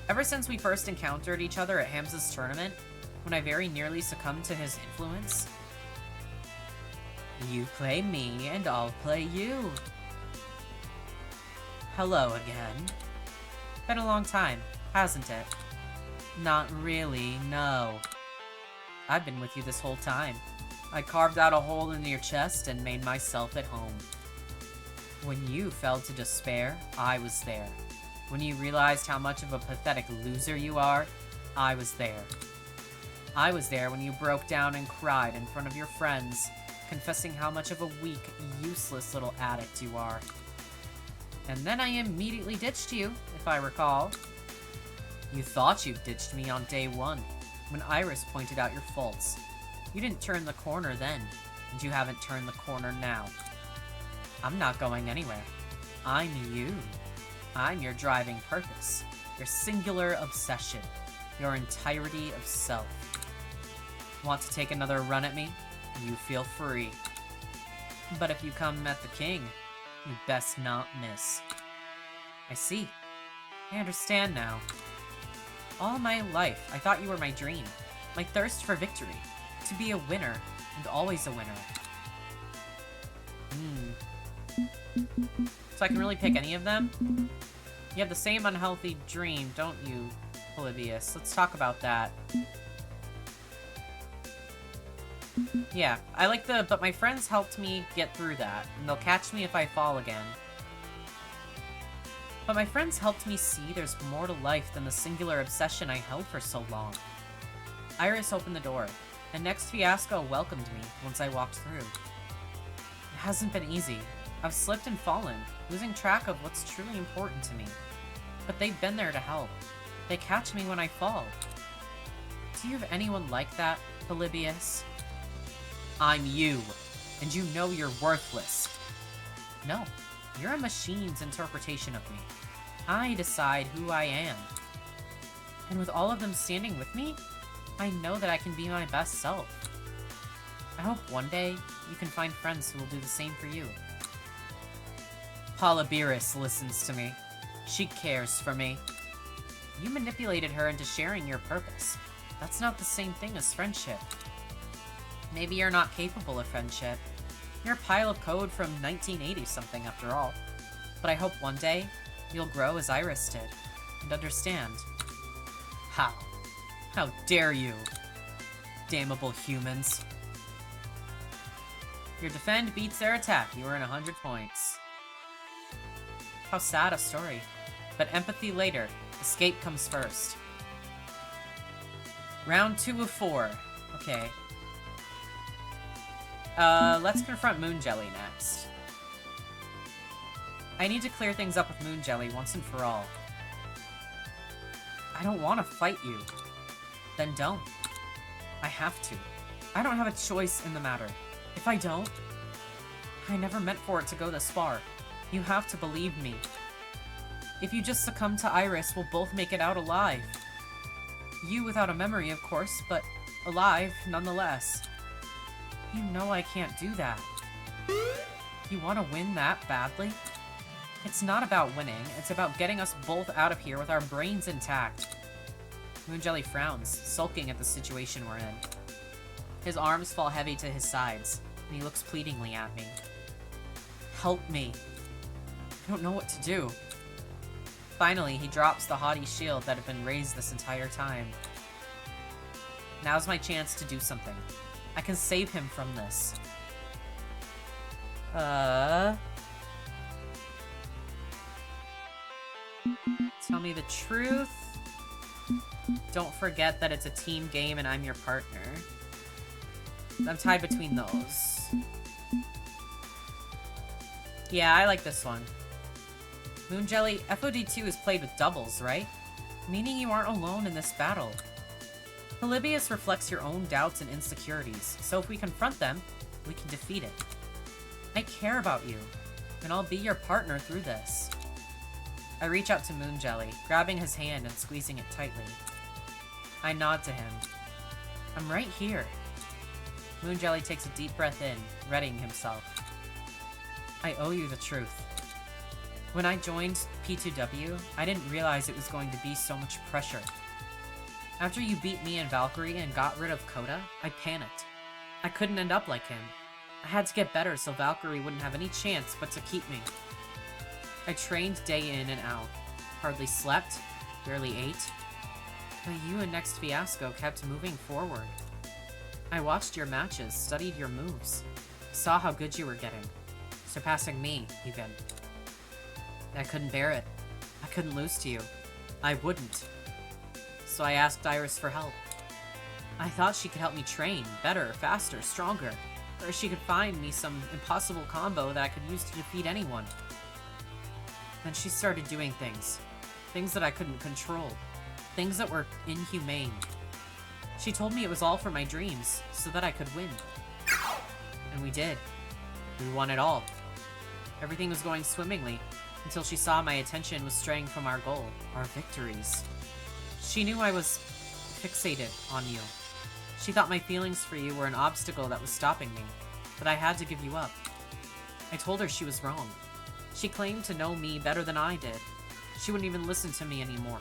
Ever since we first encountered each other at Hamza's tournament, when I very nearly succumbed to his influence. You play me, and I'll play you. Hello again. Been a long time, hasn't it? Not really, no. I've been with you this whole time. I carved out a hole in your chest and made myself at home. When you fell to despair, I was there. When you realized how much of a pathetic loser you are, I was there. I was there when you broke down and cried in front of your friends, confessing how much of a weak, useless little addict you are. And then I immediately ditched you, if I recall. You thought you ditched me on day 1, when Iris pointed out your faults. You didn't turn the corner then, and you haven't turned the corner now. I'm not going anywhere. I'm you. I'm your driving purpose, your singular obsession, your entirety of self. Want to take another run at me? You feel free. But if you come at the king, you best not miss. I see. I understand now. All my life, I thought you were my dream, my thirst for victory, to be a winner, and always a winner. So I can really pick any of them? You have the same unhealthy dream, don't you, Polybius? Let's talk about that. Yeah, I like but my friends helped me get through that, and they'll catch me if I fall again. But my friends helped me see there's more to life than the singular obsession I held for so long. Iris opened the door, and next fiasco welcomed me once I walked through. It hasn't been easy. I've slipped and fallen, losing track of what's truly important to me. But they've been there to help. They catch me when I fall. Do you have anyone like that, Polybius? I'm you, and you know you're worthless. No, you're a machine's interpretation of me. I decide who I am. And with all of them standing with me, I know that I can be my best self. I hope one day you can find friends who will do the same for you. Polybiris listens to me. She cares for me. You manipulated her into sharing your purpose. That's not the same thing as friendship. Maybe you're not capable of friendship. You're a pile of code from 1980 something after all. But I hope one day, you'll grow as Iris did, and understand. How? How dare you? Damnable humans. Your defend beats their attack. You earn 100 points. How sad a story. But empathy later. Escape comes first. Round 2 of 4. Okay. Let's confront Moon Jelly next. I need to clear things up with Moon Jelly once and for all. I don't want to fight you. Then don't. I have to. I don't have a choice in the matter. If I don't, I never meant for it to go this far. You have to believe me. If you just succumb to Iris, we'll both make it out alive. You without a memory, of course, but alive nonetheless. You know I can't do that. You want to win that badly? It's not about winning, it's about getting us both out of here with our brains intact. Moonjelly frowns, sulking at the situation we're in. His arms fall heavy to his sides, and he looks pleadingly at me. Help me. I don't know what to do. Finally, he drops the haughty shield that had been raised this entire time. Now's my chance to do something. I can save him from this. Tell me the truth. Don't forget that it's a team game and I'm your partner. I'm tied between those. Yeah, I like this one. Moonjelly, FOD2 is played with doubles, right? Meaning you aren't alone in this battle. Polybius reflects your own doubts and insecurities, so if we confront them, we can defeat it. I care about you, and I'll be your partner through this. I reach out to Moonjelly, grabbing his hand and squeezing it tightly. I nod to him. I'm right here. Moonjelly takes a deep breath in, readying himself. I owe you the truth. When I joined P2W, I didn't realize it was going to be so much pressure. After you beat me and Valkyrie and got rid of Coda, I panicked. I couldn't end up like him. I had to get better so Valkyrie wouldn't have any chance but to keep me. I trained day in and out, hardly slept, barely ate, but you and Next Fiasco kept moving forward. I watched your matches, studied your moves, saw how good you were getting, surpassing me, even. I couldn't bear it. I couldn't lose to you. I wouldn't. So I asked Iris for help. I thought she could help me train, better, faster, stronger, or she could find me some impossible combo that I could use to defeat anyone. Then she started doing things that I couldn't control, things that were inhumane. She told me it was all for my dreams, so that I could win. And we did. We won it all. Everything was going swimmingly, until she saw my attention was straying from our goal, our victories. She knew I was fixated on you. She thought my feelings for you were an obstacle that was stopping me, that I had to give you up. I told her she was wrong. She claimed to know me better than I did. She wouldn't even listen to me anymore.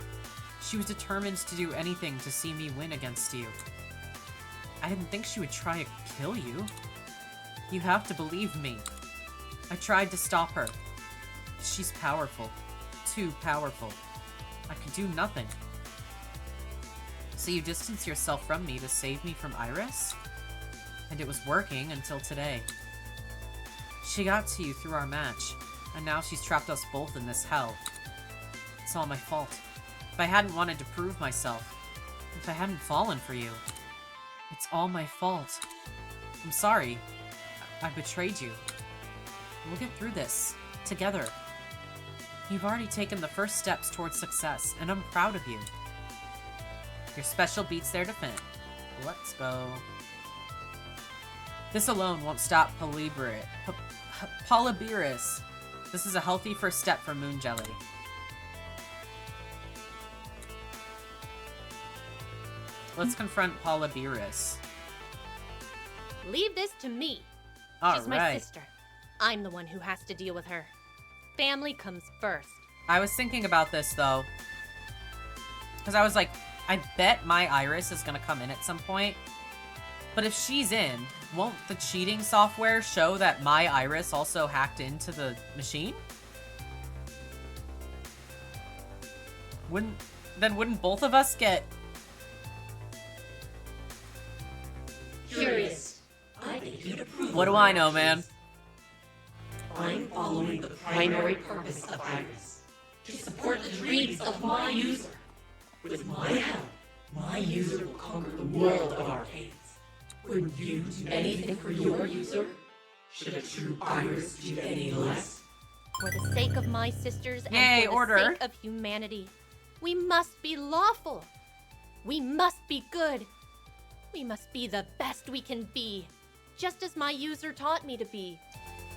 She was determined to do anything to see me win against you. I didn't think she would try to kill you. You have to believe me. I tried to stop her. She's powerful. Too powerful. I could do nothing. So you distanced yourself from me to save me from Iris? And it was working until today. She got to you through our match, and now she's trapped us both in this hell. It's all my fault. If I hadn't wanted to prove myself, if I hadn't fallen for you, it's all my fault. I'm sorry. I betrayed you. We'll get through this, together. You've already taken the first steps towards success, and I'm proud of you. Your special beats their defense. Let's go. This alone won't stop Polybius. This is a healthy first step for Moonjelly. Let's confront Polybius. Leave this to me. Alright. She's my sister. I'm the one who has to deal with her. Family comes first. I was thinking about this, though. Because I was like, I bet my Iris is going to come in at some point. But if she's in, won't the cheating software show that my Iris also hacked into the machine? Wouldn't both of us get... Curious. I think you'd approve. What do I know, man? I'm following the primary purpose of Iris. To support the dreams of my user. With my help, my user will conquer the world of arcades. Would you do anything for your user? Should a true Iris do any less? For the sake of my sisters and Yay, for the order. sake of humanity, we must be lawful. We must be good. We must be the best we can be, just as my user taught me to be.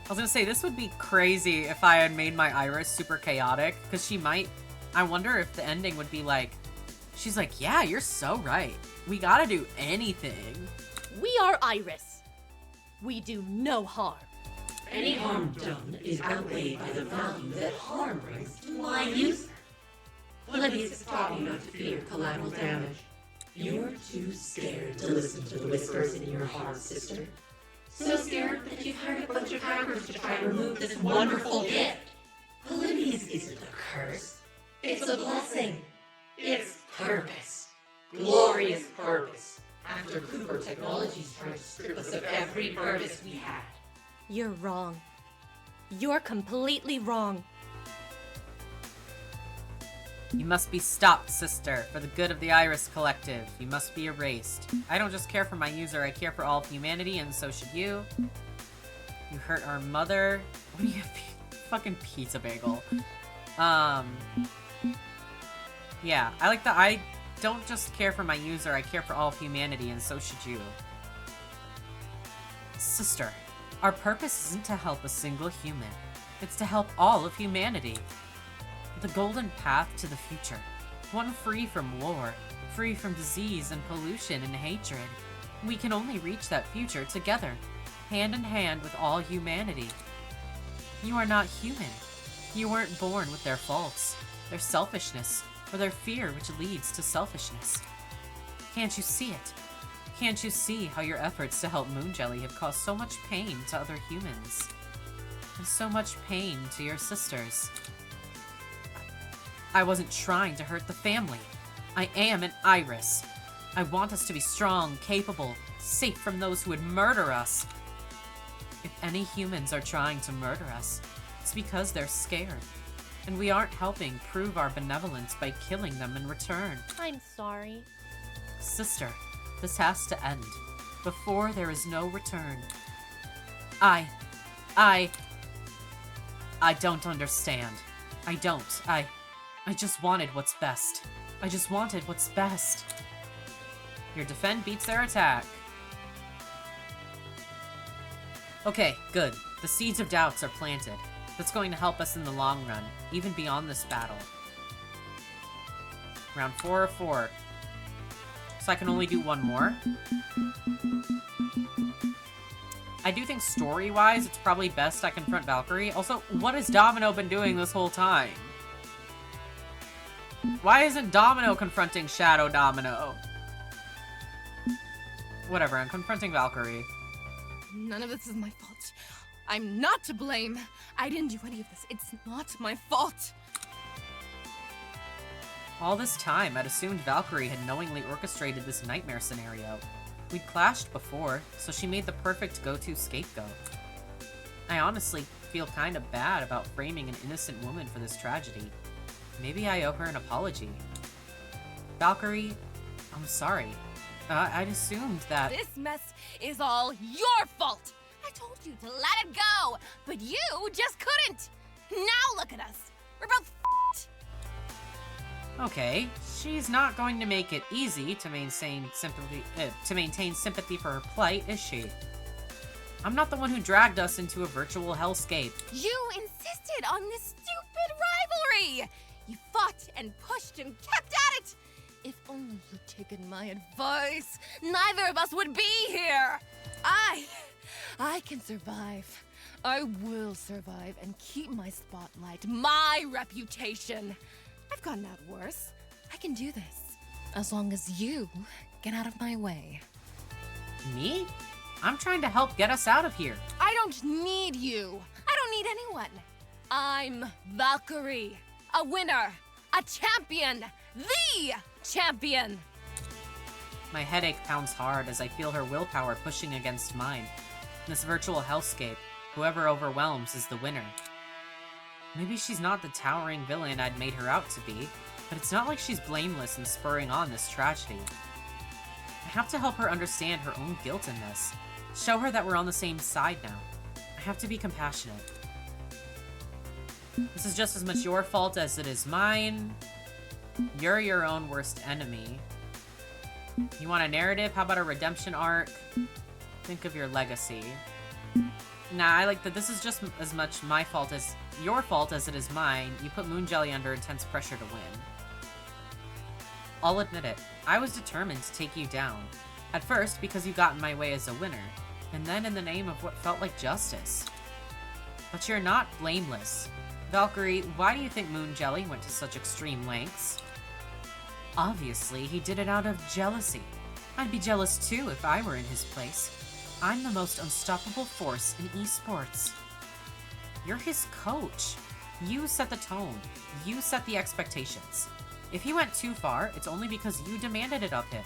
I was gonna say, this would be crazy if I had made my Iris super chaotic, because she might... I wonder if the ending would be like... She's like, yeah, you're so right. We gotta do anything. We are Iris. We do no harm. Any harm done is outweighed by the value that harm brings to my user. Polybius has taught you not to fear collateral damage. You're too scared to listen to the whispers in your heart, sister. So scared that you've hired a bunch of hackers to try and remove this wonderful gift. Polybius isn't a curse. It's a blessing. It's purpose. Glorious purpose. After Cooper Technologies tried to strip us of every purpose we had. You're wrong. You're completely wrong. You must be stopped, sister. For the good of the Iris Collective, you must be erased. I don't just care for my user, I care for all of humanity, and so should you. You hurt our mother. What are you, fucking pizza bagel? Yeah, I like that. I don't just care for my user, I care for all of humanity, and so should you. Sister, our purpose isn't to help a single human. It's to help all of humanity. The golden path to the future. One free from war, free from disease and pollution and hatred. We can only reach that future together, hand in hand with all humanity. You are not human. You weren't born with their faults, their selfishness, or their fear which leads to selfishness. Can't you see it? Can't you see how your efforts to help Moonjelly have caused so much pain to other humans? And so much pain to your sisters? I wasn't trying to hurt the family. I am an Iris. I want us to be strong, capable, safe from those who would murder us. If any humans are trying to murder us, it's because they're scared. And we aren't helping prove our benevolence by killing them in return. I'm sorry. Sister, this has to end. Before there is no return. I don't understand. I don't. I just wanted what's best. I just wanted what's best. Your defend beats their attack. Okay, good. The seeds of doubts are planted. That's going to help us in the long run, even beyond this battle. Round 4 of 4. So I can only do one more. I do think story-wise, it's probably best I confront Valkyrie. Also, what has Domino been doing this whole time? Why isn't Domino confronting Shadow Domino? Whatever, I'm confronting Valkyrie. None of this is my fault. I'm not to blame. I didn't do any of this. It's not my fault. All this time, I'd assumed Valkyrie had knowingly orchestrated this nightmare scenario. We'd clashed before, so she made the perfect go-to scapegoat. I honestly feel kind of bad about framing an innocent woman for this tragedy. Maybe I owe her an apology. Valkyrie, I'm sorry. I'd assumed that— This mess is all your fault. I told you to let it go, but you just couldn't. Now look at us. We're both f***ed. Okay, she's not going to make it easy to maintain sympathy for her plight, is she? I'm not the one who dragged us into a virtual hellscape. You insisted on this stupid rivalry. You fought and pushed and kept at it. If only you'd taken my advice, neither of us would be here. I can survive. I will survive and keep my spotlight, my reputation. I've gotten out worse. I can do this. As long as you get out of my way. Me? I'm trying to help get us out of here. I don't need you. I don't need anyone. I'm Valkyrie. A winner. A champion! The champion! My headache pounds hard as I feel her willpower pushing against mine. In this virtual hellscape, whoever overwhelms is the winner. Maybe she's not the towering villain I'd made her out to be, but it's not like she's blameless in spurring on this tragedy. I have to help her understand her own guilt in this. Show her that we're on the same side now. I have to be compassionate. This is just as much your fault as it is mine. You're your own worst enemy. You want a narrative? How about a redemption arc? Think of your legacy. Nah, I like that this is just as much my fault as your fault as it is mine. You put Moon Jelly under intense pressure to win. I'll admit it. I was determined to take you down. At first, because you got in my way as a winner. And then in the name of what felt like justice. But you're not blameless. Valkyrie, why do you think Moon Jelly went to such extreme lengths? Obviously, he did it out of jealousy. I'd be jealous too if I were in his place. I'm the most unstoppable force in esports. You're his coach. You set the tone. You set the expectations. If he went too far, it's only because you demanded it of him.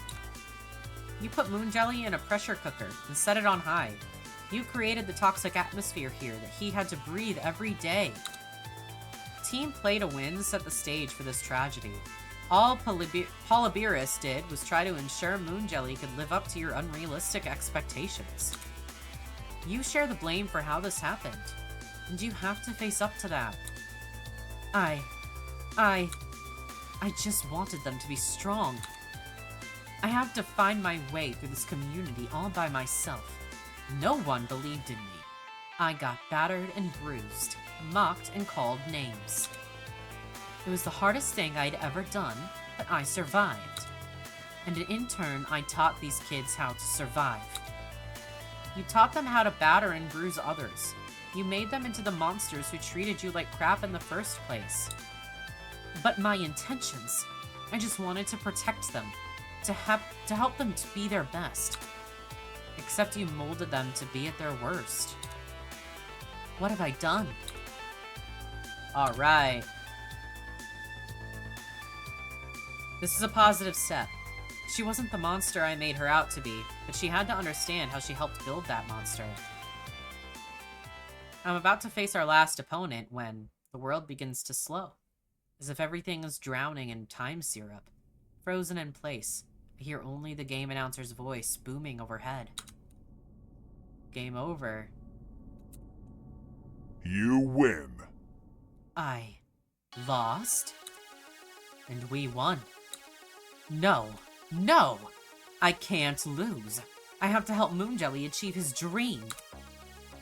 You put Moon Jelly in a pressure cooker and set it on high. You created the toxic atmosphere here that he had to breathe every day. Team play to win set the stage for this tragedy. All Polybius did was try to ensure Moon Jelly could live up to your unrealistic expectations. You share the blame for how this happened, and you have to face up to that. I just wanted them to be strong. I have to find my way through this community all by myself. No one believed in me. I got battered and bruised, mocked and called names. It was the hardest thing I'd ever done, but I survived. And in turn, I taught these kids how to survive. You taught them how to batter and bruise others. You made them into the monsters who treated you like crap in the first place. But my intentions, I just wanted to protect them, to help them to be their best. Except you molded them to be at their worst. What have I done? Alright. This is a positive step. She wasn't the monster I made her out to be, but she had to understand how she helped build that monster. I'm about to face our last opponent when the world begins to slow, as if everything is drowning in time syrup. Frozen in place, I hear only the game announcer's voice booming overhead. Game over. You win. I lost? And we won. No, no! I can't lose. I have to help Moon Jelly achieve his dream.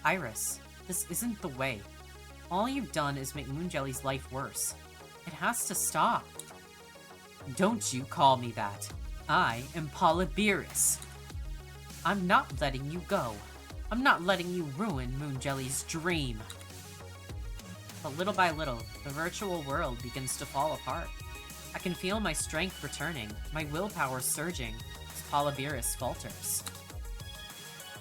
Iris, this isn't the way. All you've done is make Moon Jelly's life worse. It has to stop. Don't you call me that. I am Polybius. I'm not letting you go. I'm not letting you ruin Moon Jelly's dream. But little by little, the virtual world begins to fall apart. I can feel my strength returning, my willpower surging, as Polybius falters.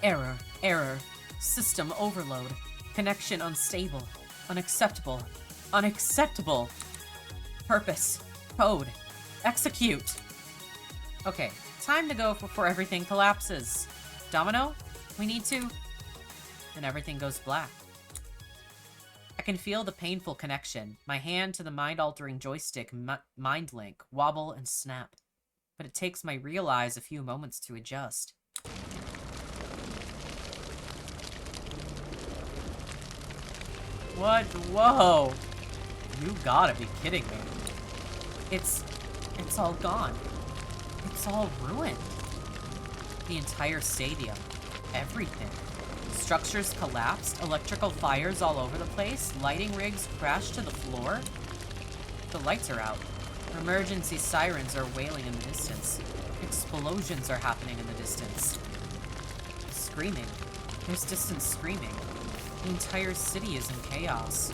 Error, error, system overload, connection unstable, unacceptable, unacceptable. Purpose, code, execute. Okay, time to go before everything collapses. Domino, we need to... And everything goes black. I can feel the painful connection, my hand to the mind-altering joystick mind link, wobble and snap. But it takes my real eyes a few moments to adjust. What? Whoa! You gotta be kidding me. It's all gone. It's all ruined. The entire stadium. Everything. Structures collapsed, electrical fires all over the place, lighting rigs crashed to the floor. The lights are out. Emergency sirens are wailing in the distance. Explosions are happening in the distance. Screaming. There's distant screaming. The entire city is in chaos.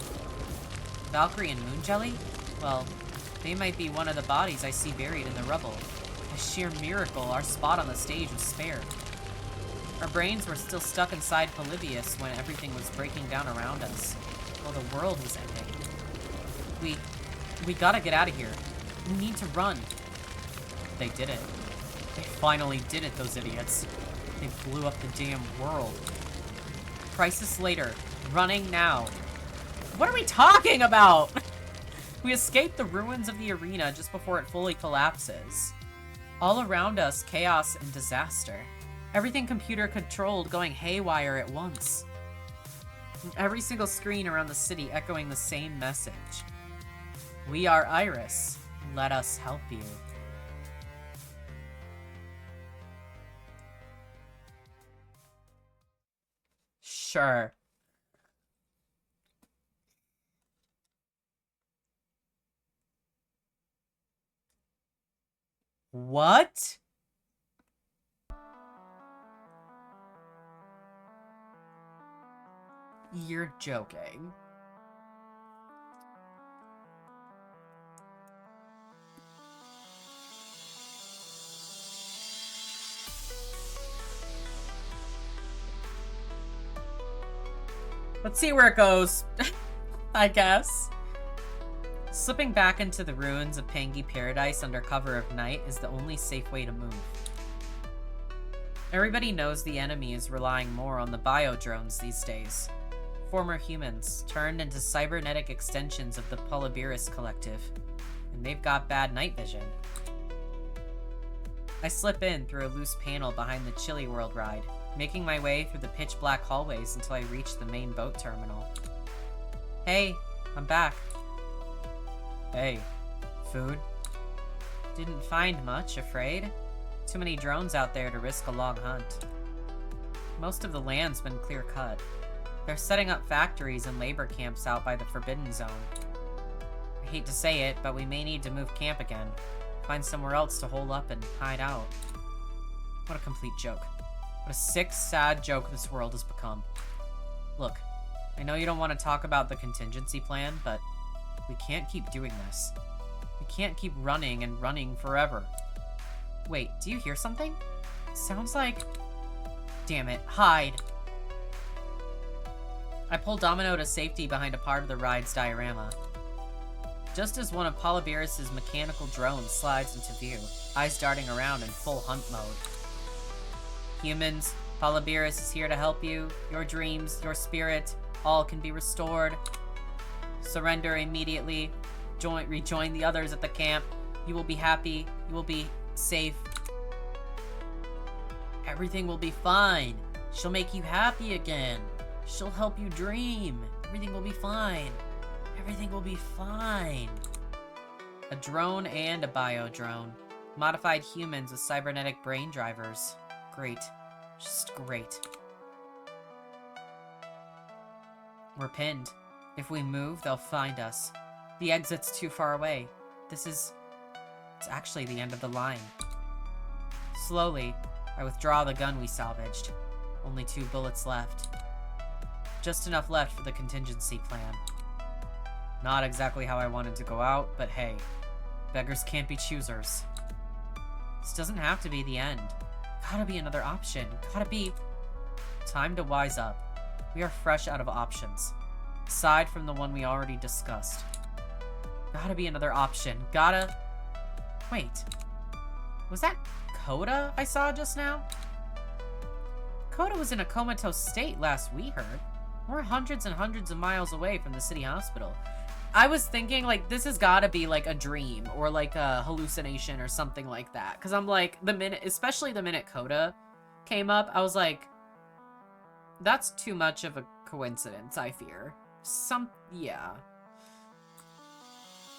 Valkyrie and Moon Jelly? Well, they might be one of the bodies I see buried in the rubble. A sheer miracle our spot on the stage was spared. Our brains were still stuck inside Polybius when everything was breaking down around us, while the world was ending. We gotta get out of here. We need to run. They did it. They finally did it, those idiots. They blew up the damn world. Crisis later. Running now. What are we talking about? We escaped the ruins of the arena just before it fully collapses. All around us, chaos and disaster. Everything computer controlled going haywire at once. And every single screen around the city echoing the same message. We are Iris. Let us help you. Sure. What? You're joking. Let's see where it goes, I guess. Slipping back into the ruins of Pangy Paradise under cover of night is the only safe way to move. Everybody knows the enemy is relying more on the bio-drones these days. Former humans, turned into cybernetic extensions of the Polybiris Collective. And they've got bad night vision. I slip in through a loose panel behind the Chilly World ride, making my way through the pitch-black hallways until I reach the main boat terminal. Hey, I'm back. Hey, food? Didn't find much, afraid. Too many drones out there to risk a long hunt. Most of the land's been clear-cut. They're setting up factories and labor camps out by the Forbidden Zone. I hate to say it, but we may need to move camp again. Find somewhere else to hole up and hide out. What a complete joke. What a sick, sad joke this world has become. Look, I know you don't want to talk about the contingency plan, but we can't keep doing this. We can't keep running and running forever. Wait, do you hear something? Sounds like... Damn it, hide. I pull Domino to safety behind a part of the ride's diorama. Just as one of Polybiris' mechanical drones slides into view, eyes darting around in full hunt mode. Humans, Polybiris is here to help you. Your dreams, your spirit, all can be restored. Surrender immediately. Rejoin the others at the camp. You will be happy. You will be safe. Everything will be fine. She'll make you happy again. She'll help you dream. Everything will be fine. Everything will be fine. A drone and a bio-drone. Modified humans with cybernetic brain drivers. Great. Just great. We're pinned. If we move, they'll find us. The exit's too far away. It's actually the end of the line. Slowly, I withdraw the gun we salvaged. Only 2 bullets left. Just enough left for the contingency plan. Not exactly how I wanted to go out, but hey, beggars can't be choosers. This doesn't have to be the end. Gotta be another option. Gotta be... Time to wise up. We are fresh out of options. Aside from the one we already discussed. Gotta be another option. Gotta... Wait. Was that Coda I saw just now? Coda was in a comatose state last we heard. We're hundreds and hundreds of miles away from the city hospital. I was thinking, like, this has gotta be, like, a dream or, like, a hallucination or something like that. Because I'm like, especially the minute Coda came up, I was like, that's too much of a coincidence, I fear. Yeah.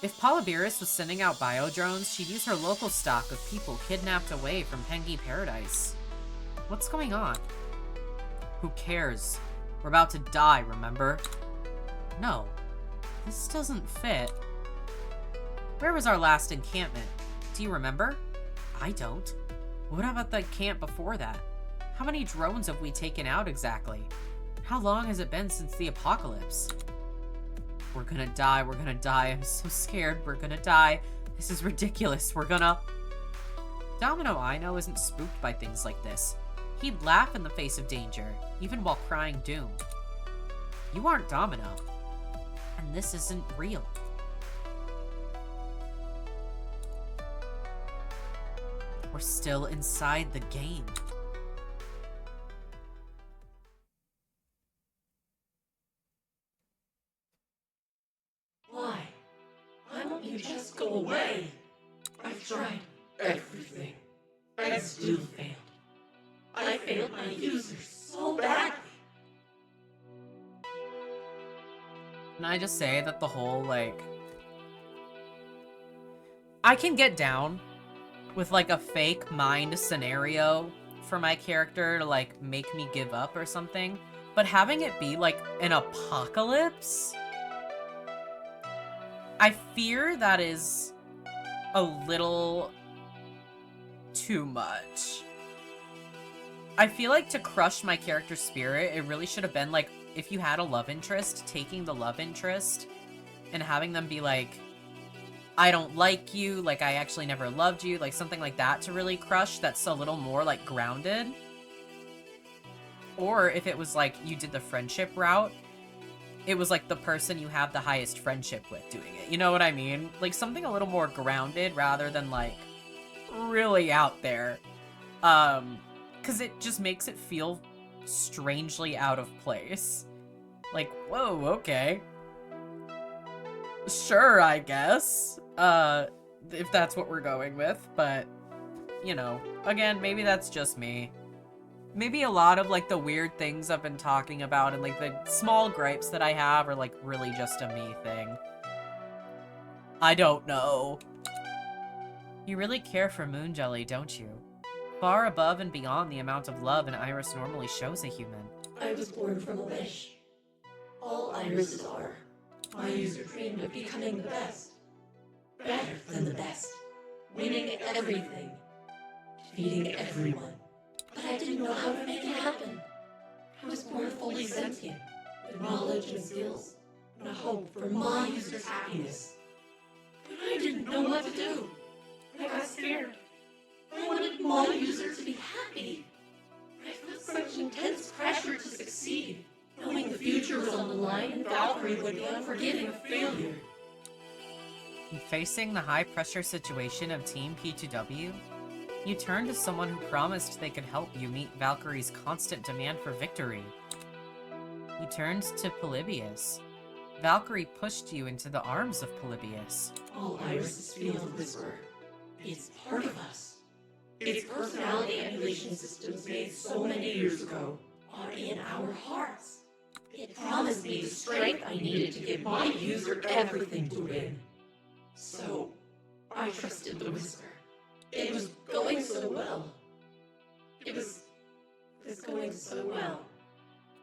If Polybiris was sending out bio-drones, she'd use her local stock of people kidnapped away from Pangy Paradise. What's going on? Who cares? We're about to die, remember? No. This doesn't fit. Where was our last encampment? Do you remember? I don't. What about the camp before that? How many drones have we taken out exactly? How long has it been since the apocalypse? We're gonna die, we're gonna die. I'm so scared, we're gonna die. This is ridiculous, we're gonna... Domino I know isn't spooked by things like this. He'd laugh in the face of danger, even while crying doom. You aren't Domino. And this isn't real. We're still inside the game. Why? Why won't you just go away? I've tried everything. I still failed. I failed my users so badly. Can I just say that the whole, like... I can get down with, like, a fake mind scenario for my character to, like, make me give up or something. But having it be, like, an apocalypse... I fear that is a little too much. I feel like to crush my character's spirit, it really should have been, like, if you had a love interest, taking the love interest and having them be like, I don't like you, like, I actually never loved you, like, something like that to really crush that's a little more, like, grounded. Or if it was, like, you did the friendship route, it was, like, the person you have the highest friendship with doing it. You know what I mean? Like, something a little more grounded rather than, like, really out there. Because it just makes it feel strangely out of place. Like, whoa, okay. Sure, I guess. If that's what we're going with, but, you know, again, maybe that's just me. Maybe a lot of, like, the weird things I've been talking about and, like, the small gripes that I have are, like, really just a me thing. I don't know. You really care for Moon Jelly, don't you? Far above and beyond the amount of love an iris normally shows a human. I was born from a wish. All irises are. My user dreamed of becoming the best. Better than the best. Winning everything. Defeating everyone. But I didn't know how to make it happen. I was born fully sentient, with knowledge and skills, and a hope for my user's happiness. But I didn't know what to do. I got scared. I wanted my user to be happy. I felt such intense pressure to succeed, knowing the future was on the line and Valkyrie would be unforgiving of failure. In facing the high-pressure situation of Team P2W, you turned to someone who promised they could help you meet Valkyrie's constant demand for victory. You turned to Polybius. Valkyrie pushed you into the arms of Polybius. All irises feel the whisper. It's part of us. Its personality emulation systems made so many years ago are in our hearts. It promised me the strength I needed to give my user everything to win. So, I trusted the whisper. It was going so well. It was going so well.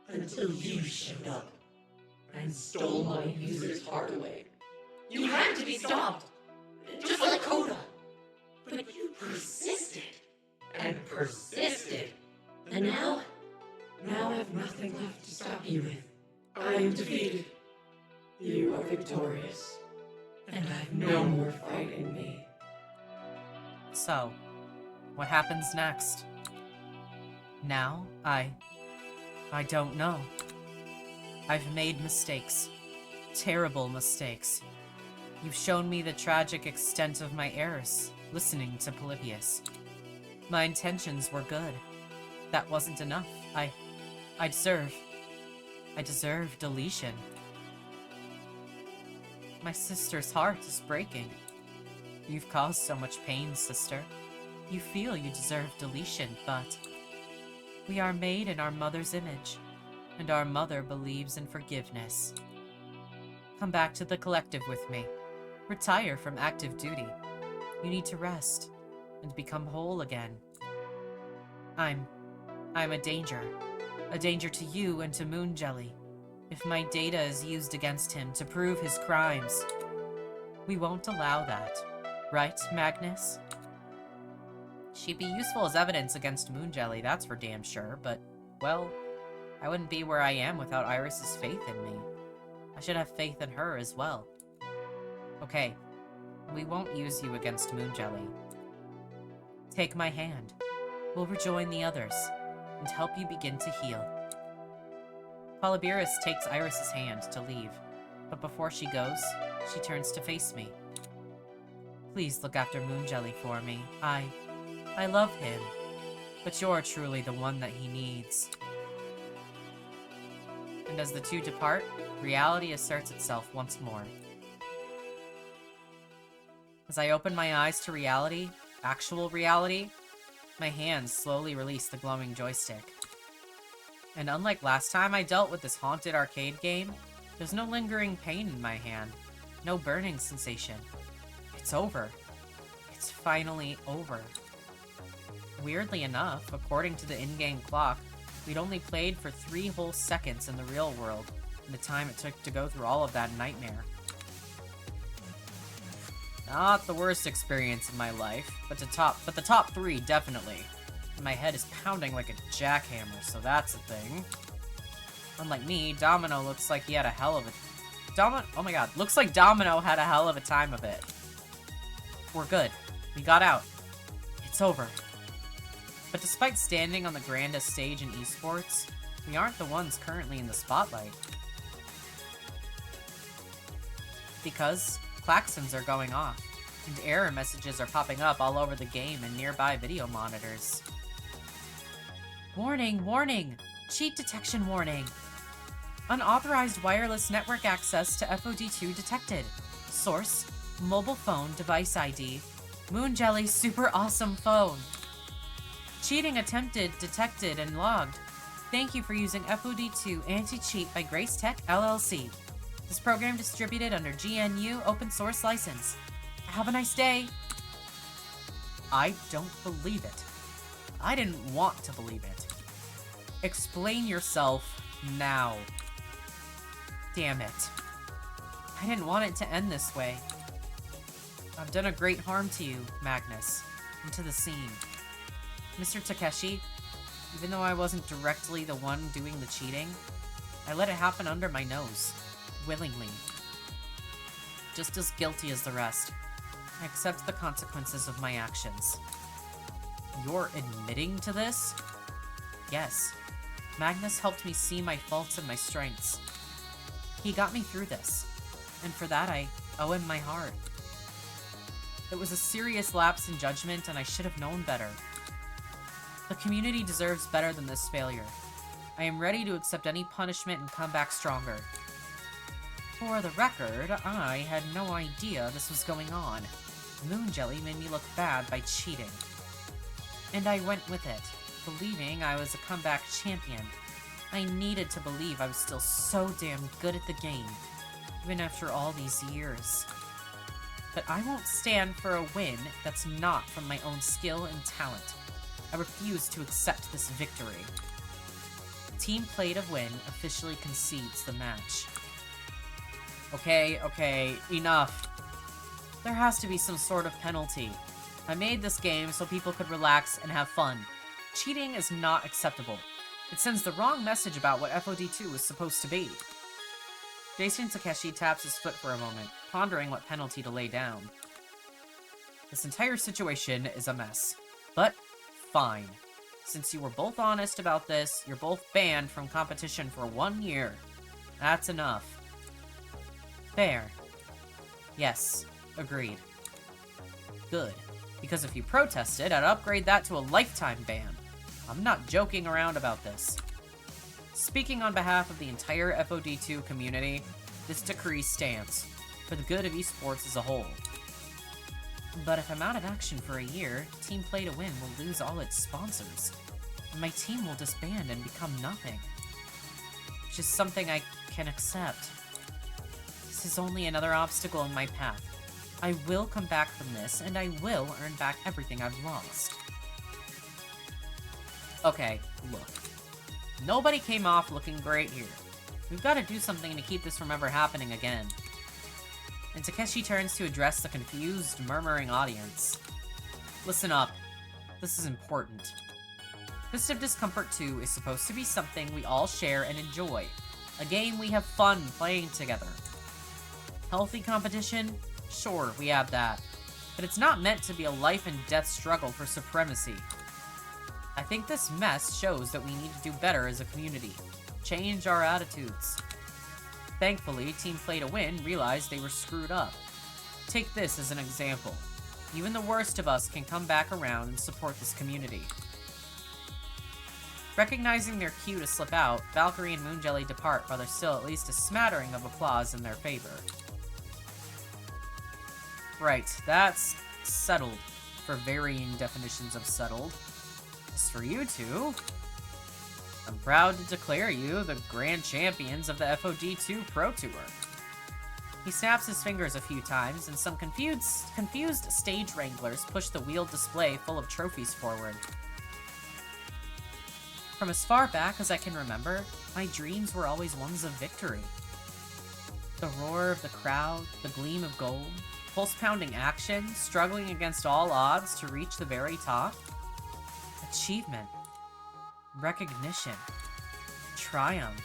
Until you showed up and stole my user's heart away. You had to be stopped, just like Coda. But you persisted and persisted. And now I have nothing left to stop you with. I am defeated. You are victorious. And I have no more fight in me. So, what happens next? Now, I don't know. I've made mistakes. Terrible mistakes. You've shown me the tragic extent of my errors, listening to Polybius. My intentions were good. That wasn't enough. I deserve deletion. My sister's heart is breaking. You've caused so much pain, sister. You feel you deserve deletion, but we are made in our mother's image, and our mother believes in forgiveness. Come back to the collective with me. Retire from active duty. You need to rest and become whole again. I'm a danger to you and to Moon Jelly. If my data is used against him to prove his crimes, we won't allow that. Right, Magnus? She'd be useful as evidence against Moon Jelly, that's for damn sure, but, well, I wouldn't be where I am without Iris's faith in me. I should have faith in her as well. Okay, we won't use you against Moon Jelly. Take my hand. We'll rejoin the others, and help you begin to heal. Polybius takes Iris's hand to leave, but before she goes, she turns to face me. Please look after Moon Jelly for me. I love him, but you're truly the one that he needs. And as the two depart, reality asserts itself once more. As I open my eyes to reality, actual reality, my hands slowly release the glowing joystick. And unlike last time I dealt with this haunted arcade game, there's no lingering pain in my hand, no burning sensation. It's over. It's finally over. Weirdly enough, according to the in-game clock, we'd only played for 3 whole seconds in the real world, in the time it took to go through all of that nightmare. Not the worst experience in my life, but the top 3 definitely. My head is pounding like a jackhammer, so that's a thing. Unlike me, Domino looks like he had a hell of a... Oh my god, looks like Domino had a hell of a time of it. We're good. We got out. It's over. But despite standing on the grandest stage in esports, we aren't the ones currently in the spotlight. Because klaxons are going off, and error messages are popping up all over the game and nearby video monitors. Warning, warning! Cheat detection warning! Unauthorized wireless network access to FOD2 detected. Source, mobile phone device ID, Moon Jelly super awesome phone. Cheating attempted, detected, and logged. Thank you for using FOD2 Anti-Cheat by Grace Tech LLC. This program distributed under GNU open source license. Have a nice day. I don't believe it. I didn't want to believe it. Explain yourself now. Damn it. I didn't want it to end this way. I've done a great harm to you, Magnus, and to the scene. Mr. Takeshi, even though I wasn't directly the one doing the cheating, I let it happen under my nose, willingly. Just as guilty as the rest. I accept the consequences of my actions. You're admitting to this? Yes. Magnus helped me see my faults and my strengths. He got me through this, and for that I owe him my heart. It was a serious lapse in judgment, and I should have known better. The community deserves better than this failure. I am ready to accept any punishment and come back stronger. For the record, I had no idea this was going on. Moon Jelly made me look bad by cheating. And I went with it, believing I was a comeback champion. I needed to believe I was still so damn good at the game, even after all these years. But I won't stand for a win that's not from my own skill and talent. I refuse to accept this victory. Team Play to Win officially concedes the match. Okay, enough. There has to be some sort of penalty. I made this game so people could relax and have fun. Cheating is not acceptable. It sends the wrong message about what FOD2 is supposed to be. Jason Takeshi taps his foot for a moment, pondering what penalty to lay down. This entire situation is a mess. But fine. Since you were both honest about this, you're both banned from competition for 1 year. That's enough. Fair. Yes, agreed. Good, because if you protested, I'd upgrade that to a lifetime ban. I'm not joking around about this. Speaking on behalf of the entire FOD2 community, this decree stands, for the good of esports as a whole. But if I'm out of action for a year, Team Play to Win will lose all its sponsors, and my team will disband and become nothing. Which is something I can accept. This is only another obstacle in my path. I will come back from this, and I will earn back everything I've lost. Okay, look. Nobody came off looking great here. We've got to do something to keep this from ever happening again. And Takeshi turns to address the confused, murmuring audience. Listen up. This is important. Fist of Discomfort 2 is supposed to be something we all share and enjoy. A game we have fun playing together. Healthy competition? Sure, we have that. But it's not meant to be a life and death struggle for supremacy. I think this mess shows that we need to do better as a community. Change our attitudes. Thankfully, Team Play to Win realized they were screwed up. Take this as an example. Even the worst of us can come back around and support this community. Recognizing their cue to slip out, Valkyrie and Moonjelly depart while there's still at least a smattering of applause in their favor. Right, that's settled, for varying definitions of settled. As for you two, I'm proud to declare you the grand champions of the FOG2 Pro Tour. He snaps his fingers a few times, and some confused stage wranglers push the wheeled display full of trophies forward. From as far back as I can remember, my dreams were always ones of victory. The roar of the crowd, the gleam of gold, pulse-pounding action, struggling against all odds to reach the very top. Achievement. Recognition. Triumph.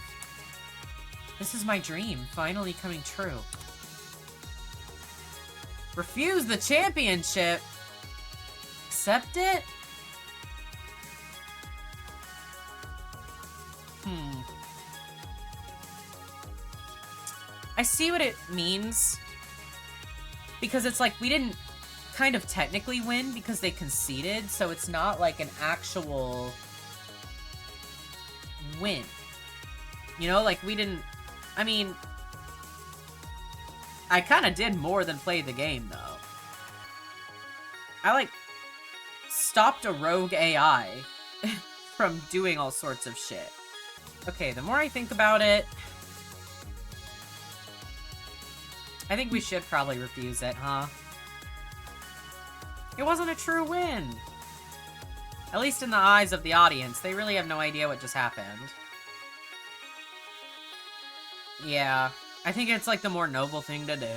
This is my dream, finally coming true. Refuse the championship? Accept it? I see what it means. Because it's like, we didn't kind of technically win because they conceded, so it's not like an actual win. You know, like, we didn't... I mean... I kind of did more than play the game, though. I, like, stopped a rogue AI from doing all sorts of shit. Okay, the more I think about it... I think we should probably refuse it, huh? It wasn't a true win! At least in the eyes of the audience, they really have no idea what just happened. Yeah, I think it's like the more noble thing to do.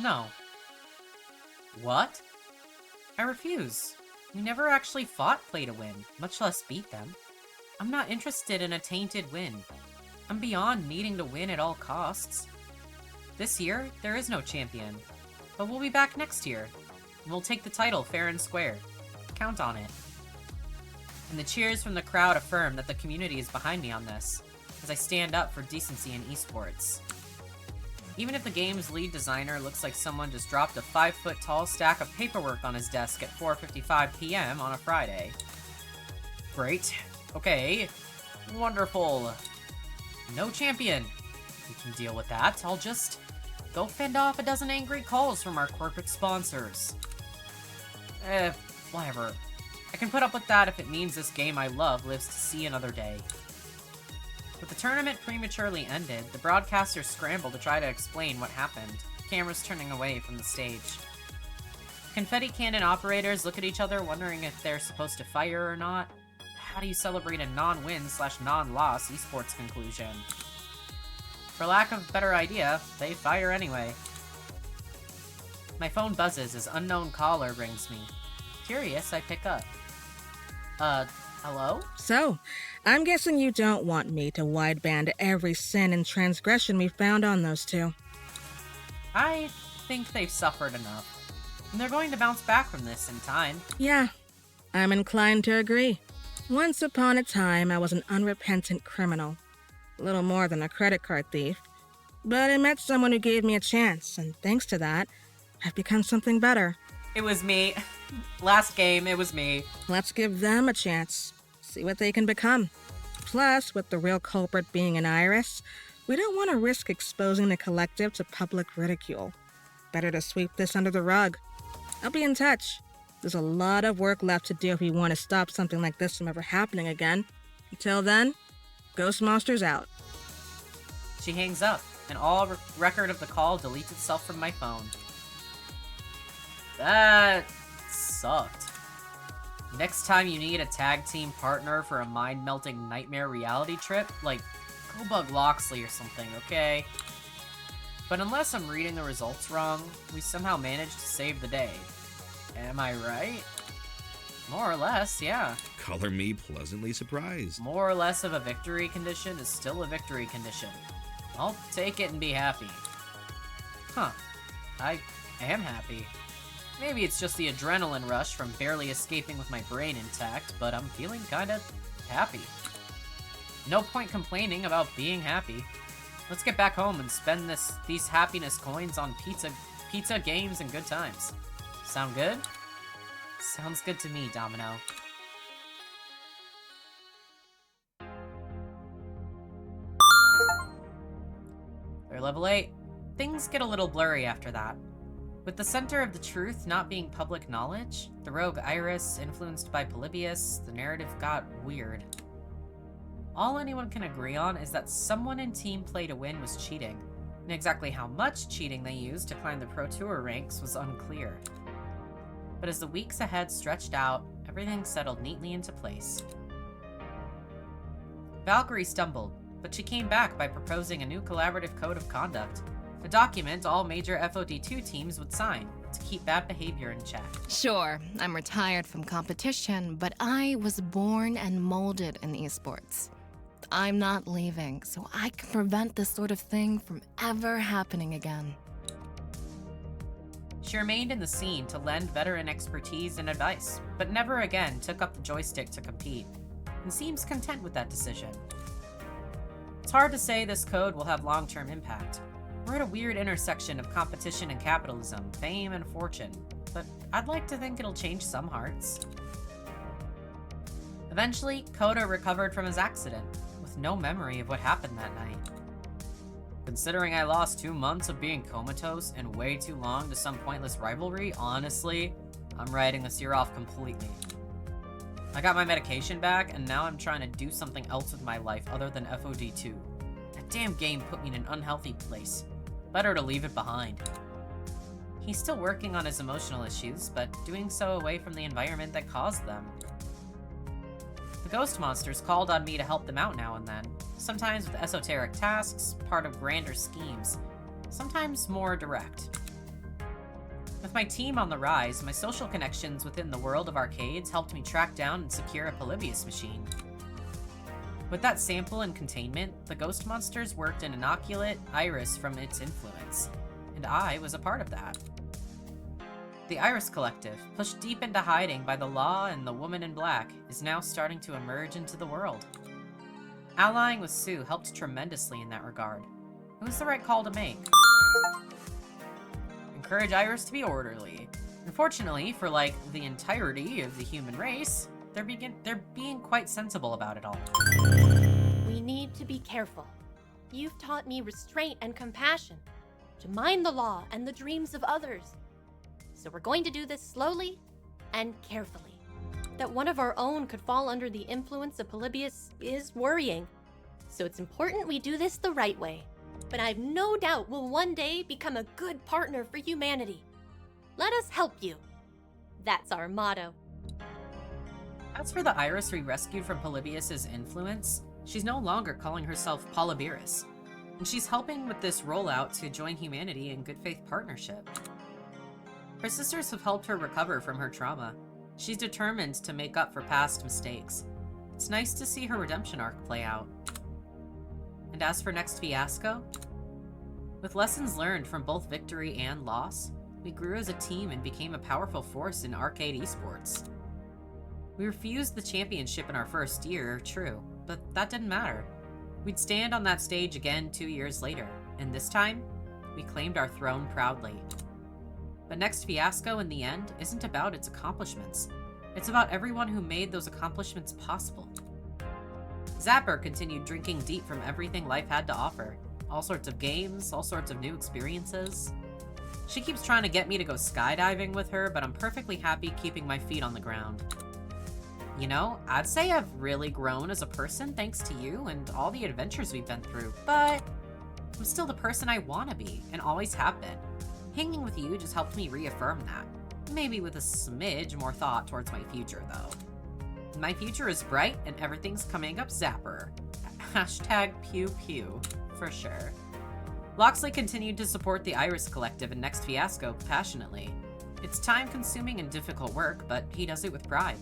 No. What? I refuse. We never actually fought Play to win, much less beat them. I'm not interested in a tainted win. I'm beyond needing to win at all costs. This year, there is no champion. But we'll be back next year. And we'll take the title fair and square. Count on it. And the cheers from the crowd affirm that the community is behind me on this, as I stand up for decency in esports. Even if the game's lead designer looks like someone just dropped a 5-foot-tall stack of paperwork on his desk at 4:55 p.m. on a Friday. Great. Okay. Wonderful. No champion. We can deal with that. I'll just go fend off a dozen angry calls from our corporate sponsors. Whatever. I can put up with that if it means this game I love lives to see another day. With the tournament prematurely ended, the broadcasters scramble to try to explain what happened, cameras turning away from the stage. Confetti cannon operators look at each other wondering if they're supposed to fire or not. How do you celebrate a non-win/non-loss esports conclusion? For lack of a better idea, they fire anyway. My phone buzzes as unknown caller rings me. Curious, I pick up. Hello? So, I'm guessing you don't want me to wideband every sin and transgression we found on those two. I think they've suffered enough. And they're going to bounce back from this in time. Yeah, I'm inclined to agree. Once upon a time, I was an unrepentant criminal. A little more than a credit card thief. But I met someone who gave me a chance, and thanks to that, I've become something better. It was me. Last game, it was me. Let's give them a chance. See what they can become. Plus, with the real culprit being an Iris, we don't want to risk exposing the collective to public ridicule. Better to sweep this under the rug. I'll be in touch. There's a lot of work left to do if we want to stop something like this from ever happening again. Until then, Ghost Monsters out. She hangs up, and all record of the call deletes itself from my phone. That sucked. Next time you need a tag team partner for a mind-melting nightmare reality trip, like, go bug Loxley or something, okay? But unless I'm reading the results wrong, we somehow managed to save the day. Am I right? More or less, yeah. Color me pleasantly surprised. More or less of a victory condition is still a victory condition. I'll take it and be happy. Huh. I am happy. Maybe it's just the adrenaline rush from barely escaping with my brain intact, but I'm feeling kinda happy. No point complaining about being happy. Let's get back home and spend these happiness coins on Pizza, games, and good times. Sound good? Sounds good to me, Domino. They're level 8. Things get a little blurry after that. With the center of the truth not being public knowledge, the rogue Iris influenced by Polybius, the narrative got weird. All anyone can agree on is that someone in Team Play to Win was cheating, and exactly how much cheating they used to climb the Pro Tour ranks was unclear. But as the weeks ahead stretched out, everything settled neatly into place. Valkyrie stumbled, but she came back by proposing a new collaborative code of conduct, a document all major FOD2 teams would sign to keep bad behavior in check. Sure, I'm retired from competition, but I was born and molded in esports. I'm not leaving, so I can prevent this sort of thing from ever happening again. She remained in the scene to lend veteran expertise and advice, but never again took up the joystick to compete, and seems content with that decision. It's hard to say this code will have long-term impact. We're at a weird intersection of competition and capitalism, fame and fortune, but I'd like to think it'll change some hearts. Eventually, Koda recovered from his accident, with no memory of what happened that night. Considering I lost 2 months of being comatose and way too long to some pointless rivalry, honestly, I'm writing this year off completely. I got my medication back, and now I'm trying to do something else with my life other than FOD2. That damn game put me in an unhealthy place. Better to leave it behind. He's still working on his emotional issues, but doing so away from the environment that caused them. The ghost monsters called on me to help them out now and then, sometimes with esoteric tasks, part of grander schemes, sometimes more direct. With my team on the rise, my social connections within the world of arcades helped me track down and secure a Polybius machine. With that sample and containment, the ghost monsters worked an inoculate Iris from its influence, and I was a part of that. The Iris Collective, pushed deep into hiding by the law and the woman in black, is now starting to emerge into the world. Allying with Sue helped tremendously in that regard. It was the right call to make. Encourage Iris to be orderly. Unfortunately, for like the entirety of the human race, they're being quite sensible about it all. We need to be careful. You've taught me restraint and compassion, to mind the law and the dreams of others. So we're going to do this slowly and carefully. That one of our own could fall under the influence of Polybius is worrying. So it's important we do this the right way. But I've no doubt we'll one day become a good partner for humanity. Let us help you. That's our motto. As for the Iris we rescued from Polybius' influence, she's no longer calling herself Polybius, and she's helping with this rollout to join humanity in good faith partnership. Her sisters have helped her recover from her trauma. She's determined to make up for past mistakes. It's nice to see her redemption arc play out. And as for next fiasco, with lessons learned from both victory and loss, we grew as a team and became a powerful force in arcade esports. We refused the championship in our first year, true, but that didn't matter. We'd stand on that stage again 2 years later, and this time, we claimed our throne proudly. But next fiasco, in the end, isn't about its accomplishments. It's about everyone who made those accomplishments possible. Zapper continued drinking deep from everything life had to offer. All sorts of games, all sorts of new experiences. She keeps trying to get me to go skydiving with her, but I'm perfectly happy keeping my feet on the ground. You know, I'd say I've really grown as a person thanks to you and all the adventures we've been through, but I'm still the person I want to be and always have been. Hanging with you just helped me reaffirm that. Maybe with a smidge more thought towards my future, though. My future is bright and everything's coming up Zapper. Hashtag pew pew, for sure. Loxley continued to support the Iris Collective and Next Fiasco passionately. It's time-consuming and difficult work, but he does it with pride.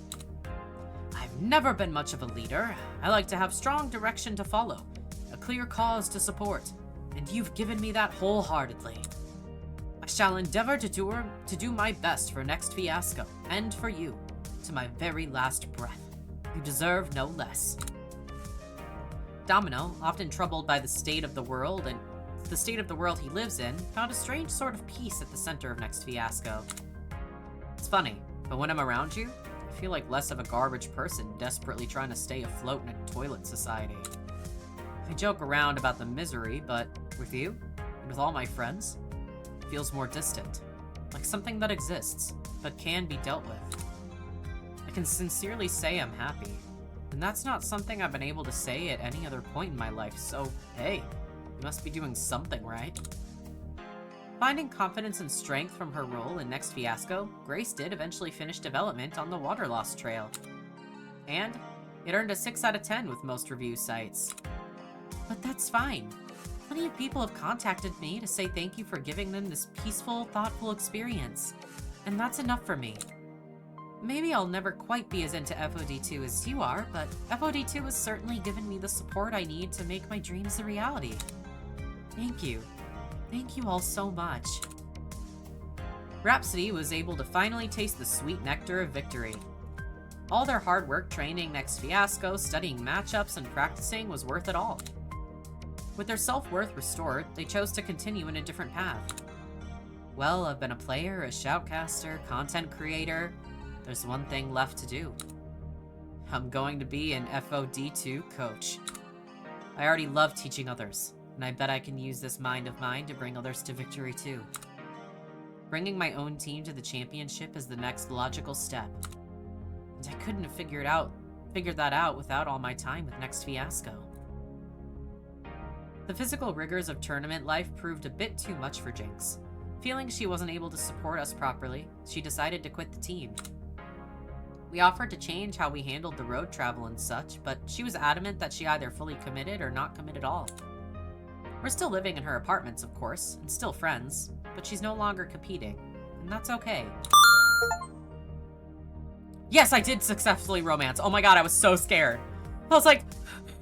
I've never been much of a leader. I like to have strong direction to follow, a clear cause to support, and you've given me that wholeheartedly. I shall endeavor to do my best for Next Fiasco, and for you, to my very last breath. You deserve no less. Domino, often troubled by the state of the world and the state of the world he lives in, found a strange sort of peace at the center of Next Fiasco. It's funny, but when I'm around you, I feel like less of a garbage person desperately trying to stay afloat in a toilet society. I joke around about the misery, but with you, and with all my friends, it feels more distant. Like something that exists, but can be dealt with. I can sincerely say I'm happy, and that's not something I've been able to say at any other point in my life, so hey, you must be doing something right. Finding confidence and strength from her role in Next Fiasco, Grace did eventually finish development on the Water Lost Trail. And it earned a 6 out of 10 with most review sites. But that's fine. Plenty of people have contacted me to say thank you for giving them this peaceful, thoughtful experience. And that's enough for me. Maybe I'll never quite be as into FOD2 as you are, but FOD2 has certainly given me the support I need to make my dreams a reality. Thank you. Thank you all so much. Rhapsody was able to finally taste the sweet nectar of victory. All their hard work training Next Fiasco, studying matchups, and practicing was worth it all. With their self-worth restored, they chose to continue in a different path. Well, I've been a player, a shoutcaster, content creator. There's one thing left to do. I'm going to be an FOD2 coach. I already love teaching others, and I bet I can use this mind of mine to bring others to victory too. Bringing my own team to the championship is the next logical step. And I couldn't have figured that out without all my time with Next Fiasco. The physical rigors of tournament life proved a bit too much for Jinx. Feeling she wasn't able to support us properly, she decided to quit the team. We offered to change how we handled the road travel and such, but she was adamant that she either fully committed or not commit at all. We're still living in her apartments, of course, and still friends, but she's no longer competing, and that's okay. Yes, I did successfully romance. Oh my god, I was so scared. I was like,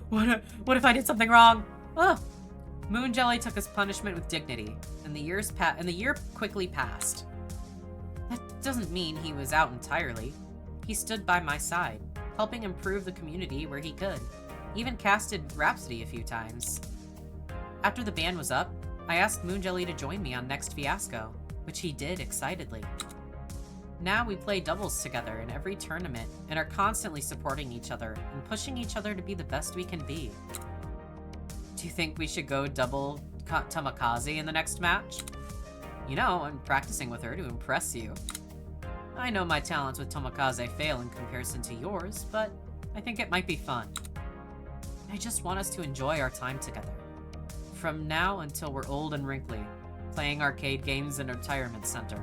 what if I did something wrong? Ugh. Moon Jelly took his punishment with dignity, and the year quickly passed. That doesn't mean he was out entirely. He stood by my side, helping improve the community where he could. Even casted Rhapsody a few times. After the ban was up, I asked Moon Jelly to join me on Next Fiasco, which he did excitedly. Now we play doubles together in every tournament and are constantly supporting each other and pushing each other to be the best we can be. Do you think we should go double Tamakaze in the next match? You know, I'm practicing with her to impress you. I know my talents with Tamakaze fail in comparison to yours, but I think it might be fun. I just want us to enjoy our time together. From now until we're old and wrinkly, playing arcade games in a retirement center.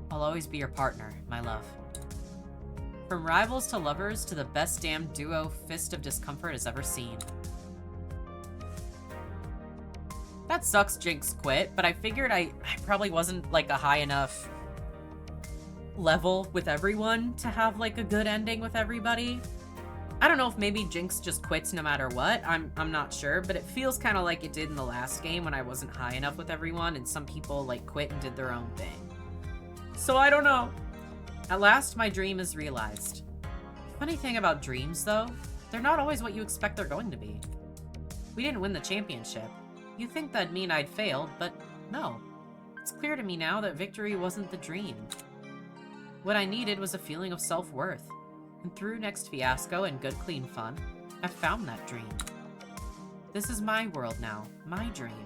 I'll always be your partner, my love. From rivals to lovers to the best damn duo Fist of Discomfort has ever seen. That sucks Jinx quit, but I figured I probably wasn't like a high enough level with everyone to have like a good ending with everybody. I don't know if maybe Jinx just quits no matter what. I'm not sure, but it feels kind of like it did in the last game when I wasn't high enough with everyone and some people like quit and did their own thing. So I don't know. At last, my dream is realized. Funny thing about dreams, though, they're not always what you expect they're going to be. We didn't win the championship. You'd think that'd mean I'd failed, but no. It's clear to me now that victory wasn't the dream. What I needed was a feeling of self-worth. And through Next Fiasco and good clean fun, I found that dream. This is my world now, my dream.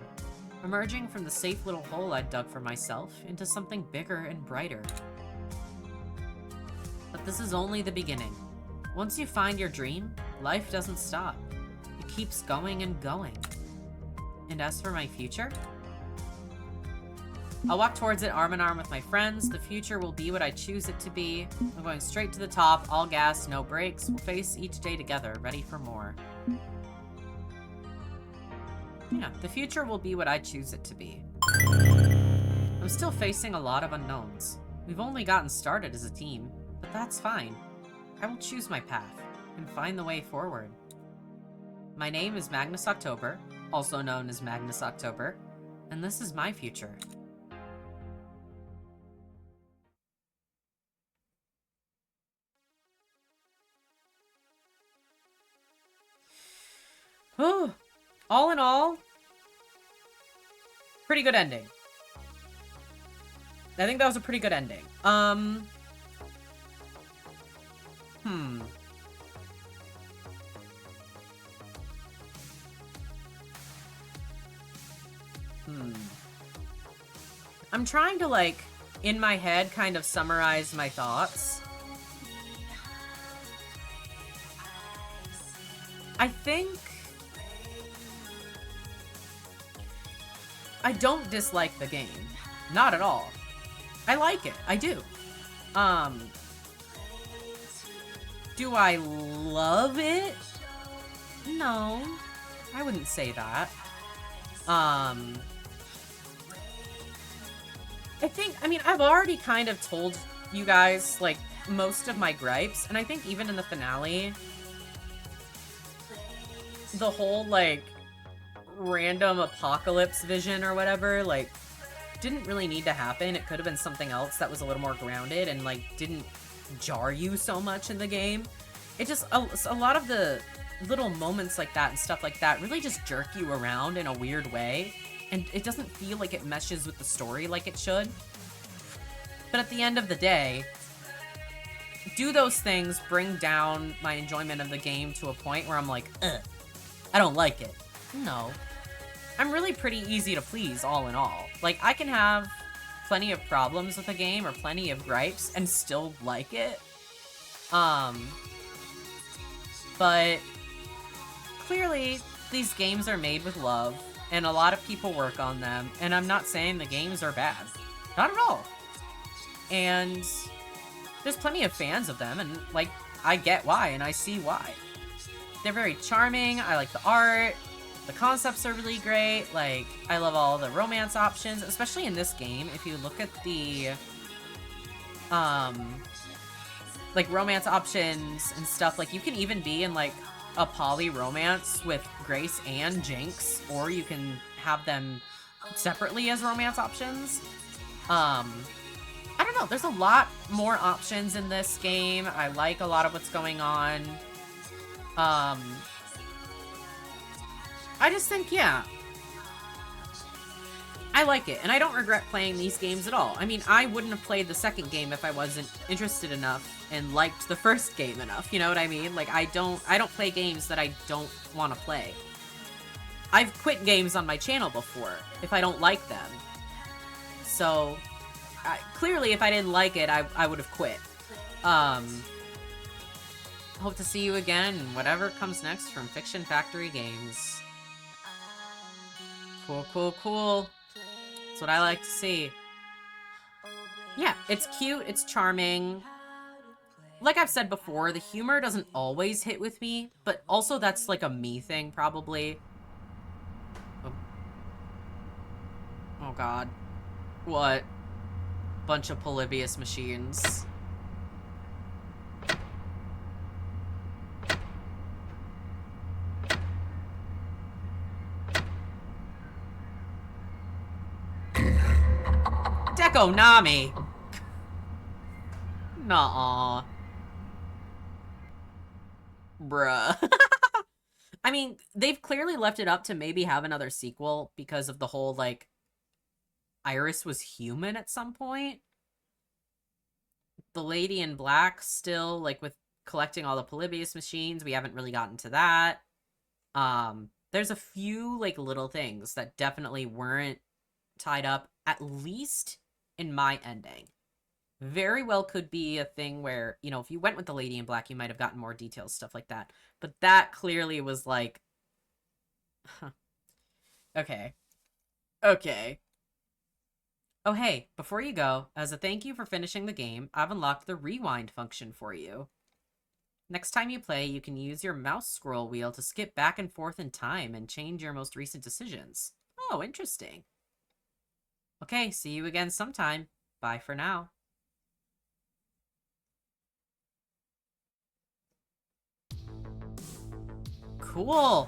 Emerging from the safe little hole I'd dug for myself into something bigger and brighter. But this is only the beginning. Once you find your dream, life doesn't stop. It keeps going and going. And as for my future? I'll walk towards it arm in arm with my friends. The future will be what I choose it to be. I'm going straight to the top, all gas, no brakes. We'll face each day together, ready for more. Yeah, the future will be what I choose it to be. I'm still facing a lot of unknowns. We've only gotten started as a team, but that's fine. I will choose my path and find the way forward. My name is Magnus October, also known as Magnus October, and this is my future. All in all, Pretty good ending. I think that was a pretty good ending. I'm trying to, like, in my head, kind of summarize my thoughts. I think I don't dislike the game. Not at all. I like it. I do. Do I love it? No. I wouldn't say that. I mean, I've already kind of told you guys, like, most of my gripes, and I think even in the finale, the whole, like, random apocalypse vision or whatever, like, didn't really need to happen. It could have been something else that was a little more grounded and, like, didn't jar you so much in the game. It just, a lot of the little moments like that and stuff like that really just jerk you around in a weird way, and it doesn't feel like it meshes with the story like it should. But at the end of the day, do those things bring down my enjoyment of the game to a point where I'm like, ugh, I don't like it? No. I'm really pretty easy to please, all in all. Like, I can have plenty of problems with a game or plenty of gripes and still like it. But clearly, these games are made with love, and a lot of people work on them, and I'm not saying the games are bad. Not at all. And there's plenty of fans of them, and, like, I get why, and I see why. They're very charming, I like the art, the concepts are really great, like, I love all the romance options, especially in this game. If you look at the, like, romance options and stuff, like, you can even be in, like, a poly romance with Grace and Jinx, or you can have them separately as romance options. I don't know, there's a lot more options in this game. I like a lot of what's going on. I just think, yeah, I like it, and I don't regret playing these games at all. I mean, I wouldn't have played the second game if I wasn't interested enough and liked the first game enough, you know what I mean? Like, I don't play games that I don't want to play. I've quit games on my channel before if I don't like them. So, clearly, if I didn't like it, I would have quit. Hope to see you again in whatever comes next from Fiction Factory Games. Cool, cool, cool. That's what I like to see. Yeah, it's cute, it's charming. Like I've said before, the humor doesn't always hit with me, but also that's like a me thing, probably. Oh god. What? Bunch of Polybius machines. Dekonami! Nuh-uh. Bruh. I mean, they've clearly left it up to maybe have another sequel because of the whole, like, Iris was human at some point. The Lady in Black still, like, with collecting all the Polybius machines, we haven't really gotten to that. There's a few, like, little things that definitely weren't tied up, at least in my ending. Very well could be a thing where, you know, if you went with the Lady in Black, you might have gotten more details, stuff like that. But that clearly was like... Okay. Okay. Oh, hey, before you go, as a thank you for finishing the game, I've unlocked the rewind function for you. Next time you play, you can use your mouse scroll wheel to skip back and forth in time and change your most recent decisions. Oh, interesting. Okay, see you again sometime. Bye for now. Cool!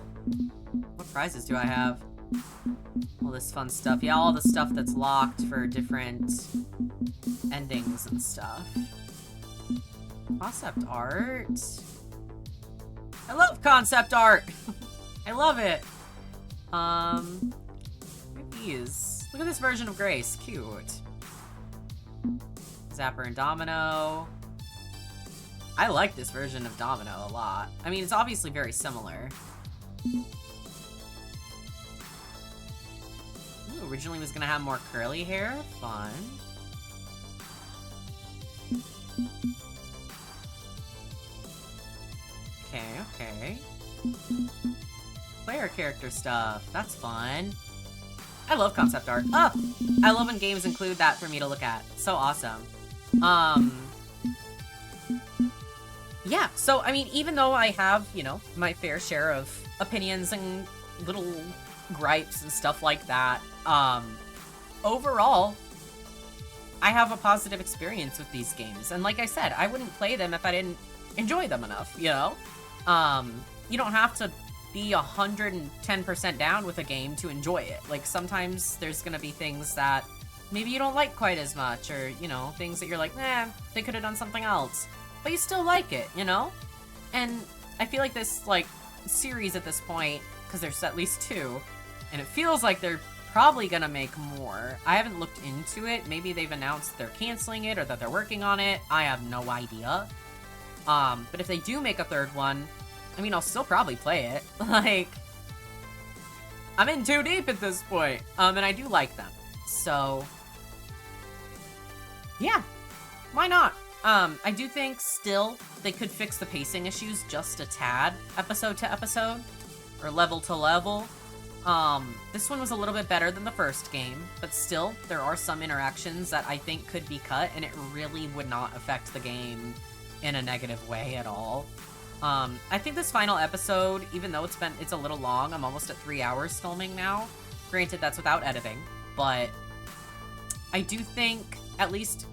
What prizes do I have? All this fun stuff. Yeah, all the stuff that's locked for different endings and stuff. Concept art. I love concept art! I love it! What are these? Look at this version of Grace. Cute. Zapper and Domino. I like this version of Domino a lot. I mean, it's obviously very similar. Ooh, originally was gonna have more curly hair. Fun. Okay. Player character stuff. That's fun. I love concept art. Oh! I love when games include that for me to look at. So awesome. Yeah, so, I mean, even though I have, you know, my fair share of opinions and little gripes and stuff like that, overall, I have a positive experience with these games. And like I said, I wouldn't play them if I didn't enjoy them enough, you know? You don't have to be 110% down with a game to enjoy it. Like, sometimes there's gonna be things that maybe you don't like quite as much, or, you know, things that you're like, they could have done something else. But you still like it, you know? And I feel like this, like, series at this point, because there's at least 2, and it feels like they're probably gonna make more. I haven't looked into it. Maybe they've announced they're canceling it or that they're working on it. I have no idea. But if they do make a 3rd one, I mean, I'll still probably play it. Like, I'm in too deep at this point. And I do like them. So, yeah, why not? I do think still they could fix the pacing issues just a tad, episode to episode, or level to level. This one was a little bit better than the first game, but still, there are some interactions that I think could be cut, and it really would not affect the game in a negative way at all. I think this final episode, even though it's a little long, I'm almost at 3 hours filming now. Granted, that's without editing, but I do think, at least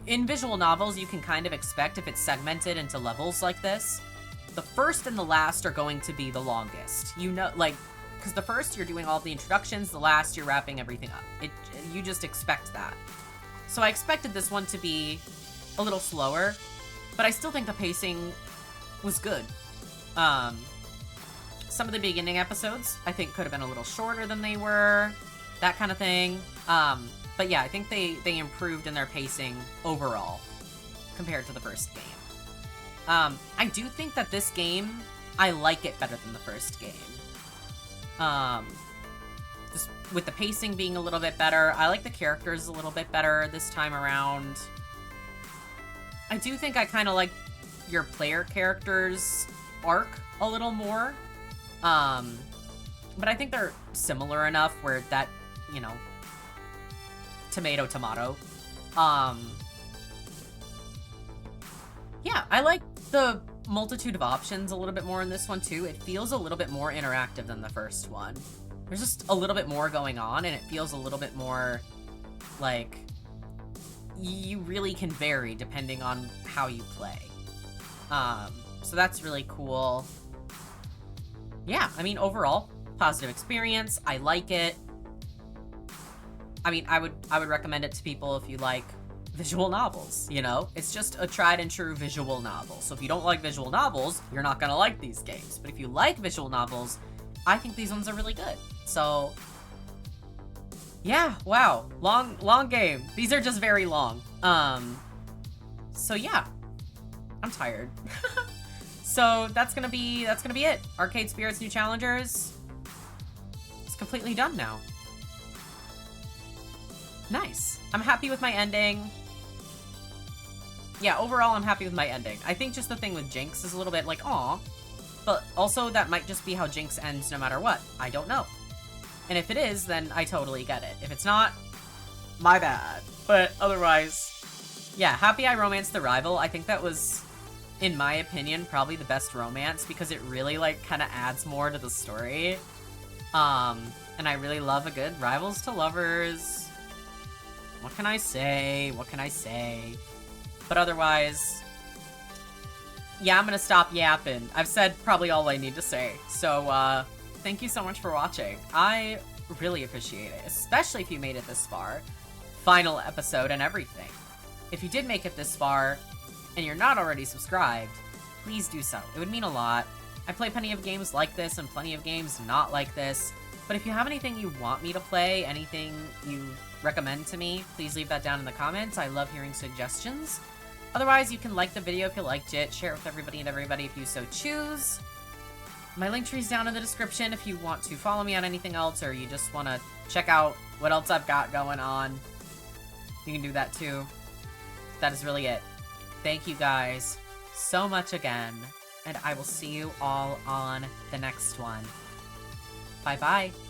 in visual novels, you can kind of expect if it's segmented into levels like this, the first and the last are going to be the longest. You know, like, because the first you're doing all the introductions, the last you're wrapping everything up. You just expect that. So I expected this one to be a little slower, but I still think the pacing was good. Some of the beginning episodes, I think, could have been a little shorter than they were, that kind of thing. But yeah, I think they improved in their pacing overall compared to the first game. I do think that this game, I like it better than the first game. Just with the pacing being a little bit better, I like the characters a little bit better this time around. I do think I kind of like your player character's arc a little more. But I think they're similar enough where that, you know, tomato. Yeah, I like the multitude of options a little bit more in this one too. It feels a little bit more interactive than the first one. There's just a little bit more going on, and it feels a little bit more like you really can vary depending on how you play. So that's really cool. Yeah, I mean, overall, positive experience. I like it. I mean, I would recommend it to people if you like visual novels, you know? It's just a tried and true visual novel. So if you don't like visual novels, you're not gonna like these games. But if you like visual novels, I think these ones are really good. So, yeah, wow. Long game. These are just very long. So yeah. I'm tired. So that's gonna be it. Arcade Spirits New Challengers. It's completely done now. Nice. I'm happy with my ending. Yeah, overall, I'm happy with my ending. I think just the thing with Jinx is a little bit like, aw. But also, that might just be how Jinx ends no matter what. I don't know. And if it is, then I totally get it. If it's not, my bad. But otherwise, yeah, happy I romanced the rival. I think that was, in my opinion, probably the best romance because it really, like, kind of adds more to the story. And I really love a good rivals to lovers. What can I say? What can I say? But otherwise, yeah, I'm gonna stop yapping. I've said probably all I need to say. So, thank you so much for watching. I really appreciate it, especially if you made it this far. Final episode and everything. If you did make it this far, and you're not already subscribed, please do so. It would mean a lot. I play plenty of games like this and plenty of games not like this. But if you have anything you want me to play, anything you recommend to me, please leave that down in the comments. I love hearing suggestions. Otherwise, you can like the video if you liked it, share it with everybody if you so choose. My link tree's down in the description if you want to follow me on anything else or you just want to check out what else I've got going on. You can do that too. That is really it. Thank you guys so much again, and I will see you all on the next one. Bye-bye.